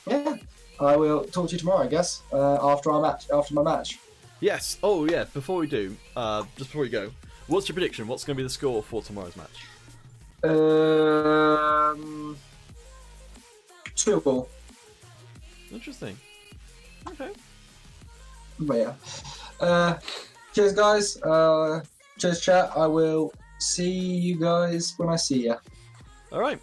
I will talk to you tomorrow, I guess, after my match. Yes. Oh yeah. Before we do, just before we go, what's your prediction? What's going to be the score for tomorrow's match? 2-2. Interesting. Okay. But yeah. Cheers, guys. Cheers, chat. I will see you guys when I see you. All right.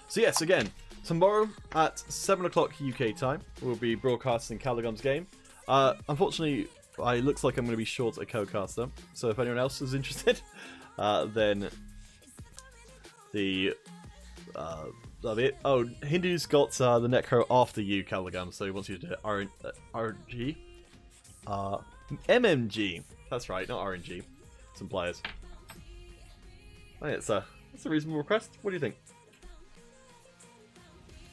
So yes, again, tomorrow at 7 o'clock UK time, we'll be broadcasting Callaghan's game. Unfortunately, it looks like I'm going to be short a co-caster, so if anyone else is interested, then that'll be it. Oh, Hindu's got the netcode after you, Callaghan, so he wants you to do RNG. MMG. That's right, not RNG. Some players. I think it's a reasonable request. What do you think?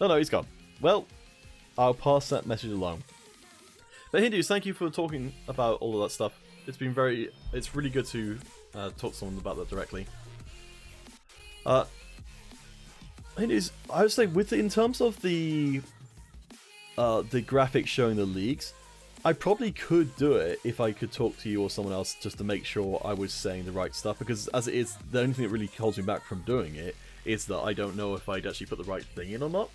No, he's gone. Well, I'll pass that message along. But Hindus, thank you for talking about all of that stuff. It's really good to talk to someone about that directly. Hindus, I would say in terms of the graphics showing the leagues, I probably could do it if I could talk to you or someone else just to make sure I was saying the right stuff, because as it is, the only thing that really holds me back from doing it is that I don't know if I'd actually put the right thing in or not.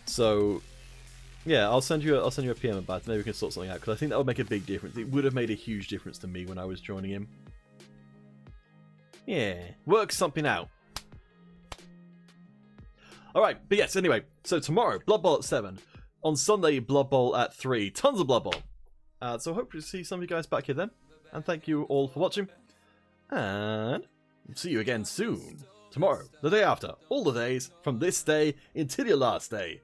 So yeah, I'll send you a PM about it. Maybe we can sort something out, because I think that would make a big difference. It would have made a huge difference to me when I was joining him. Yeah, work something out. Alright, but yes, anyway, so tomorrow, Blood Bowl at 7. On Sunday, Blood Bowl at 3. Tons of Blood Bowl. So hope to see some of you guys back here then. And thank you all for watching. And see you again soon. Tomorrow, the day after, all the days, from this day until your last day.